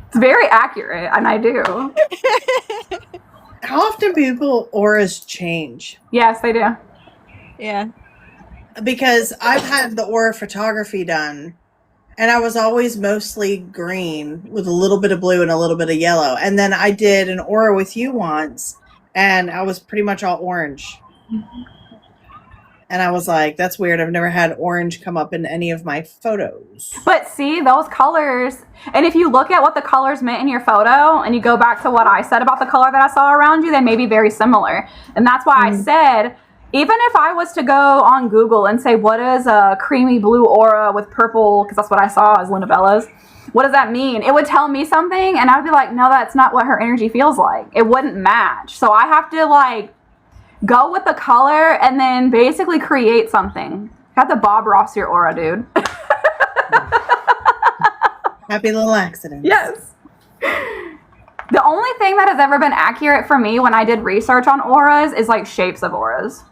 It's very accurate, and I do. How often people auras change? Yes, they do. Yeah. Because I've had the aura photography done, and I was always mostly green with a little bit of blue and a little bit of yellow. And then I did an aura with you once, and I was pretty much all orange. And I was like, that's weird. I've never had orange come up in any of my photos. But see, those colors, and if you look at what the colors meant in your photo, and you go back to what I said about the color that I saw around you, they may be very similar. And that's why I said, even if I was to go on Google and say, what is a creamy blue aura with purple, because that's what I saw as Linda Bella's, what does that mean? It would tell me something, and I'd be like, no, that's not what her energy feels like. It wouldn't match. So I have to, like, go with the color and then basically create something. You have to Bob Ross your aura, dude. Happy little accident. Yes. The only thing that has ever been accurate for me when I did research on auras is like shapes of auras.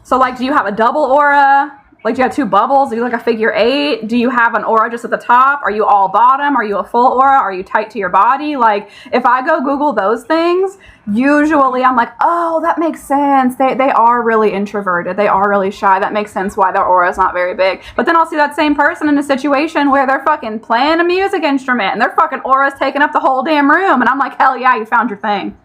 So like, do you have a double aura? Like, do you have two bubbles? Do you like a figure 8? Do you have an aura just at the top? Are you all bottom? Are you a full aura? Are you tight to your body? Like, if I go Google those things, usually I'm like, oh, that makes sense. They are really introverted. They are really shy. That makes sense why their aura is not very big. But then I'll see that same person in a situation where they're fucking playing a music instrument and their fucking aura is taking up the whole damn room. And I'm like, hell yeah, you found your thing.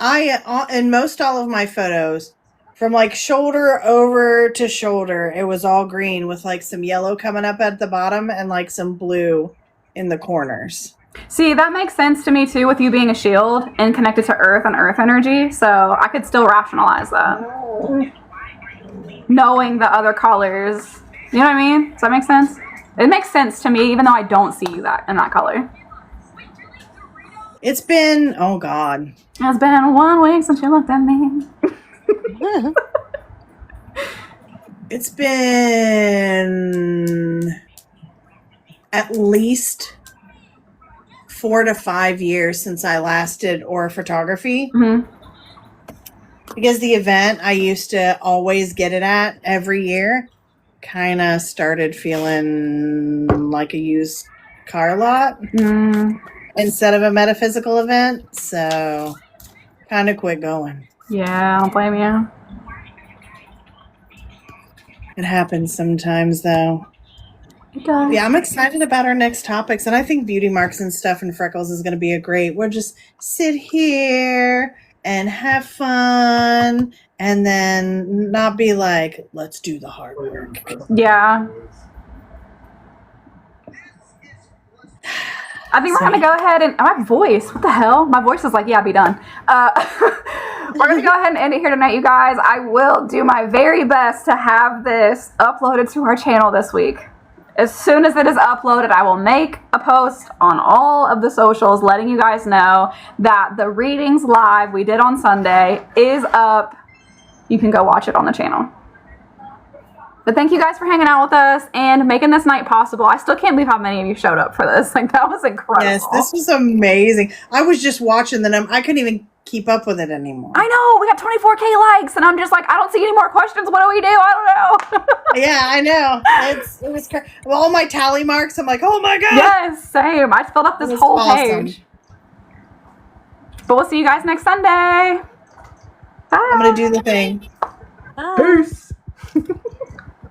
In most all of my photos, from like shoulder over to shoulder, it was all green with like some yellow coming up at the bottom and like some blue in the corners. See, that makes sense to me too with you being a shield and connected to earth and earth energy. So I could still rationalize that. Knowing the other colors. You know what I mean? Does that make sense? It makes sense to me even though I don't see you that in that color. It's been, oh God. It's been 1 week since you looked at me. It's been at least 4 to 5 years since I last did aura photography. Mm-hmm. Because the event I used to always get it at every year kind of started feeling like a used car lot instead of a metaphysical event. So kind of quit going. Yeah, I don't blame you. It happens sometimes, though. It does. Yeah, I'm excited about our next topics, and I think beauty marks and stuff and freckles is going to be a great. We'll just sit here and have fun, and then not be like, let's do the hard work. Yeah. I think we're going to go ahead and... my voice, what the hell? My voice is like, yeah, be done. We're going to go ahead and end it here tonight, you guys. I will do my very best to have this uploaded to our channel this week. As soon as it is uploaded, I will make a post on all of the socials letting you guys know that the readings live we did on Sunday is up. You can go watch it on the channel. But thank you guys for hanging out with us and making this night possible. I still can't believe how many of you showed up for this. Like, that was incredible. Yes, this was amazing. I was just watching the I couldn't even keep up with it anymore. I know. We got 24K likes, and I'm just like, I don't see any more questions. What do we do? I don't know. Yeah, I know. It was all my tally marks. I'm like, oh my God. Yes, same. I filled up this whole page. But we'll see you guys next Sunday. Bye. I'm going to do the thing. Bye. Peace.